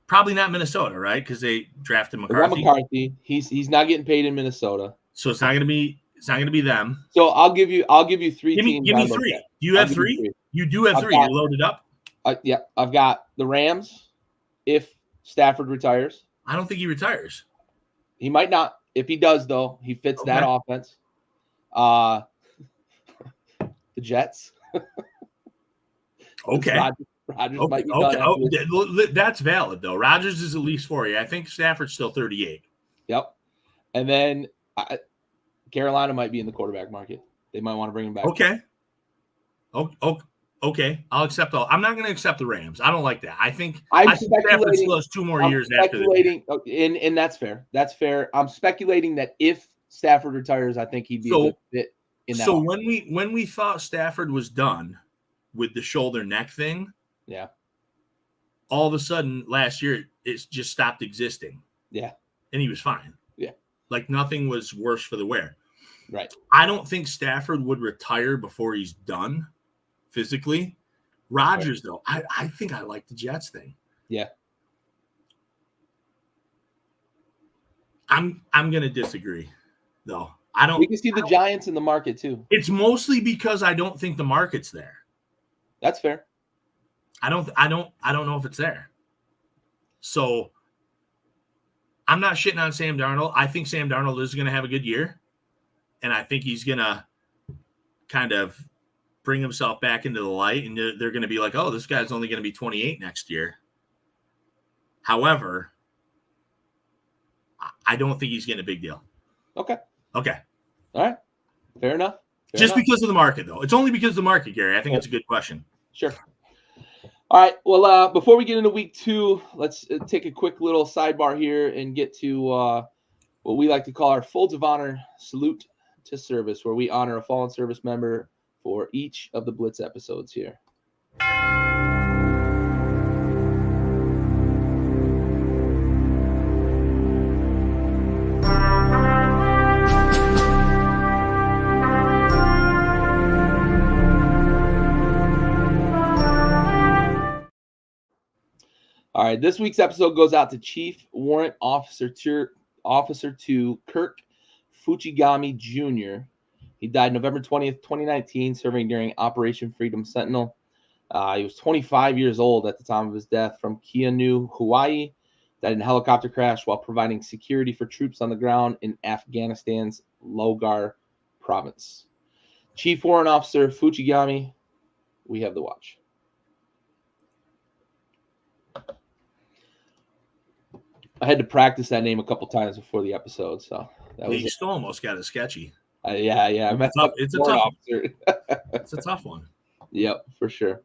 Probably not Minnesota, right? Because they drafted McCarthy. He's not getting paid in Minnesota, so it's not going to be them. So I'll give you 3 teams. Give me 3. Do you have 3? You do have 3. You loaded up. Yeah, I've got the Rams. If Stafford retires, I don't think he retires. He might not. If he does, though, he fits that offense. The Jets. Okay. Rodgers might be done. That's valid, though. Rodgers is at least 40. I think Stafford's still 38. Yep. And then Carolina might be in the quarterback market. They might want to bring him back. Okay. Okay. I'll accept all. I'm not going to accept the Rams. I don't like that. I think Stafford still has 2 more years after that. And that's fair. That's fair. I'm speculating that if Stafford retires, I think he'd be a good fit in that. So when we thought Stafford was done with the shoulder neck thing, yeah, all of a sudden last year it just stopped existing. Yeah. And he was fine. Yeah. Like nothing was worse for the wear. Right. I don't think Stafford would retire before he's done physically. Rodgers, though, I think I like the Jets thing. Yeah. I'm gonna disagree, though. We can see the Giants in the market too. It's mostly because I don't think the market's there. That's fair. I don't know if it's there. So I'm not shitting on Sam Darnold. I think Sam Darnold is going to have a good year. And I think he's going to kind of bring himself back into the light. And they're going to be like, oh, this guy's only going to be 28 next year. However, I don't think he's getting a big deal. Okay. All right. Fair enough. Because of the market, though. It's only because of the market, Gary. I think it's a good question. Sure. All right. Well, before we get into week 2, let's take a quick little sidebar here and get to what we like to call our Folds of Honor Salute to Service, where we honor a fallen service member for each of the Blitz episodes here. All right, this week's episode goes out to Chief Warrant Officer 2 Kirk Fujigami Jr. He died November 20th, 2019, serving during Operation Freedom Sentinel. He was 25 years old at the time of his death from Keanu, Hawaii. Died in a helicopter crash while providing security for troops on the ground in Afghanistan's Logar province. Chief Warrant Officer Fujigami, we have the watch. I had to practice that name a couple times before the episode, so that was. You still almost got it sketchy. Yeah. It's a tough one. Yep, for sure.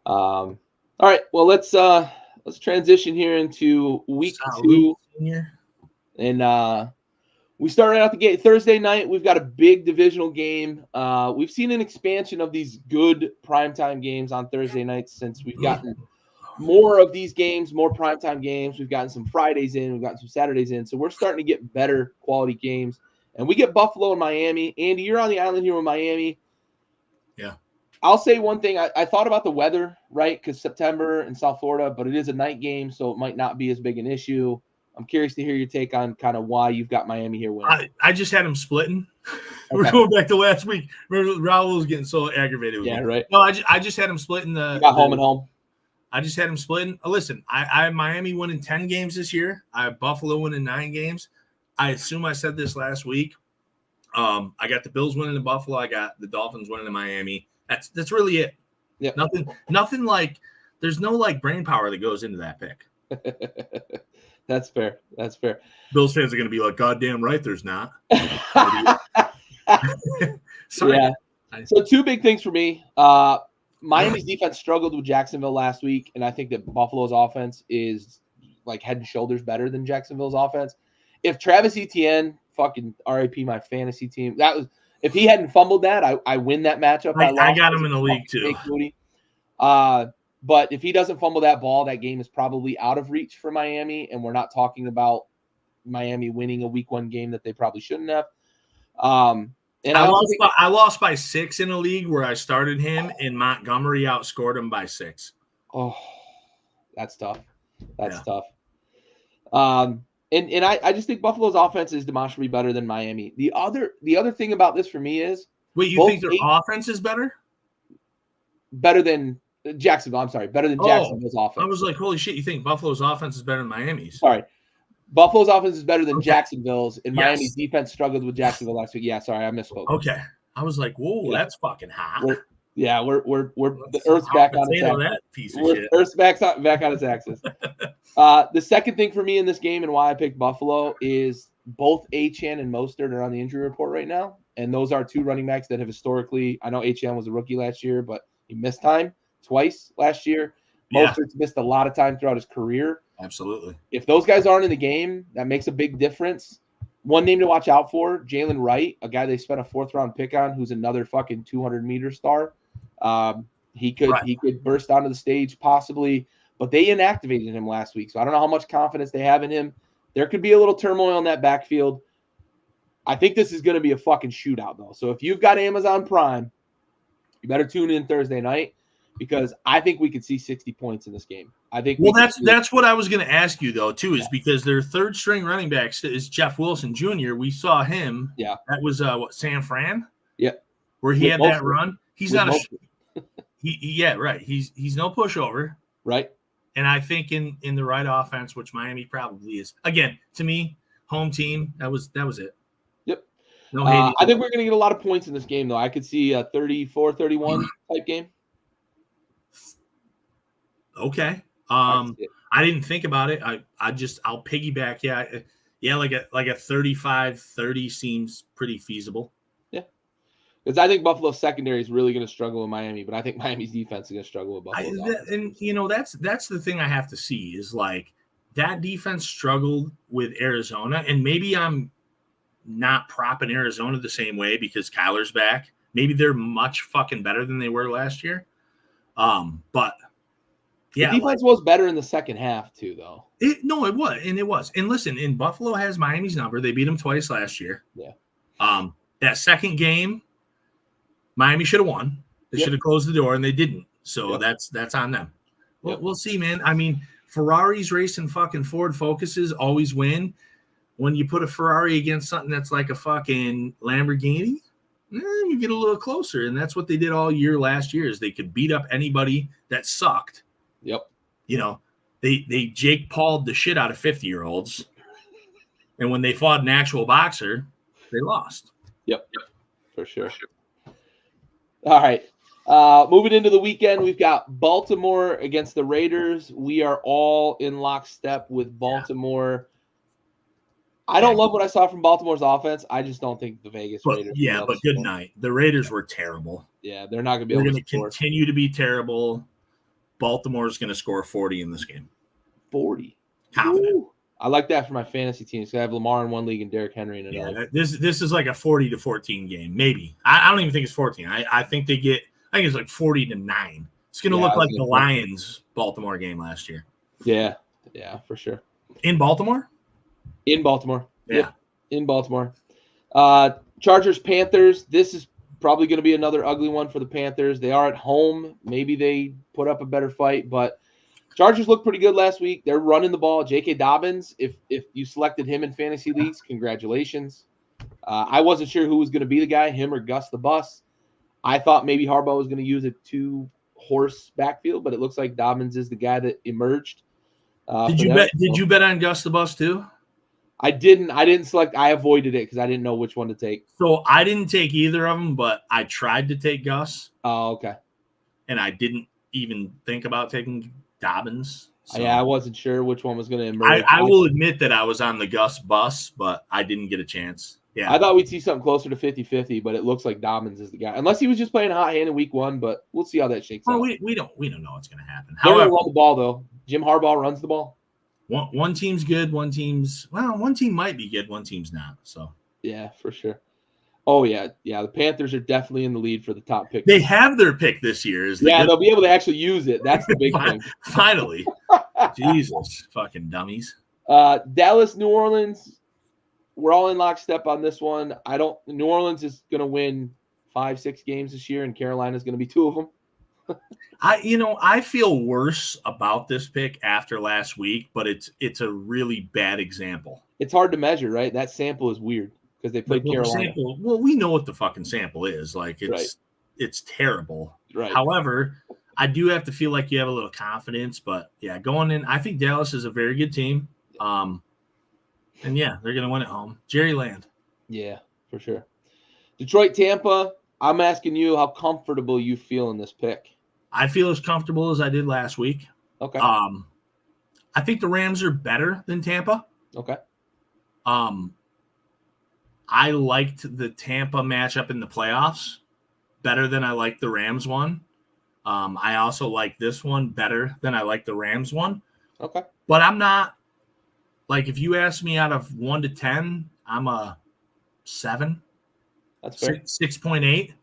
All right, well let's transition here into week 2, and we start right out the gate. Thursday night, we've got a big divisional game. We've seen an expansion of these good primetime games on Thursday nights since we've gotten more of these games, more primetime games. We've gotten some Fridays in, we've gotten some Saturdays in. So we're starting to get better quality games. And we get Buffalo and Miami. Andy, you're on the island here with Miami. Yeah. I'll say one thing. I thought about the weather, right? Because September in South Florida, but it is a night game, so it might not be as big an issue. I'm curious to hear your take on kind of why you've got Miami here winning. I just had them splitting. Okay. We're going back to last week. Remember, Raul was getting so aggravated with me. Yeah, right. No, I just had him splitting the. You got home and home. I just had him splitting. Listen, I have Miami winning 10 games this year. I have Buffalo winning 9 games. I assume I said this last week. I got the Bills winning in Buffalo. I got the Dolphins winning in Miami. That's really it. Yeah. Nothing like there's no like brain power that goes into that pick. That's fair. That's fair. Bills fans are going to be like, goddamn right, there's not. Sorry. Yeah. So 2 big things for me. Miami's defense struggled with Jacksonville last week, and I think that Buffalo's offense is like head and shoulders better than Jacksonville's offense. If Travis Etienne, fucking RIP my fantasy team, if he hadn't fumbled that, I win that matchup. I got him in the league too. But if he doesn't fumble that ball, that game is probably out of reach for Miami, and we're not talking about Miami winning a week 1 game that they probably shouldn't have. And I lost by 6 in a league where I started him, and Montgomery outscored him by 6. Oh, that's tough. That's tough. And I just think Buffalo's offense is demonstrably better than Miami. The other thing about this for me is, wait, you think their offense is better? Better than Jacksonville. I'm sorry, better than Jacksonville's offense. I was like, holy shit! You think Buffalo's offense is better than Miami's? Sorry. Buffalo's offense is better than Jacksonville's, and Miami's defense struggled with Jacksonville last week. Yeah, sorry, I misspoke. Okay, I was like, "Whoa, that's fucking hot." We're the Earth's back on its axis. That piece of shit. Earth's back on its axis. The second thing for me in this game and why I picked Buffalo is both Achane and Mostert are on the injury report right now, and those are 2 running backs that have historically. I know Achane was a rookie last year, but he missed time twice last year. Mostert's missed a lot of time throughout his career. Absolutely. If those guys aren't in the game, that makes a big difference. One name to watch out for, Jalen Wright, a guy they spent a 4th-round pick on, who's another fucking 200-meter star. He could burst onto the stage possibly, but they inactivated him last week, so I don't know how much confidence they have in him. There could be a little turmoil in that backfield. I think this is going to be a fucking shootout, though. So if you've got Amazon Prime, you better tune in Thursday night, because I think we could see 60 points in this game. I think. Well, that's what I was going to ask you though too, is because their 3rd string running back is Jeff Wilson Jr. We saw him. Yeah, that was San Fran. Yeah, where he had that run. He's not right. He's no pushover. Right. And I think in the right offense, which Miami probably is. Again, to me, home team. That was it. Yep. No, I think we're going to get a lot of points in this game though. I could see a 34-31 type game. Okay. I didn't think about it. I'll piggyback. Yeah, like a 35-30 seems pretty feasible. Yeah. Because I think Buffalo's secondary is really going to struggle with Miami, but I think Miami's defense is going to struggle with Buffalo. And that's the thing I have to see is like that defense struggled with Arizona, and maybe I'm not propping Arizona the same way because Kyler's back. Maybe they're much fucking better than they were last year. But yeah, the defense was better in the second half too, though. It was. And listen, and Buffalo has Miami's number. They beat them twice last year. Yeah. That second game, Miami should have won. They should have closed the door, and they didn't. So that's on them. We'll see, man. I mean, Ferraris racing fucking Ford Focuses always win. When you put a Ferrari against something that's like a fucking Lamborghini, you get a little closer. And that's what they did all year last year is they could beat up anybody that sucked. Yep. They Jake Paul'd the shit out of 50-year-olds. And when they fought an actual boxer, they lost. Yep. For sure. All right. Moving into the weekend, we've got Baltimore against the Raiders. We are all in lockstep with Baltimore. I don't love what I saw from Baltimore's offense. I just don't think the Vegas Raiders. Yeah, but good night. The Raiders were terrible. Yeah, they're not going to be able to score. They're going to continue to be terrible. Baltimore's going to score 40 in this game. 40. Confident. Ooh. I like that for my fantasy teams. I have Lamar in one league and Derrick Henry in another. Yeah, this is like a 40-14 game, maybe. I don't even think it's 14. I think it's like 40-9. It's going to look like the Lions Baltimore game last year. Yeah, for sure. In Baltimore? In Baltimore. Yeah. Yep. In Baltimore. Chargers, Panthers. This is Probably going to be another ugly one for the Panthers. They are at home. Maybe they put up a better fight, but Chargers looked pretty good last week. They're running the ball. J.K. Dobbins, if you selected him in fantasy leagues, congratulations. I wasn't sure who was going to be the guy, him or Gus the Bus. I thought maybe Harbaugh was going to use a two-horse backfield, but it looks like Dobbins is the guy that emerged. Did you bet on Gus the Bus too? I didn't select. I avoided it because I didn't know which one to take. So I didn't take either of them, but I tried to take Gus. Oh, okay. And I didn't even think about taking Dobbins. So Yeah, I wasn't sure which one was going to emerge. I will admit that I was on the Gus bus, but I didn't get a chance. Yeah, I thought we'd see something closer to 50-50, but it looks like Dobbins is the guy. Unless he was just playing hot hand in week one, but we'll see how that shakes out. We don't know what's going to happen. They're going to run the ball, though. Jim Harbaugh runs the ball. One team's good, one team might be good, one team's not. So yeah, for sure. Oh yeah. The Panthers are definitely in the lead for the top pick. They have their pick this year. They'll be able to actually use it. That's the big thing. Finally, Jesus, fucking dummies. Dallas, New Orleans. We're all in lockstep on this one. New Orleans is going to win 5-6 games this year, and Carolina's going to be 2 of them. I feel worse about this pick after last week, but it's a really bad example. It's hard to measure, right? That sample is weird because they played Carolina. We know what the fucking sample is. Like it's terrible. Right. However, I do have to feel like you have a little confidence, but yeah, going in, I think Dallas is a very good team. And yeah, they're gonna win at home. Jerry Land. Yeah, for sure. Detroit, Tampa. I'm asking you how comfortable you feel in this pick. I feel as comfortable as I did last week. Okay. I think the Rams are better than Tampa. Okay. I liked the Tampa matchup in the playoffs better than I liked the Rams one. I also like this one better than I like the Rams one. Okay. But I'm not like, if you ask me out of 1 to 10, I'm a 7. That's fair. 6.8.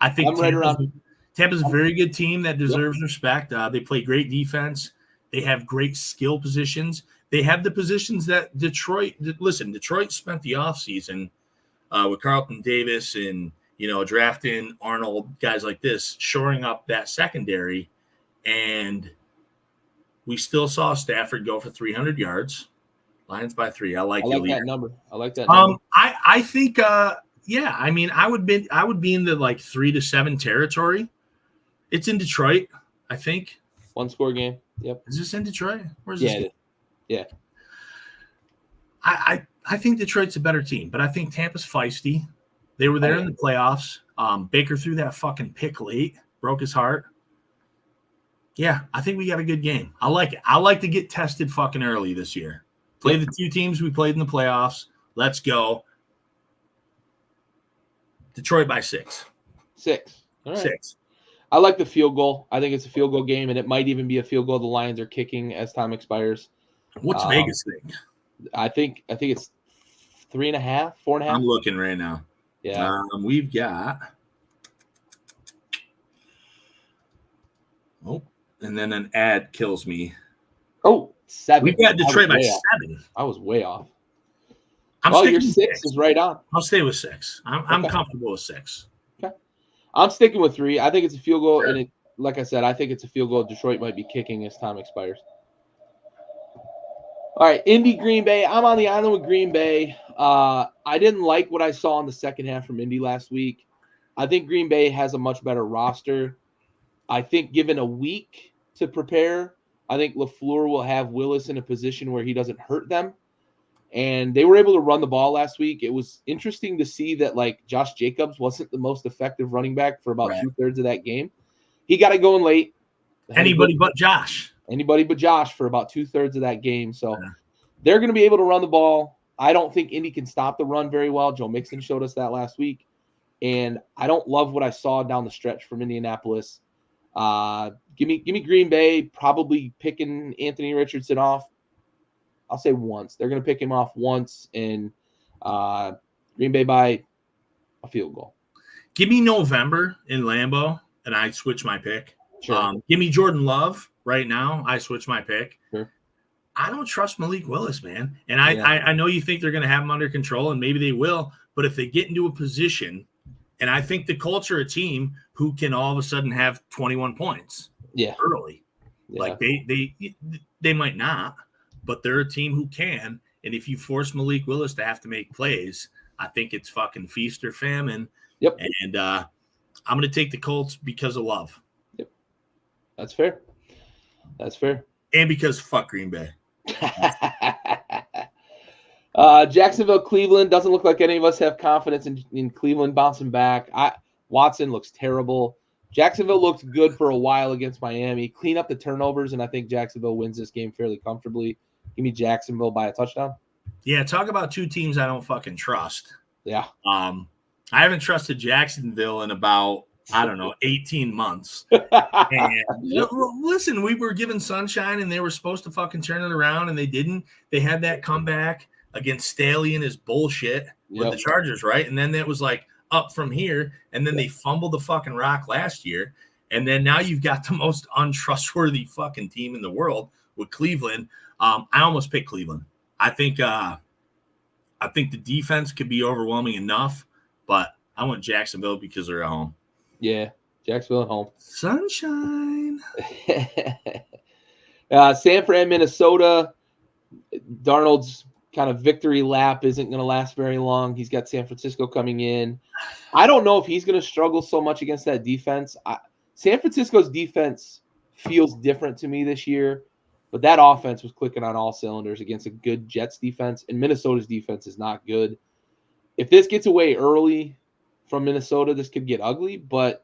I think I'm right around. Tampa's a very good team that deserves respect. They play great defense. They have great skill positions. They have the positions that Detroit spent the offseason with Carlton Davis and, drafting Arnold, guys like this, shoring up that secondary. And we still saw Stafford go for 300 yards. Lions by 3. I like that number. I think, I would be in the like 3 to 7 territory. It's in Detroit, I think. 1-score game. Yep. Is this in Detroit? Where's this? Yeah. I think Detroit's a better team, but I think Tampa's feisty. They were there in the playoffs. Baker threw that fucking pick late, broke his heart. Yeah, I think we got a good game. I like it. I like to get tested fucking early this year. Play the 2 teams we played in the playoffs. Let's go. Detroit by 6. 6. All right. 6. I like the field goal. I think it's a field goal game, and it might even be a field goal the Lions are kicking as time expires. What's Vegas think? I think it's 3.5, 4.5. I'm looking right now. Yeah. We've got. Oh, and then an ad kills me. Oh, 7. We've got Detroit by 7. I was way off. Your 6 is right on. I'll stay with 6. I'm comfortable with 6. Okay. I'm sticking with 3. I think it's a field goal, and like I said, I think it's a field goal Detroit might be kicking as time expires. All right, Indy, Green Bay. I'm on the island with Green Bay. I didn't like what I saw in the second half from Indy last week. I think Green Bay has a much better roster. I think given a week to prepare, I think LaFleur will have Willis in a position where he doesn't hurt them. And they were able to run the ball last week. It was interesting to see that, like, Josh Jacobs wasn't the most effective running back for about 2/3 of that game. He got it going late. Anybody but Josh for about 2/3 of that game. So they're going to be able to run the ball. I don't think Indy can stop the run very well. Joe Mixon showed us that last week. And I don't love what I saw down the stretch from Indianapolis. Give me Green Bay, probably picking Anthony Richardson off. I'll say once. They're going to pick him off once, and Green Bay by a field goal. Give me November in Lambeau, and I switch my pick. Sure. Give me Jordan Love right now. I switch my pick. Sure. I don't trust Malik Willis, man. And I know you think they're going to have him under control, and maybe they will. But if they get into a position And I think the Colts are a team who can all of a sudden have 21 points early. Yeah. Like they might not, but they're a team who can. And if you force Malik Willis to have to make plays, I think it's fucking feast or famine. Yep. And I'm going to take the Colts because of love. Yep. That's fair. That's fair. And because fuck Green Bay. Jacksonville, Cleveland. Doesn't look like any of us have confidence in Cleveland bouncing back. Watson looks terrible. Jacksonville looked good for a while against Miami. Clean up the turnovers, and I think Jacksonville wins this game fairly comfortably. Give me Jacksonville by a touchdown. Yeah, talk about two teams I don't fucking trust. Yeah. I haven't trusted Jacksonville in about, 18 months. And listen, we were given sunshine, and they were supposed to fucking turn it around, and they didn't. They had that comeback against Staley and his bullshit with the Chargers, right? And then that was like up from here, and then they fumbled the fucking rock last year, and then now you've got the most untrustworthy fucking team in the world with Cleveland. I almost picked Cleveland. I think the defense could be overwhelming enough, but I want Jacksonville because they're at home. Yeah, Jacksonville at home. Sunshine. San Fran, Minnesota. Darnold's kind of victory lap isn't going to last very long. He's got San Francisco coming in. I don't know if he's going to struggle so much against that defense. San Francisco's defense feels different to me this year, but that offense was clicking on all cylinders against a good Jets defense, and Minnesota's defense is not good. If this gets away early from Minnesota, this could get ugly, but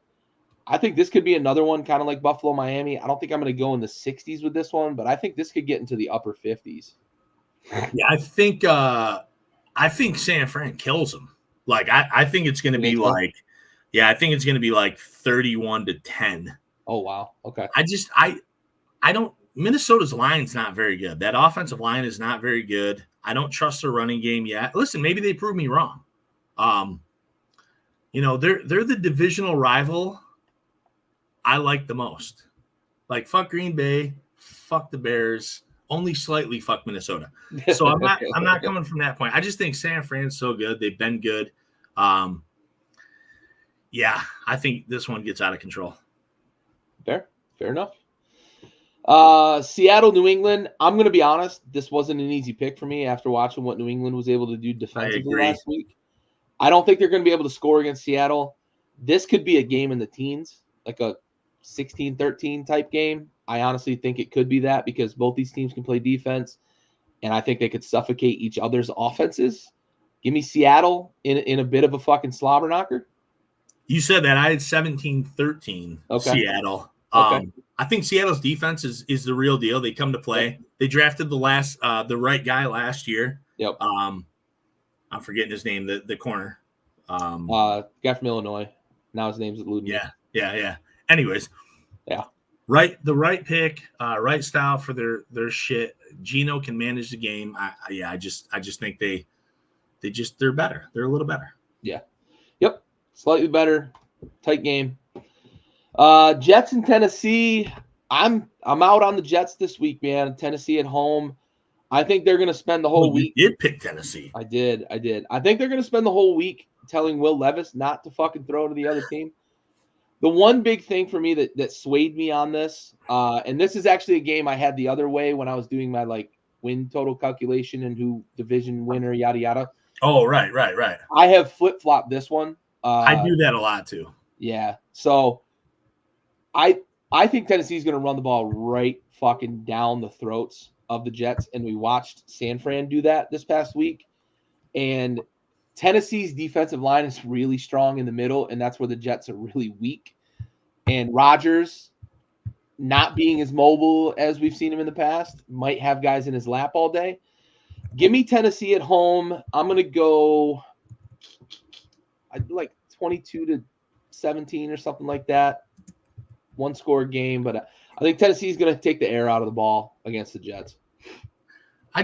I think this could be another one kind of like Buffalo, Miami. I don't think I'm going to go in the 60s with this one, but I think this could get into the upper 50s. Yeah, I think San Fran kills them. Like I think it's going to be like, I think it's going to be like 31-10. Oh wow, okay. I don't. Minnesota's line's not very good. That offensive line is not very good. I don't trust their running game yet. Listen, maybe they prove me wrong. They're the divisional rival I like the most. Like fuck Green Bay, fuck the Bears. Only slightly fuck Minnesota. So I'm not coming from that point. I just think San Fran's so good. They've been good. I think this one gets out of control. Fair enough. Seattle, New England. I'm going to be honest. This wasn't an easy pick for me after watching what New England was able to do defensively last week. I don't think they're going to be able to score against Seattle. This could be a game in the teens, like a 16-13 type game. I honestly think it could be that because both these teams can play defense, and I think they could suffocate each other's offenses. Give me Seattle in a bit of a fucking slobber knocker. You said that. I had 17-13 Seattle. Okay. I think Seattle's defense is the real deal. They come to play. Yep. They drafted the right guy last year. Yep. I'm forgetting his name, the corner. Guy from Illinois. Now his name's eluding me. Yeah. Anyways. Yeah. The right pick, right style for their shit. Geno can manage the game. I just think they're better. They're a little better. Yeah. Yep. Slightly better. Tight game. Jets in Tennessee. I'm out on the Jets this week, man. Tennessee at home. I think they're going to spend the whole week. You did pick Tennessee. I did. I think they're going to spend the whole week telling Will Levis not to fucking throw to the other team. The one big thing for me that swayed me on this, and this is actually a game I had the other way when I was doing my win total calculation and who division winner, yada yada. Oh, right. I have flip-flopped this one. I do that a lot too. Yeah. So I think Tennessee's going to run the ball right fucking down the throats of the Jets, and we watched San Fran do that this past week. And Tennessee's defensive line is really strong in the middle, and that's where the Jets are really weak. And Rodgers, not being as mobile as we've seen him in the past, might have guys in his lap all day. Give me Tennessee at home. I'm going to go I'd like 22-17 or something like that. One score game, but I think Tennessee's going to take the air out of the ball against the Jets. I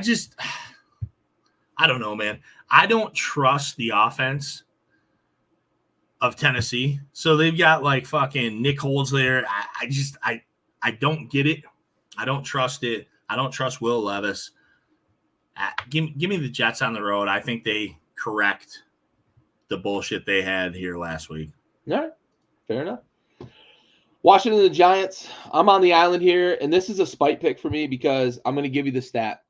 don't know, man. I don't trust the offense of Tennessee. So they've got fucking Nick Holds there. I don't get it. I don't trust it. I don't trust Will Levis. Give me the Jets on the road. I think they correct the bullshit they had here last week. All right, fair enough. Washington the Giants. I'm on the island here, and this is a spite pick for me because I'm going to give you the stat.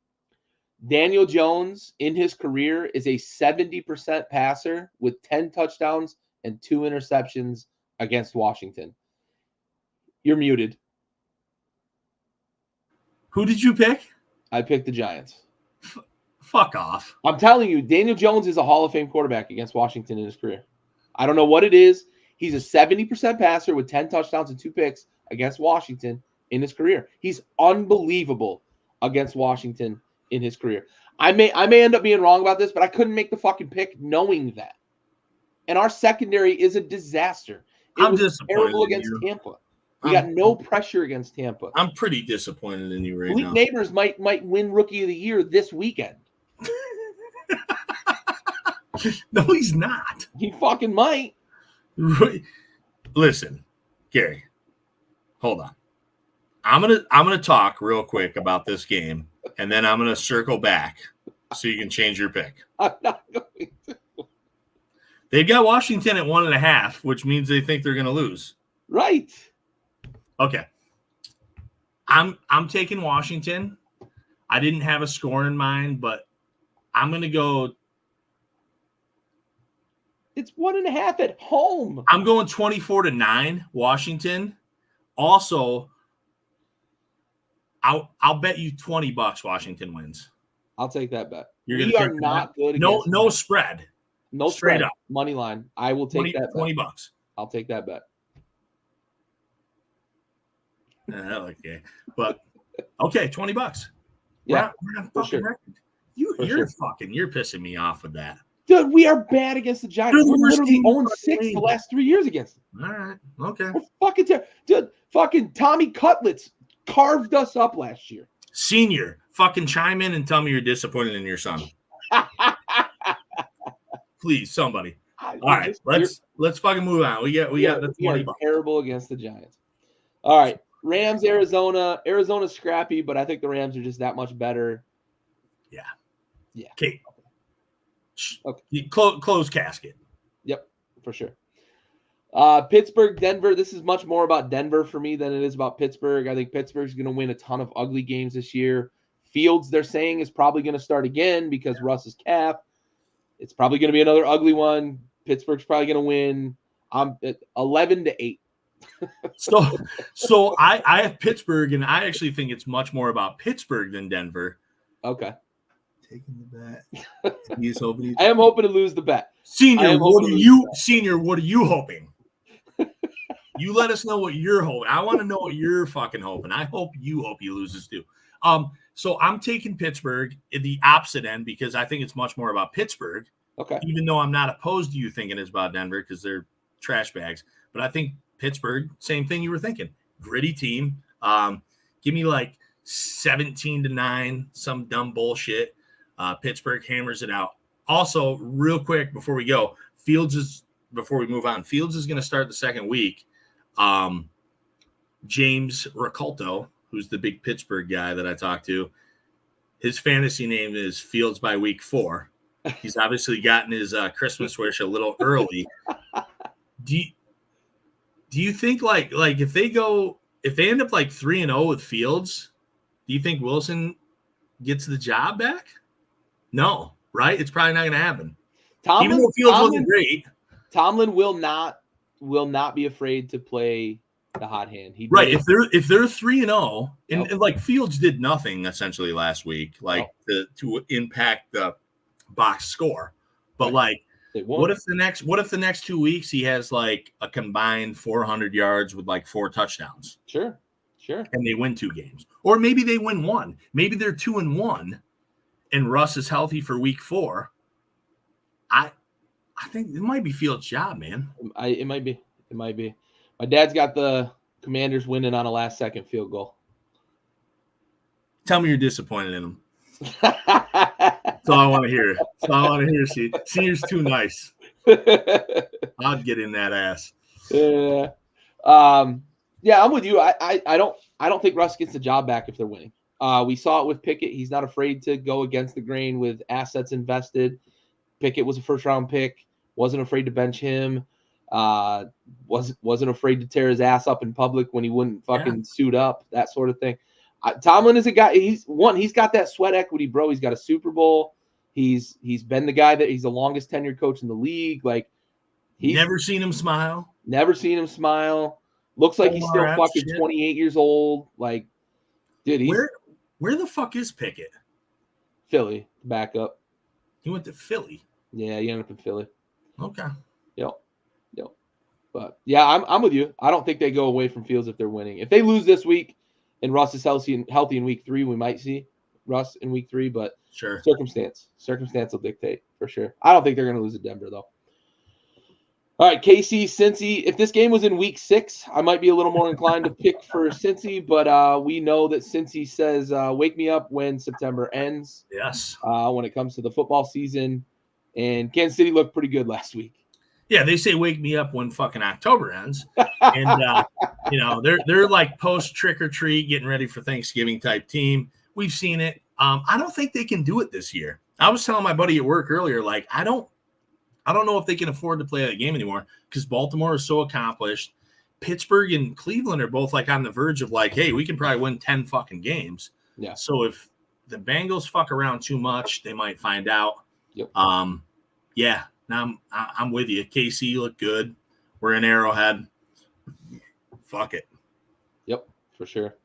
Daniel Jones in his career is a 70% passer with 10 touchdowns and 2 interceptions against Washington. You're muted. Who did you pick? I picked the Giants. Fuck off. I'm telling you, Daniel Jones is a Hall of Fame quarterback against Washington in his career. I don't know what it is. He's a 70% passer with 10 touchdowns and 2 picks against Washington in his career. He's unbelievable against Washington in his career. I may end up being wrong about this, but I couldn't make the fucking pick knowing that. And our secondary is a disaster. It was terrible against Tampa. We got no pressure against Tampa. I'm pretty disappointed in you right now. Malik Neighbors might win Rookie of the Year this weekend. No, he's not. He fucking might. Listen, Gary, hold on. I'm gonna talk real quick about this game, and then I'm gonna circle back so you can change your pick. I'm not going to. They've got Washington at 1.5, which means they think they're gonna lose. Right. Okay. I'm taking Washington. I didn't have a score in mind, but I'm gonna go. It's 1.5 at home. I'm going 24-9, Washington. Also, I'll bet you $20 Washington wins. I'll take that bet. We are not good. No spread. No straight spread. Up. Money line. I will take that bet. $20. I'll take that bet. Okay. But okay, $20. Yeah. We're not fucking record. You're pissing me off with that. Dude, we are bad against the Giants. We're literally 0-6 the last 3 years against them. All right. Okay. We're fucking terrible. Dude, fucking Tommy Cutlets carved us up last year. Senior, fucking chime in and tell me you're disappointed in your son. Please, somebody. All right, let's fucking move on. We got the $20. Terrible against the Giants. All right, Rams, Arizona. Arizona's scrappy, but I think the Rams are just that much better. Yeah. Okay. Close casket. Yep, for sure. Pittsburgh, Denver. This is much more about Denver for me than it is about Pittsburgh. I think Pittsburgh's going to win a ton of ugly games this year. Fields, they're saying, is probably going to start again because Russ is calf. It's probably going to be another ugly one. Pittsburgh's probably going to win. I'm at 11-8. So I have Pittsburgh, and I actually think it's much more about Pittsburgh than Denver. Okay. Taking the bet. He's hoping. I am hoping to lose the bet. Senior, what are you hoping? You let us know what you're hoping. I want to know what you're fucking hoping. I hope he loses too. So I'm taking Pittsburgh at the opposite end because I think it's much more about Pittsburgh. Okay. Even though I'm not opposed to you thinking it's about Denver because they're trash bags. But I think Pittsburgh, same thing you were thinking. Gritty team. Give me like 17-9, some dumb bullshit. Pittsburgh hammers it out. Also, real quick before we go, before we move on, Fields is going to start the second week. James Ricalto, who's the big Pittsburgh guy that I talked to, his fantasy name is Fields by week 4. He's obviously gotten his Christmas wish a little early. Do you think like if they end up like 3-0 with Fields, do you think Wilson gets the job back? No, right? It's probably not going to happen. Even though Fields wasn't great. Tomlin will not be afraid to play the hot hand. Right. If they're 3-0, and like Fields did nothing essentially last week, to impact the box score. But right. What if the next 2 weeks he has like a combined 400 yards with like 4 touchdowns? Sure. And they win 2 games. Or maybe they win 1. Maybe they're 2-1 and Russ is healthy for week 4. I think it might be Fields' job, man. It might be. My dad's got the Commanders winning on a last-second field goal. Tell me you're disappointed in him. That's all I want to hear. Senior's too nice. I'll get in that ass. Yeah, I'm with you. I don't think Russ gets the job back if they're winning. We saw it with Pickett. He's not afraid to go against the grain with assets invested. Pickett was a first-round pick. wasn't afraid to bench him. Wasn't afraid to tear his ass up in public when he wouldn't fucking suit up, that sort of thing. Tomlin is a guy. He's got that sweat equity, bro. He's got a Super Bowl. He's been the guy that he's the longest tenured coach in the league. Like, he's never seen him smile. Never seen him smile. Looks like he's still fucking 28 years old. Like, dude, where the fuck is Pickett? Philly, backup. He went to Philly. Yeah, he ended up in Philly. Okay. Yep. But yeah, I'm with you. I don't think they go away from Fields if they're winning. If they lose this week and Russ is healthy in week 3, we might see Russ in week 3. But sure, circumstance will dictate for sure. I don't think they're going to lose to Denver though. All right, KC, Cincy. If this game was in week 6, I might be a little more inclined to pick for Cincy, but we know that Cincy says, wake me up when September ends. Yes. When it comes to the football season. And Kansas City looked pretty good last week. Yeah, they say wake me up when fucking October ends. And, they're like post trick or treat, getting ready for Thanksgiving type team. We've seen it. I don't think they can do it this year. I was telling my buddy at work earlier, like, I don't know if they can afford to play that game anymore because Baltimore is so accomplished. Pittsburgh and Cleveland are both like on the verge of like, hey, we can probably win 10 fucking games. Yeah. So if the Bengals fuck around too much, they might find out. Yep. Yeah. Now I'm with you. KC looked good. We're in Arrowhead. Fuck it. Yep, for sure.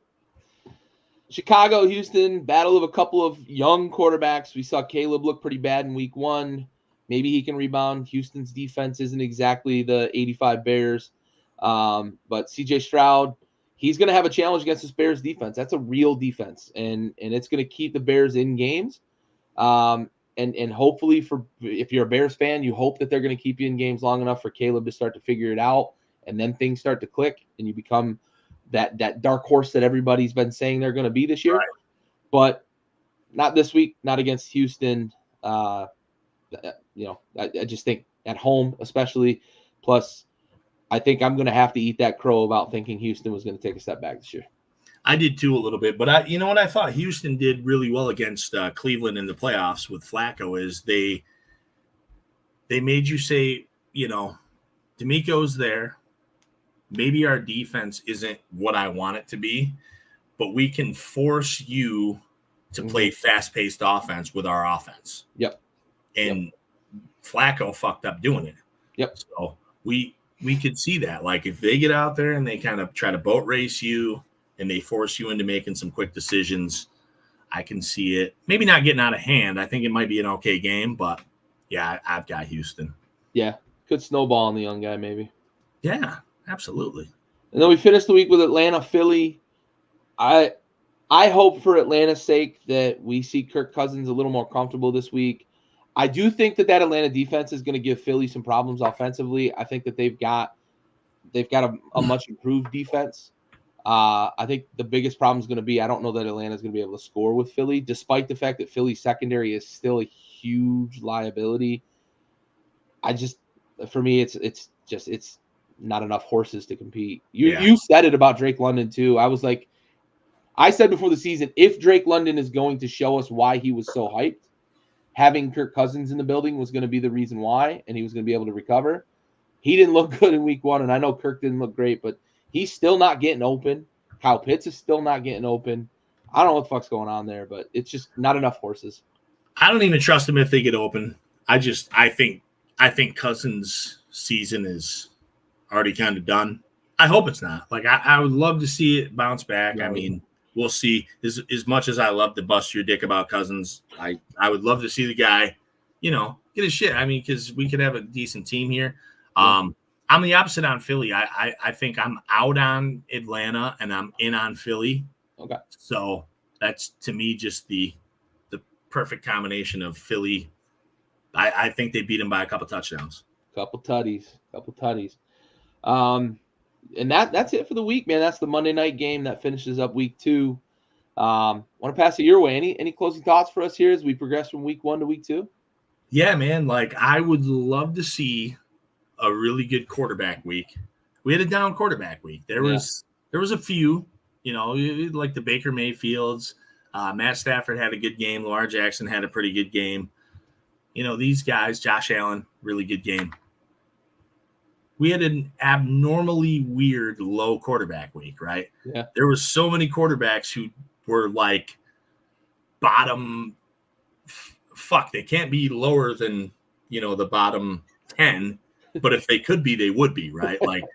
Chicago, Houston, battle of a couple of young quarterbacks. We saw Caleb look pretty bad in week 1. Maybe he can rebound. Houston's defense isn't exactly the 85 Bears. But CJ Stroud, he's going to have a challenge against this Bears defense. That's a real defense, and it's going to keep the Bears in games. And hopefully, if you're a Bears fan, you hope that they're going to keep you in games long enough for Caleb to start to figure it out, and then things start to click, and you become that dark horse that everybody's been saying they're going to be this year. Right. But not this week, not against Houston. I just think at home, especially. Plus, I think I'm going to have to eat that crow about thinking Houston was going to take a step back this year. I did too a little bit, but you know what I thought Houston did really well against Cleveland in the playoffs with Flacco is they made you say, D'Amico's there. Maybe our defense isn't what I want it to be, but we can force you to play fast-paced offense with our offense. Yep. And Flacco fucked up doing it. Yep. So we could see that. Like if they get out there and they kind of try to boat race you and they force you into making some quick decisions, I can see it. Maybe not getting out of hand. I think it might be an okay game, but yeah, I've got Houston. Yeah. Could snowball on the young guy maybe. Yeah, absolutely. And then we finished the week with Atlanta, Philly. I hope for Atlanta's sake that we see Kirk Cousins a little more comfortable this week. I do think that Atlanta defense is going to give Philly some problems offensively. I think that they've got a much improved defense. I think the biggest problem is going to be I don't know that Atlanta's going to be able to score with Philly, despite the fact that Philly's secondary is still a huge liability. For me, it's not enough horses to compete. You said it about Drake London too. I said before the season, if Drake London is going to show us why he was so hyped, having Kirk Cousins in the building was going to be the reason why, and he was going to be able to recover. He didn't look good in week 1, and I know Kirk didn't look great, but he's still not getting open. Kyle Pitts is still not getting open. I don't know what the fuck's going on there, but it's just not enough horses. I don't even trust them if they get open. I think Cousins' season is already kind of done. I hope it's not. Like I would love to see it bounce back. I mean, we'll see. As much as I love to bust your dick about Cousins, I would love to see the guy, get his shit. I mean, because we could have a decent team here. I'm the opposite on Philly. I think I'm out on Atlanta and I'm in on Philly. Okay. So that's to me just the perfect combination of Philly. I think they beat him by a couple touchdowns. Couple tutties. And that's it for the week, man. That's the Monday night game that finishes up week 2. Want to pass it your way. Any closing thoughts for us here as we progress from week 1 to week 2? Yeah, man. Like I would love to see a really good quarterback week. We had a down quarterback week. There was a few, like the Baker Mayfields. Matt Stafford had a good game. Lamar Jackson had a pretty good game. These guys, Josh Allen, really good game. we had an abnormally weird low quarterback week, right? Yeah. There was so many quarterbacks who were like bottom. Fuck, they can't be lower than the bottom 10, but if they could be, they would be, right? Like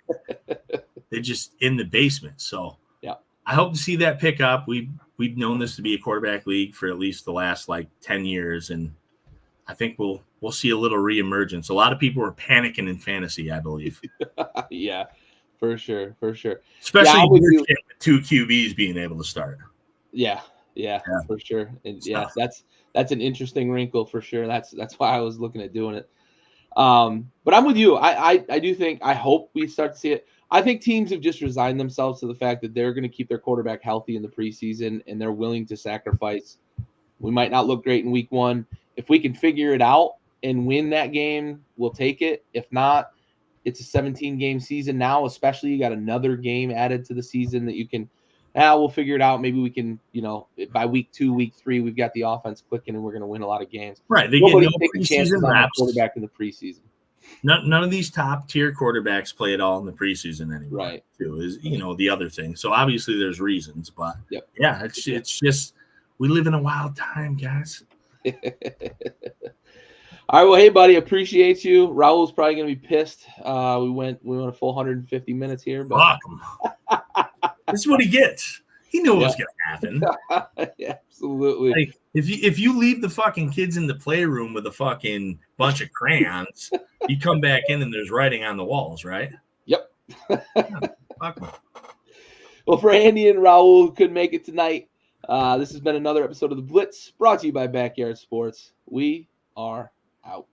they're just in the basement. So yeah, I hope to see that pick up. We've known this to be a quarterback league for at least the last like 10 years, and I think we'll see a little reemergence. A lot of people are panicking in fantasy, I believe. yeah, for sure. Especially with with two QBs being able to start. Yeah, for sure. And that's an interesting wrinkle for sure. That's why I was looking at doing it. But I'm with you. I do think, I hope we start to see it. I think teams have just resigned themselves to the fact that they're going to keep their quarterback healthy in the preseason, and they're willing to sacrifice. We might not look great in week 1. If we can figure it out and win that game, we'll take it. If not, it's a 17-game season now, especially you got another game added to the season that you can, we'll figure it out. Maybe we can, by week 2, week 3, we've got the offense clicking and we're going to win a lot of games. Right. They Nobody's get no taking chances preseason on a reps. quarterback in the preseason. None of these top tier quarterbacks play at all in the preseason anymore. Right. Too is the other thing. So obviously there's reasons, but yeah, it's just we live in a wild time, guys. All right, well, hey, buddy, appreciate you. Raul's probably gonna be pissed. We went a full 150 minutes here, but fuck him. This is what he gets. He knew what was gonna happen. Yeah, absolutely. Like, if you leave the fucking kids in the playroom with a fucking bunch of crayons, you come back in and there's writing on the walls, right? Yep. Fuck him. Well, for Andy and Raul who couldn't make it tonight, this has been another episode of the Blitz, brought to you by Backyard Sports. We are out.